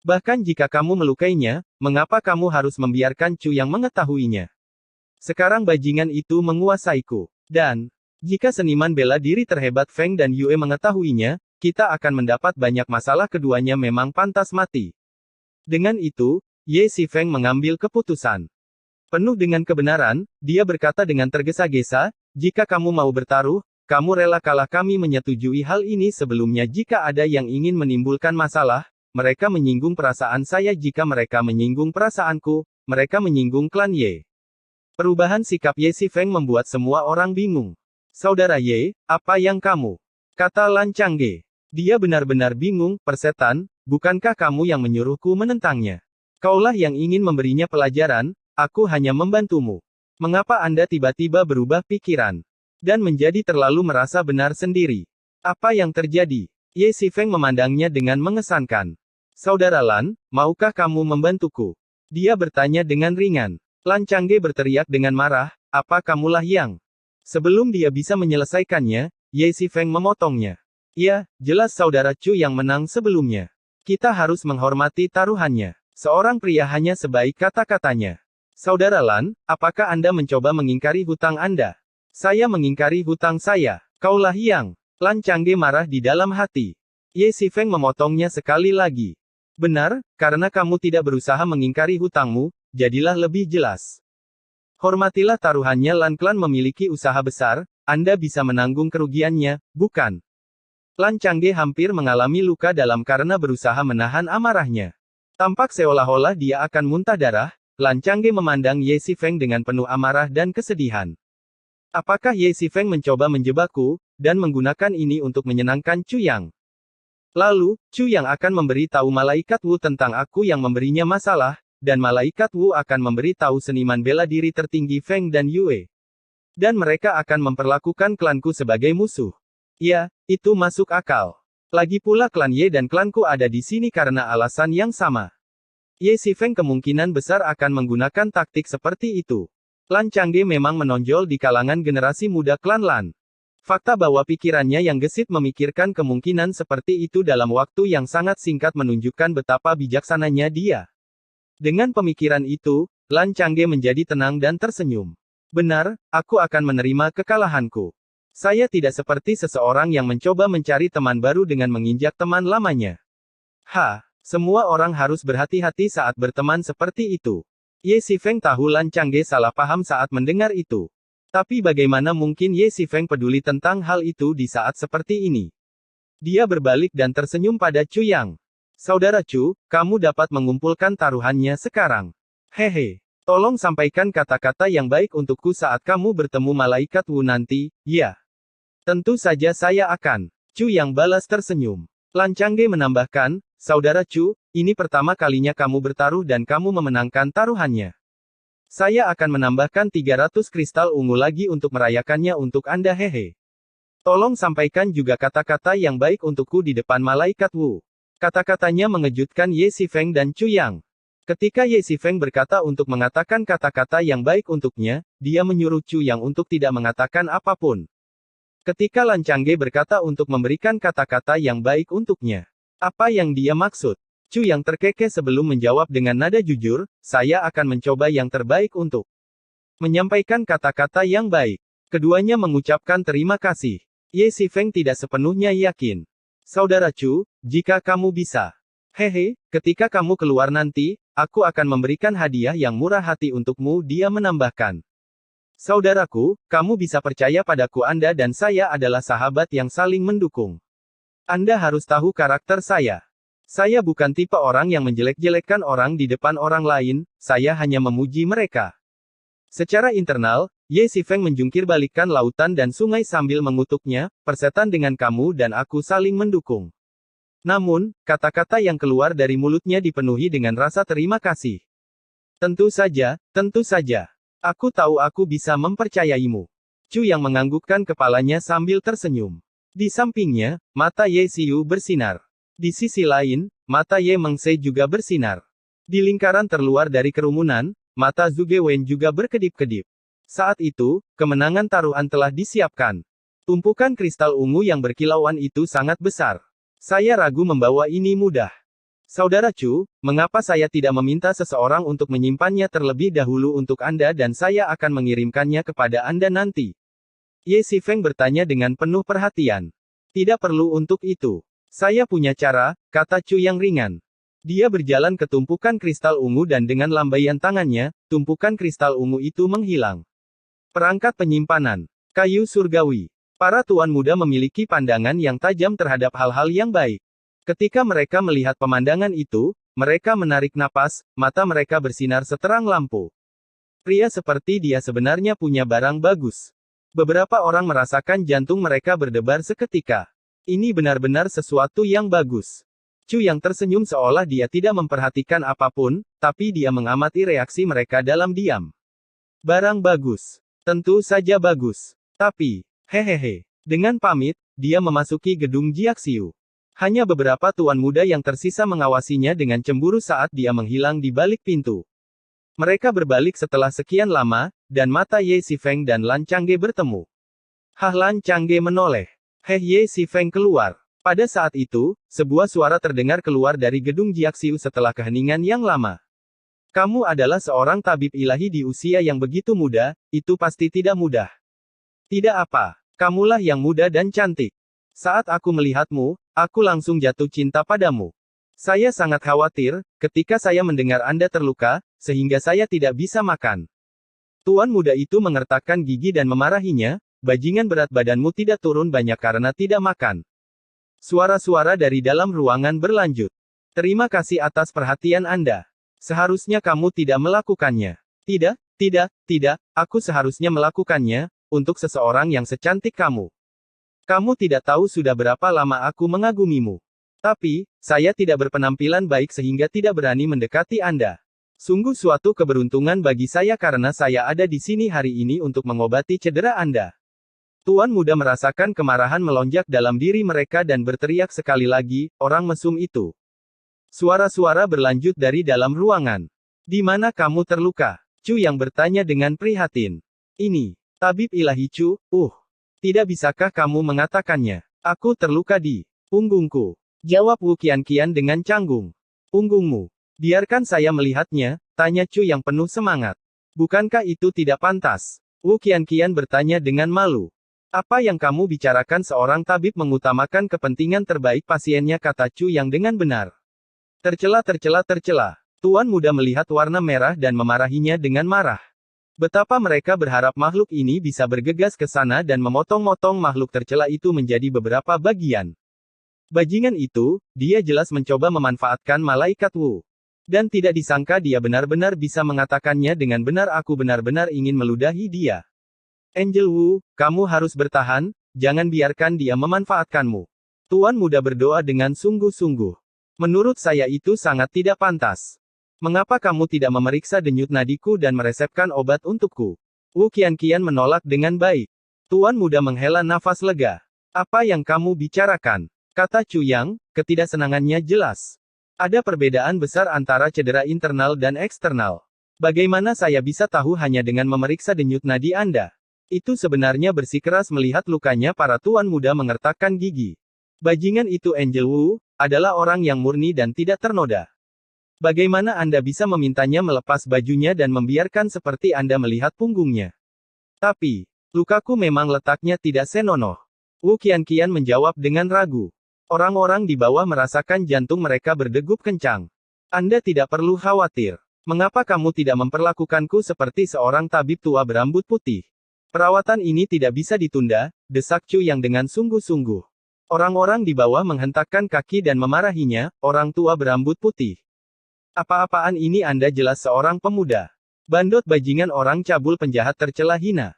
Bahkan jika kamu melukainya, mengapa kamu harus membiarkan Chu Yang mengetahuinya? Sekarang bajingan itu menguasaiku. Dan, jika seniman bela diri terhebat Feng dan Yue mengetahuinya, kita akan mendapat banyak masalah. Keduanya memang pantas mati. Dengan itu, Ye Xifeng mengambil keputusan. Penuh dengan kebenaran, dia berkata dengan tergesa-gesa, jika kamu mau bertaruh, kamu rela kalah. Kami menyetujui hal ini sebelumnya. Jika ada yang ingin menimbulkan masalah, mereka menyinggung perasaan saya. Jika mereka menyinggung perasaanku, mereka menyinggung klan Ye. Perubahan sikap Ye Xifeng membuat semua orang bingung. Saudara Ye, apa yang kamu kata? Lan Changge. Dia benar-benar bingung. Persetan, bukankah kamu yang menyuruhku menentangnya? Kaulah yang ingin memberinya pelajaran, aku hanya membantumu. Mengapa Anda tiba-tiba berubah pikiran? Dan menjadi terlalu merasa benar sendiri? Apa yang terjadi? Ye Xifeng memandangnya dengan mengesankan. Saudara Lan, maukah kamu membantuku? Dia bertanya dengan ringan. Lan Changge berteriak dengan marah, apa kamulah yang? Sebelum dia bisa menyelesaikannya, Ye Xifeng memotongnya. Ya, jelas saudara Chu yang menang sebelumnya. Kita harus menghormati taruhannya. Seorang pria hanya sebaik kata-katanya. Saudara Lan, apakah Anda mencoba mengingkari hutang Anda? Saya mengingkari hutang saya. Kaulah yang. Lan Changge marah di dalam hati. Ye Xifeng memotongnya sekali lagi. Benar, karena kamu tidak berusaha mengingkari hutangmu, jadilah lebih jelas. Hormatilah taruhannya. Lan Klan memiliki usaha besar, Anda bisa menanggung kerugiannya, bukan? Lan Changge hampir mengalami luka dalam karena berusaha menahan amarahnya. Tampak seolah-olah dia akan muntah darah, Lan Changge memandang Ye Xifeng dengan penuh amarah dan kesedihan. Apakah Ye Xifeng mencoba menjebakku, dan menggunakan ini untuk menyenangkan Chu Yang? Lalu, Chu Yang akan memberi tahu Malaikat Wu tentang aku yang memberinya masalah, dan Malaikat Wu akan memberi tahu seniman bela diri tertinggi Feng dan Yue. Dan mereka akan memperlakukan klanku sebagai musuh. Ya, itu masuk akal. Lagi pula klan Ye dan klanku ada di sini karena alasan yang sama. Ye Xifeng kemungkinan besar akan menggunakan taktik seperti itu. Lan Changge memang menonjol di kalangan generasi muda klan Lan. Fakta bahwa pikirannya yang gesit memikirkan kemungkinan seperti itu dalam waktu yang sangat singkat menunjukkan betapa bijaksananya dia. Dengan pemikiran itu, Lan Changge menjadi tenang dan tersenyum. Benar, aku akan menerima kekalahanku. Saya tidak seperti seseorang yang mencoba mencari teman baru dengan menginjak teman lamanya. Semua orang harus berhati-hati saat berteman seperti itu. Ye Xifeng tahu Lan Changge salah paham saat mendengar itu. Tapi bagaimana mungkin Ye Xifeng peduli tentang hal itu di saat seperti ini? Dia berbalik dan tersenyum pada Chu Yang. Saudara Chu, kamu dapat mengumpulkan taruhannya sekarang. Hehe. Tolong sampaikan kata-kata yang baik untukku saat kamu bertemu Malaikat Wu nanti, ya. Tentu saja saya akan. Chu Yang balas tersenyum. Lan Changge menambahkan, Saudara Chu, ini pertama kalinya kamu bertaruh dan kamu memenangkan taruhannya. Saya akan menambahkan 300 kristal ungu lagi untuk merayakannya untuk Anda hehe. Tolong sampaikan juga kata-kata yang baik untukku di depan Malaikat Wu. Kata-katanya mengejutkan Ye Xifeng dan Chu Yang. Ketika Ye Xifeng berkata untuk mengatakan kata-kata yang baik untuknya, dia menyuruh Chu Yang untuk tidak mengatakan apapun. Ketika Lan Changge berkata untuk memberikan kata-kata yang baik untuknya, apa yang dia maksud? Chu Yang terkekeh sebelum menjawab dengan nada jujur, saya akan mencoba yang terbaik untuk menyampaikan kata-kata yang baik. Keduanya mengucapkan terima kasih. Ye Xifeng tidak sepenuhnya yakin. Saudara Chu, jika kamu bisa. Hehe, ketika kamu keluar nanti, aku akan memberikan hadiah yang murah hati untukmu, dia menambahkan. Saudaraku, kamu bisa percaya padaku, Anda dan saya adalah sahabat yang saling mendukung. Anda harus tahu karakter saya. Saya bukan tipe orang yang menjelek-jelekkan orang di depan orang lain, saya hanya memuji mereka. Secara internal, Ye Xifeng menjungkir balikkan lautan dan sungai sambil mengutuknya, persetan dengan kamu dan aku saling mendukung. Namun, kata-kata yang keluar dari mulutnya dipenuhi dengan rasa terima kasih. Tentu saja, aku tahu aku bisa mempercayaimu. Chu Yang menganggukkan kepalanya sambil tersenyum. Di sampingnya, mata Ye Xiu bersinar. Di sisi lain, mata Ye Mengse juga bersinar. Di lingkaran terluar dari kerumunan, mata Zhuge Wen juga berkedip-kedip. Saat itu, kemenangan taruhan telah disiapkan. Tumpukan kristal ungu yang berkilauan itu sangat besar. Saya ragu membawa ini mudah. Saudara Chu, mengapa saya tidak meminta seseorang untuk menyimpannya terlebih dahulu untuk Anda dan saya akan mengirimkannya kepada Anda nanti? Ye Xifeng bertanya dengan penuh perhatian. Tidak perlu untuk itu. Saya punya cara, kata Chu yang ringan. Dia berjalan ke tumpukan kristal ungu dan dengan lambaian tangannya, tumpukan kristal ungu itu menghilang. Perangkat penyimpanan. Kayu surgawi. Para tuan muda memiliki pandangan yang tajam terhadap hal-hal yang baik. Ketika mereka melihat pemandangan itu, mereka menarik napas, mata mereka bersinar seterang lampu. Pria seperti dia sebenarnya punya barang bagus. Beberapa orang merasakan jantung mereka berdebar seketika. Ini benar-benar sesuatu yang bagus. Chu yang tersenyum seolah dia tidak memperhatikan apapun, tapi dia mengamati reaksi mereka dalam diam. Barang bagus. Tentu saja bagus. Tapi, hehehe. Dengan pamit, dia memasuki gedung Jiaxiu. Hanya beberapa tuan muda yang tersisa mengawasinya dengan cemburu saat dia menghilang di balik pintu. Mereka berbalik setelah sekian lama, dan mata Ye Xifeng dan Lan Changge bertemu. Lan Changge menoleh. Ye Xifeng keluar. Pada saat itu, sebuah suara terdengar keluar dari gedung Jiaxiu setelah keheningan yang lama. Kamu adalah seorang tabib ilahi di usia yang begitu muda, itu pasti tidak mudah. Tidak apa, kamulah yang muda dan cantik. Saat aku melihatmu, aku langsung jatuh cinta padamu. Saya sangat khawatir, ketika saya mendengar Anda terluka, sehingga saya tidak bisa makan. Tuan muda itu mengertakkan gigi dan memarahinya, bajingan berat badanmu tidak turun banyak karena tidak makan. Suara-suara dari dalam ruangan berlanjut. Terima kasih atas perhatian Anda. Seharusnya kamu tidak melakukannya. Tidak, aku seharusnya melakukannya, untuk seseorang yang secantik kamu. Kamu tidak tahu sudah berapa lama aku mengagumimu. Tapi, saya tidak berpenampilan baik sehingga tidak berani mendekati Anda. Sungguh suatu keberuntungan bagi saya karena saya ada di sini hari ini untuk mengobati cedera Anda. Tuan muda merasakan kemarahan melonjak dalam diri mereka dan berteriak sekali lagi, orang mesum itu. Suara-suara berlanjut dari dalam ruangan. Di mana kamu terluka? Chu yang bertanya dengan prihatin. Ini, tabib ilahi Chu, tidak bisakah kamu mengatakannya? Aku terluka di punggungku. Jawab Wu Qianqian dengan canggung. Punggungmu. Biarkan saya melihatnya, tanya Chu yang penuh semangat. Bukankah itu tidak pantas? Wu Qianqian bertanya dengan malu. Apa yang kamu bicarakan seorang tabib mengutamakan kepentingan terbaik pasiennya kata Chu yang dengan benar. Tercela. Tuan muda melihat warna merah dan memarahinya dengan marah. Betapa mereka berharap makhluk ini bisa bergegas ke sana dan memotong-motong makhluk tercela itu menjadi beberapa bagian. Bajingan itu, dia jelas mencoba memanfaatkan malaikat Wu. Dan tidak disangka dia benar-benar bisa mengatakannya dengan benar aku benar-benar ingin meludahi dia. Angel Wu, kamu harus bertahan, jangan biarkan dia memanfaatkanmu. Tuan muda berdoa dengan sungguh-sungguh. Menurut saya itu sangat tidak pantas. Mengapa kamu tidak memeriksa denyut nadiku dan meresepkan obat untukku? Wu Qianqian menolak dengan baik. Tuan muda menghela nafas lega. Apa yang kamu bicarakan? Kata Chu Yang, ketidaksenangannya jelas. Ada perbedaan besar antara cedera internal dan eksternal. Bagaimana saya bisa tahu hanya dengan memeriksa denyut nadi Anda? Itu sebenarnya bersikeras melihat lukanya para tuan muda mengertakkan gigi. Bajingan itu Angel Wu, adalah orang yang murni dan tidak ternoda. Bagaimana Anda bisa memintanya melepas bajunya dan membiarkan seperti Anda melihat punggungnya? Tapi, lukaku memang letaknya tidak senonoh. Wu Qianqian menjawab dengan ragu. Orang-orang di bawah merasakan jantung mereka berdegup kencang. Anda tidak perlu khawatir. Mengapa kamu tidak memperlakukanku seperti seorang tabib tua berambut putih? Perawatan ini tidak bisa ditunda, desak Chu yang dengan sungguh-sungguh. Orang-orang di bawah menghentakkan kaki dan memarahinya, orang tua berambut putih. Apa-apaan ini Anda jelas seorang pemuda. Bandot bajingan orang cabul penjahat tercela hina.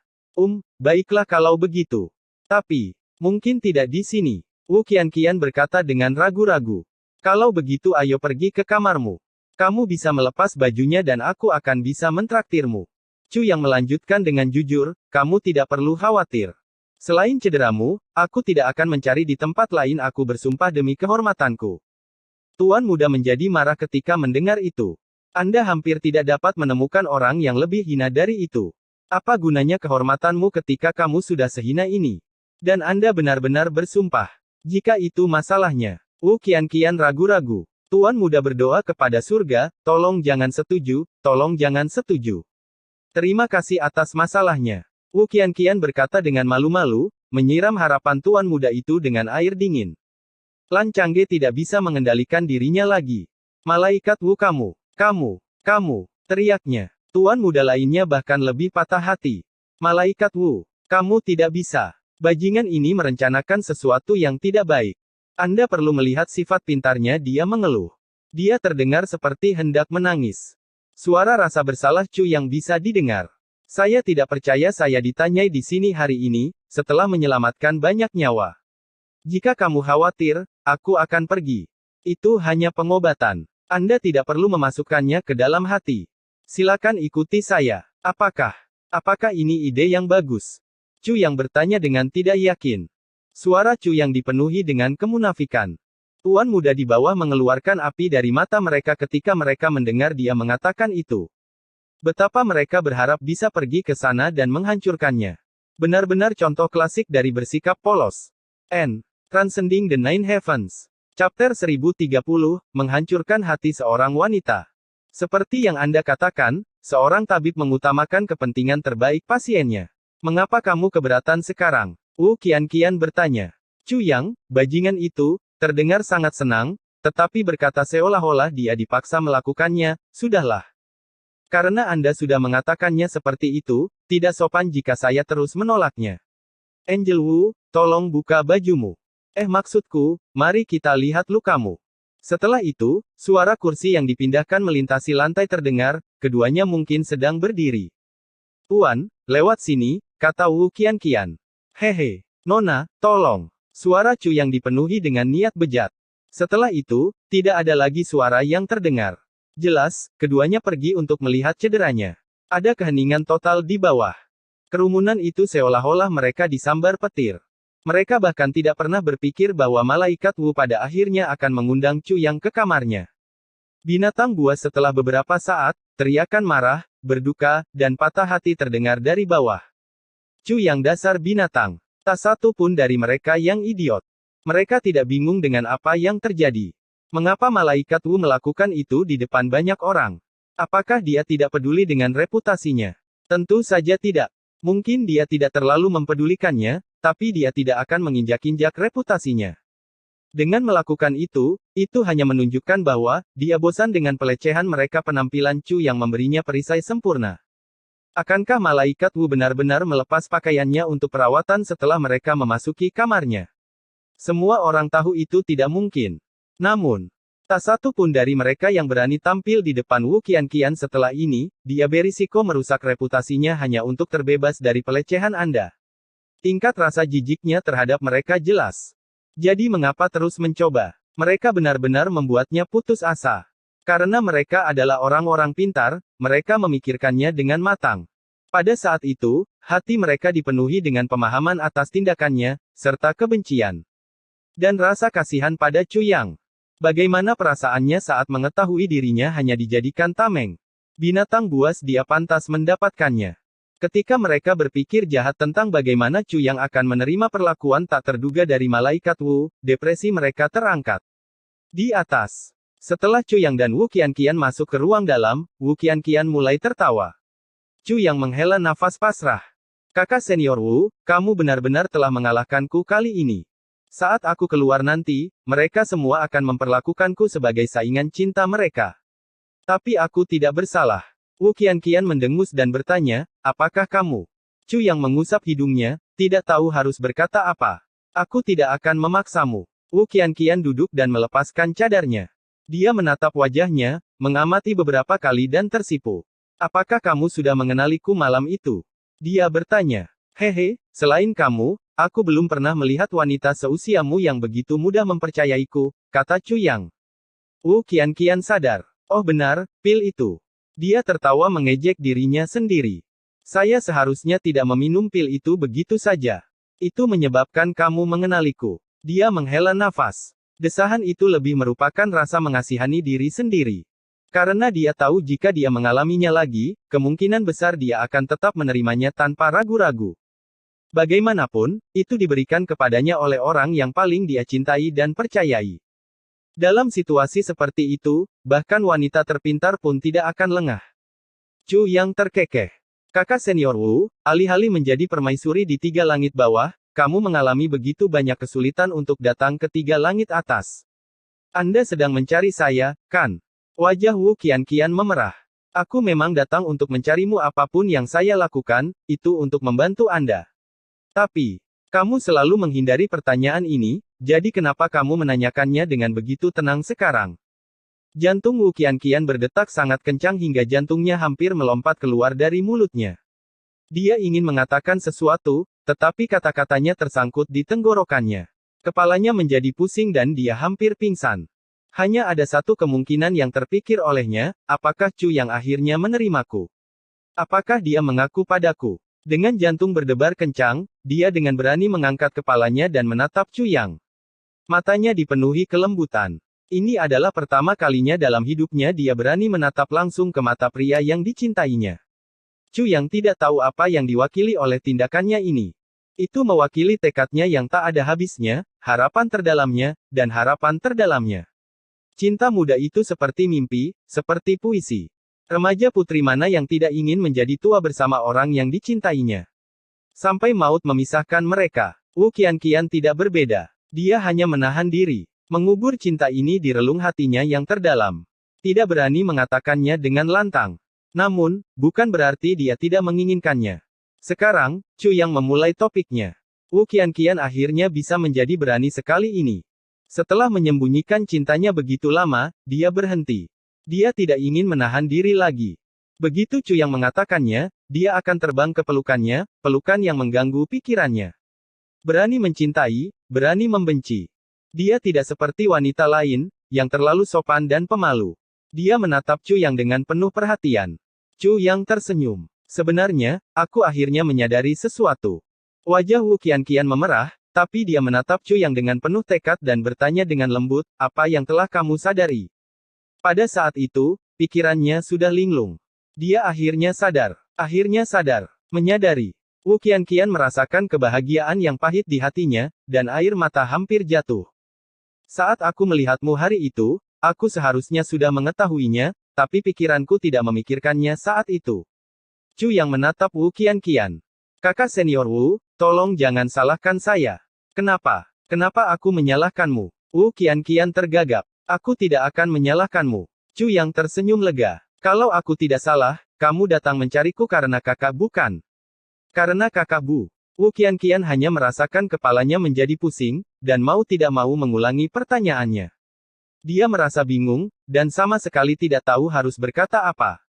Baiklah kalau begitu. Tapi, mungkin tidak di sini. Wu Qianqian berkata dengan ragu-ragu. Kalau begitu ayo pergi ke kamarmu. Kamu bisa melepas bajunya dan aku akan bisa mentraktirmu. Chu yang melanjutkan dengan jujur, kamu tidak perlu khawatir. Selain cederamu, aku tidak akan mencari di tempat lain aku bersumpah demi kehormatanku. Tuan muda menjadi marah ketika mendengar itu. Anda hampir tidak dapat menemukan orang yang lebih hina dari itu. Apa gunanya kehormatanmu ketika kamu sudah sehina ini? Dan Anda benar-benar bersumpah. Jika itu masalahnya. Wu Qianqian ragu-ragu. Tuan muda berdoa kepada surga, tolong jangan setuju, tolong jangan setuju. Terima kasih atas masalahnya. Wu Qianqian berkata dengan malu-malu, menyiram harapan tuan muda itu dengan air dingin. Lan Changge tidak bisa mengendalikan dirinya lagi. Malaikat Wu kamu, teriaknya. Tuan muda lainnya bahkan lebih patah hati. Malaikat Wu, kamu tidak bisa. Bajingan ini merencanakan sesuatu yang tidak baik. Anda perlu melihat sifat pintarnya dia mengeluh. Dia terdengar seperti hendak menangis. Suara rasa bersalah Chu yang bisa didengar. Saya tidak percaya saya ditanyai di sini hari ini, setelah menyelamatkan banyak nyawa. Jika kamu khawatir, aku akan pergi. Itu hanya pengobatan. Anda tidak perlu memasukkannya ke dalam hati. Silakan ikuti saya. Apakah ini ide yang bagus? Chu yang bertanya dengan tidak yakin. Suara Chu yang dipenuhi dengan kemunafikan. Tuan muda di bawah mengeluarkan api dari mata mereka ketika mereka mendengar dia mengatakan itu. Betapa mereka berharap bisa pergi ke sana dan menghancurkannya. Benar-benar contoh klasik dari bersikap polos. Transcending the Nine Heavens. Chapter 1030, menghancurkan hati seorang wanita. Seperti yang Anda katakan, seorang tabib mengutamakan kepentingan terbaik pasiennya. Mengapa kamu keberatan sekarang? Wu Qianqian bertanya. Chu Yang, bajingan itu, terdengar sangat senang, tetapi berkata seolah-olah dia dipaksa melakukannya. Sudahlah. Karena Anda sudah mengatakannya seperti itu, tidak sopan jika saya terus menolaknya. Angel Wu, tolong buka bajumu. Maksudku, mari kita lihat lukamu. Setelah itu, suara kursi yang dipindahkan melintasi lantai terdengar, keduanya mungkin sedang berdiri. Tuan, lewat sini, kata Wu Qianqian. Hehe, Nona, tolong. Suara Chu yang dipenuhi dengan niat bejat. Setelah itu, tidak ada lagi suara yang terdengar. Jelas, keduanya pergi untuk melihat cederanya. Ada keheningan total di bawah. Kerumunan itu seolah-olah mereka disambar petir. Mereka bahkan tidak pernah berpikir bahwa malaikat Wu pada akhirnya akan mengundang Chu Yang ke kamarnya. Binatang buas setelah beberapa saat, teriakan marah, berduka, dan patah hati terdengar dari bawah. Chu Yang dasar binatang. Tak satu pun dari mereka yang idiot. Mereka tidak bingung dengan apa yang terjadi. Mengapa malaikat Wu melakukan itu di depan banyak orang? Apakah dia tidak peduli dengan reputasinya? Tentu saja tidak. Mungkin dia tidak terlalu mempedulikannya, tapi dia tidak akan menginjak-injak reputasinya. Dengan melakukan itu hanya menunjukkan bahwa, dia bosan dengan pelecehan mereka penampilan Chu yang memberinya perisai sempurna. Akankah malaikat Wu benar-benar melepas pakaiannya untuk perawatan setelah mereka memasuki kamarnya? Semua orang tahu itu tidak mungkin. Namun, tak satu pun dari mereka yang berani tampil di depan Wu Qianqian setelah ini, dia berisiko merusak reputasinya hanya untuk terbebas dari pelecehan Anda. Tingkat rasa jijiknya terhadap mereka jelas. Jadi mengapa terus mencoba? Mereka benar-benar membuatnya putus asa. Karena mereka adalah orang-orang pintar, mereka memikirkannya dengan matang. Pada saat itu, hati mereka dipenuhi dengan pemahaman atas tindakannya, serta kebencian. Dan rasa kasihan pada Chu Yang. Bagaimana perasaannya saat mengetahui dirinya hanya dijadikan tameng? Binatang buas dia pantas mendapatkannya. Ketika mereka berpikir jahat tentang bagaimana Chu Yang akan menerima perlakuan tak terduga dari malaikat Wu, depresi mereka terangkat. Di atas. Setelah Chu Yang dan Wu Qianqian masuk ke ruang dalam, Wu Qianqian mulai tertawa. Chu Yang menghela nafas pasrah. Kakak senior Wu, kamu benar-benar telah mengalahkanku kali ini. Saat aku keluar nanti, mereka semua akan memperlakukanku sebagai saingan cinta mereka. Tapi aku tidak bersalah. Wu Qianqian mendengus dan bertanya, apakah kamu? Chu Yang mengusap hidungnya, tidak tahu harus berkata apa. Aku tidak akan memaksamu. Wu Qianqian duduk dan melepaskan cadarnya. Dia menatap wajahnya, mengamati beberapa kali dan tersipu. Apakah kamu sudah mengenaliku malam itu? Dia bertanya. Hehe, selain kamu, aku belum pernah melihat wanita seusiamu yang begitu mudah mempercayaiku, kata Chu Yang. Wu Qianqian sadar. Oh benar, pil itu. Dia tertawa mengejek dirinya sendiri. Saya seharusnya tidak meminum pil itu begitu saja. Itu menyebabkan kamu mengenaliku. Dia menghela nafas. Desahan itu lebih merupakan rasa mengasihani diri sendiri. Karena dia tahu jika dia mengalaminya lagi, kemungkinan besar dia akan tetap menerimanya tanpa ragu-ragu. Bagaimanapun, itu diberikan kepadanya oleh orang yang paling dia cintai dan percayai. Dalam situasi seperti itu, bahkan wanita terpintar pun tidak akan lengah. Chu Yang terkekeh. Kakak senior Wu, alih-alih menjadi permaisuri di tiga langit bawah, kamu mengalami begitu banyak kesulitan untuk datang ke tiga langit atas. Anda sedang mencari saya, kan? Wajah Wu Qianqian memerah. Aku memang datang untuk mencarimu apapun yang saya lakukan, itu untuk membantu Anda. Tapi, kamu selalu menghindari pertanyaan ini, jadi kenapa kamu menanyakannya dengan begitu tenang sekarang? Jantung Wu Qianqian berdetak sangat kencang hingga jantungnya hampir melompat keluar dari mulutnya. Dia ingin mengatakan sesuatu, tetapi kata-katanya tersangkut di tenggorokannya. Kepalanya menjadi pusing dan dia hampir pingsan. Hanya ada satu kemungkinan yang terpikir olehnya, apakah Chu Yang akhirnya menerimaku? Apakah dia mengaku padaku? Dengan jantung berdebar kencang, dia dengan berani mengangkat kepalanya dan menatap Chu Yang. Matanya dipenuhi kelembutan. Ini adalah pertama kalinya dalam hidupnya dia berani menatap langsung ke mata pria yang dicintainya. Chu Yang tidak tahu apa yang diwakili oleh tindakannya ini. Itu mewakili tekadnya yang tak ada habisnya, harapan terdalamnya, dan harapan terdalamnya. Cinta muda itu seperti mimpi, seperti puisi. Remaja putri mana yang tidak ingin menjadi tua bersama orang yang dicintainya. Sampai maut memisahkan mereka. Wu Qianqian tidak berbeda. Dia hanya menahan diri. Mengubur cinta ini di relung hatinya yang terdalam. Tidak berani mengatakannya dengan lantang. Namun, bukan berarti dia tidak menginginkannya. Sekarang, Chu Yang memulai topiknya. Wu Qianqian akhirnya bisa menjadi berani sekali ini. Setelah menyembunyikan cintanya begitu lama, dia berhenti. Dia tidak ingin menahan diri lagi. Begitu Chu Yang mengatakannya, dia akan terbang ke pelukannya, pelukan yang mengganggu pikirannya. Berani mencintai, berani membenci. Dia tidak seperti wanita lain, yang terlalu sopan dan pemalu. Dia menatap Chu Yang dengan penuh perhatian. Chu Yang tersenyum. Sebenarnya, aku akhirnya menyadari sesuatu. Wajah Wu Qianqian memerah, tapi dia menatap Chu Yang dengan penuh tekad dan bertanya dengan lembut, apa yang telah kamu sadari? Pada saat itu, pikirannya sudah linglung. Dia akhirnya sadar, menyadari. Wu Qianqian merasakan kebahagiaan yang pahit di hatinya, dan air mata hampir jatuh. Saat aku melihatmu hari itu, aku seharusnya sudah mengetahuinya, tapi pikiranku tidak memikirkannya saat itu. Chu Yang menatap Wu Qianqian. Kakak senior Wu, tolong jangan salahkan saya. Kenapa? Kenapa aku menyalahkanmu? Wu Qianqian tergagap. Aku tidak akan menyalahkanmu. Chu Yang tersenyum lega. Kalau aku tidak salah, kamu datang mencariku karena kakak bukan? Karena kakak Bu. Wu Qianqian hanya merasakan kepalanya menjadi pusing, dan mau tidak mau mengulangi pertanyaannya. Dia merasa bingung, dan sama sekali tidak tahu harus berkata apa.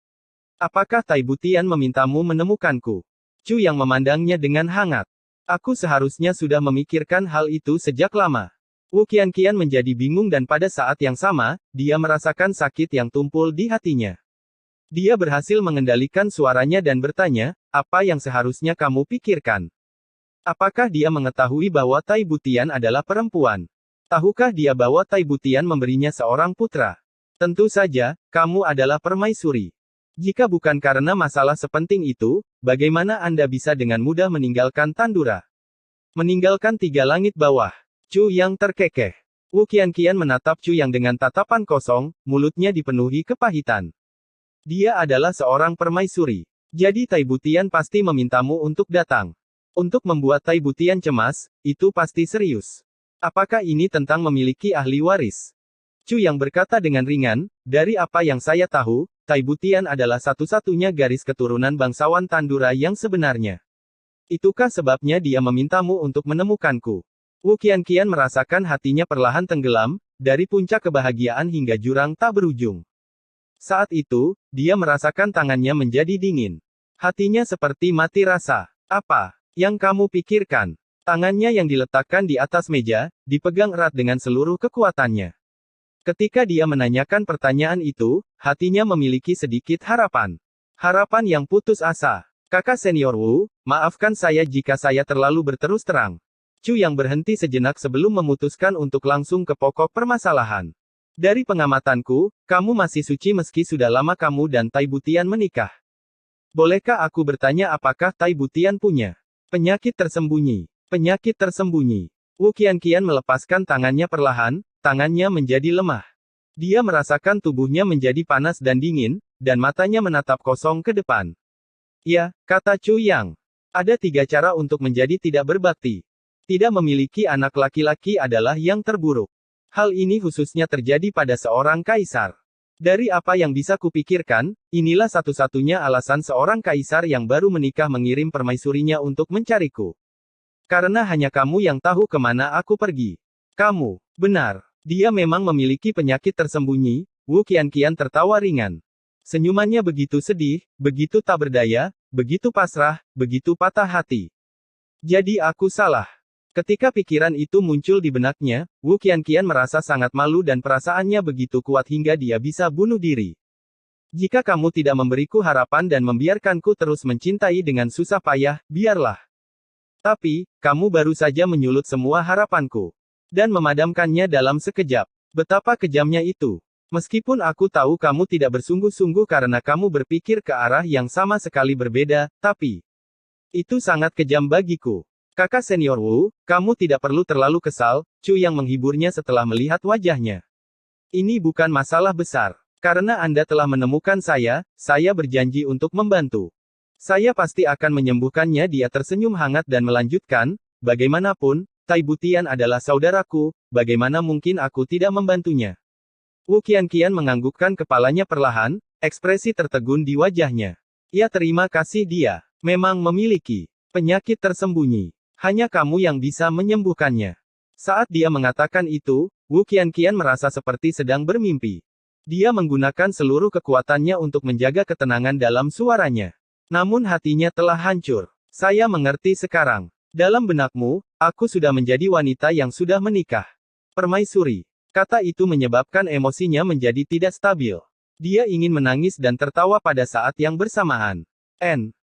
Apakah Tai Butian memintamu menemukanku? Chu Yang memandangnya dengan hangat. Aku seharusnya sudah memikirkan hal itu sejak lama. Wu Qianqian menjadi bingung dan pada saat yang sama, dia merasakan sakit yang tumpul di hatinya. Dia berhasil mengendalikan suaranya dan bertanya, apa yang seharusnya kamu pikirkan? Apakah dia mengetahui bahwa Tai Butian adalah perempuan? Tahukah dia bahwa Tai Butian memberinya seorang putra? Tentu saja, kamu adalah permaisuri. Jika bukan karena masalah sepenting itu, bagaimana Anda bisa dengan mudah meninggalkan Tandura? Meninggalkan tiga langit bawah. Chu Yang terkekeh. Wu Qianqian menatap Chu Yang dengan tatapan kosong, mulutnya dipenuhi kepahitan. Dia adalah seorang permaisuri. Jadi Tai Butian pasti memintamu untuk datang. Untuk membuat Tai Butian cemas, itu pasti serius. Apakah ini tentang memiliki ahli waris? Chu Yang berkata dengan ringan, dari apa yang saya tahu, Tai Butian adalah satu-satunya garis keturunan bangsawan Tandura yang sebenarnya. Itukah sebabnya dia memintamu untuk menemukanku? Wu Qianqian merasakan hatinya perlahan tenggelam, dari puncak kebahagiaan hingga jurang tak berujung. Saat itu, dia merasakan tangannya menjadi dingin. Hatinya seperti mati rasa. Apa yang kamu pikirkan? Tangannya yang diletakkan di atas meja, dipegang erat dengan seluruh kekuatannya. Ketika dia menanyakan pertanyaan itu, hatinya memiliki sedikit harapan. Harapan yang putus asa. Kakak senior Wu, maafkan saya jika saya terlalu berterus terang. Chu Yang berhenti sejenak sebelum memutuskan untuk langsung ke pokok permasalahan. Dari pengamatanku, kamu masih suci meski sudah lama kamu dan Tai Butian menikah. Bolehkah aku bertanya apakah Tai Butian punya penyakit tersembunyi? Penyakit tersembunyi. Wu Qianqian melepaskan tangannya perlahan, tangannya menjadi lemah. Dia merasakan tubuhnya menjadi panas dan dingin, dan matanya menatap kosong ke depan. Ya, kata Chu Yang. Ada 3 cara untuk menjadi tidak berbakti. Tidak memiliki anak laki-laki adalah yang terburuk. Hal ini khususnya terjadi pada seorang kaisar. Dari apa yang bisa kupikirkan, inilah satu-satunya alasan seorang kaisar yang baru menikah mengirim permaisurinya untuk mencariku. Karena hanya kamu yang tahu kemana aku pergi. Kamu, benar. Dia memang memiliki penyakit tersembunyi. Wu Qianqian tertawa ringan. Senyumannya begitu sedih, begitu tak berdaya, begitu pasrah, begitu patah hati. Jadi aku salah. Ketika pikiran itu muncul di benaknya, Wu Qianqian merasa sangat malu dan perasaannya begitu kuat hingga dia bisa bunuh diri. Jika kamu tidak memberiku harapan dan membiarkanku terus mencintai dengan susah payah, biarlah. Tapi, kamu baru saja menyulut semua harapanku. Dan memadamkannya dalam sekejap. Betapa kejamnya itu. Meskipun aku tahu kamu tidak bersungguh-sungguh karena kamu berpikir ke arah yang sama sekali berbeda, tapi itu sangat kejam bagiku. Kakak senior Wu, kamu tidak perlu terlalu kesal, Chu yang menghiburnya setelah melihat wajahnya. Ini bukan masalah besar. Karena Anda telah menemukan saya berjanji untuk membantu. Saya pasti akan menyembuhkannya. Dia tersenyum hangat dan melanjutkan, bagaimanapun, Tai Butian adalah saudaraku, bagaimana mungkin aku tidak membantunya. Wu Qianqian menganggukkan kepalanya perlahan, ekspresi tertegun di wajahnya. Ya terima kasih dia, memang memiliki penyakit tersembunyi. Hanya kamu yang bisa menyembuhkannya. Saat dia mengatakan itu, Wu Qianqian merasa seperti sedang bermimpi. Dia menggunakan seluruh kekuatannya untuk menjaga ketenangan dalam suaranya. Namun hatinya telah hancur. Saya mengerti sekarang. Dalam benakmu, aku sudah menjadi wanita yang sudah menikah. Permaisuri. Kata itu menyebabkan emosinya menjadi tidak stabil. Dia ingin menangis dan tertawa pada saat yang bersamaan.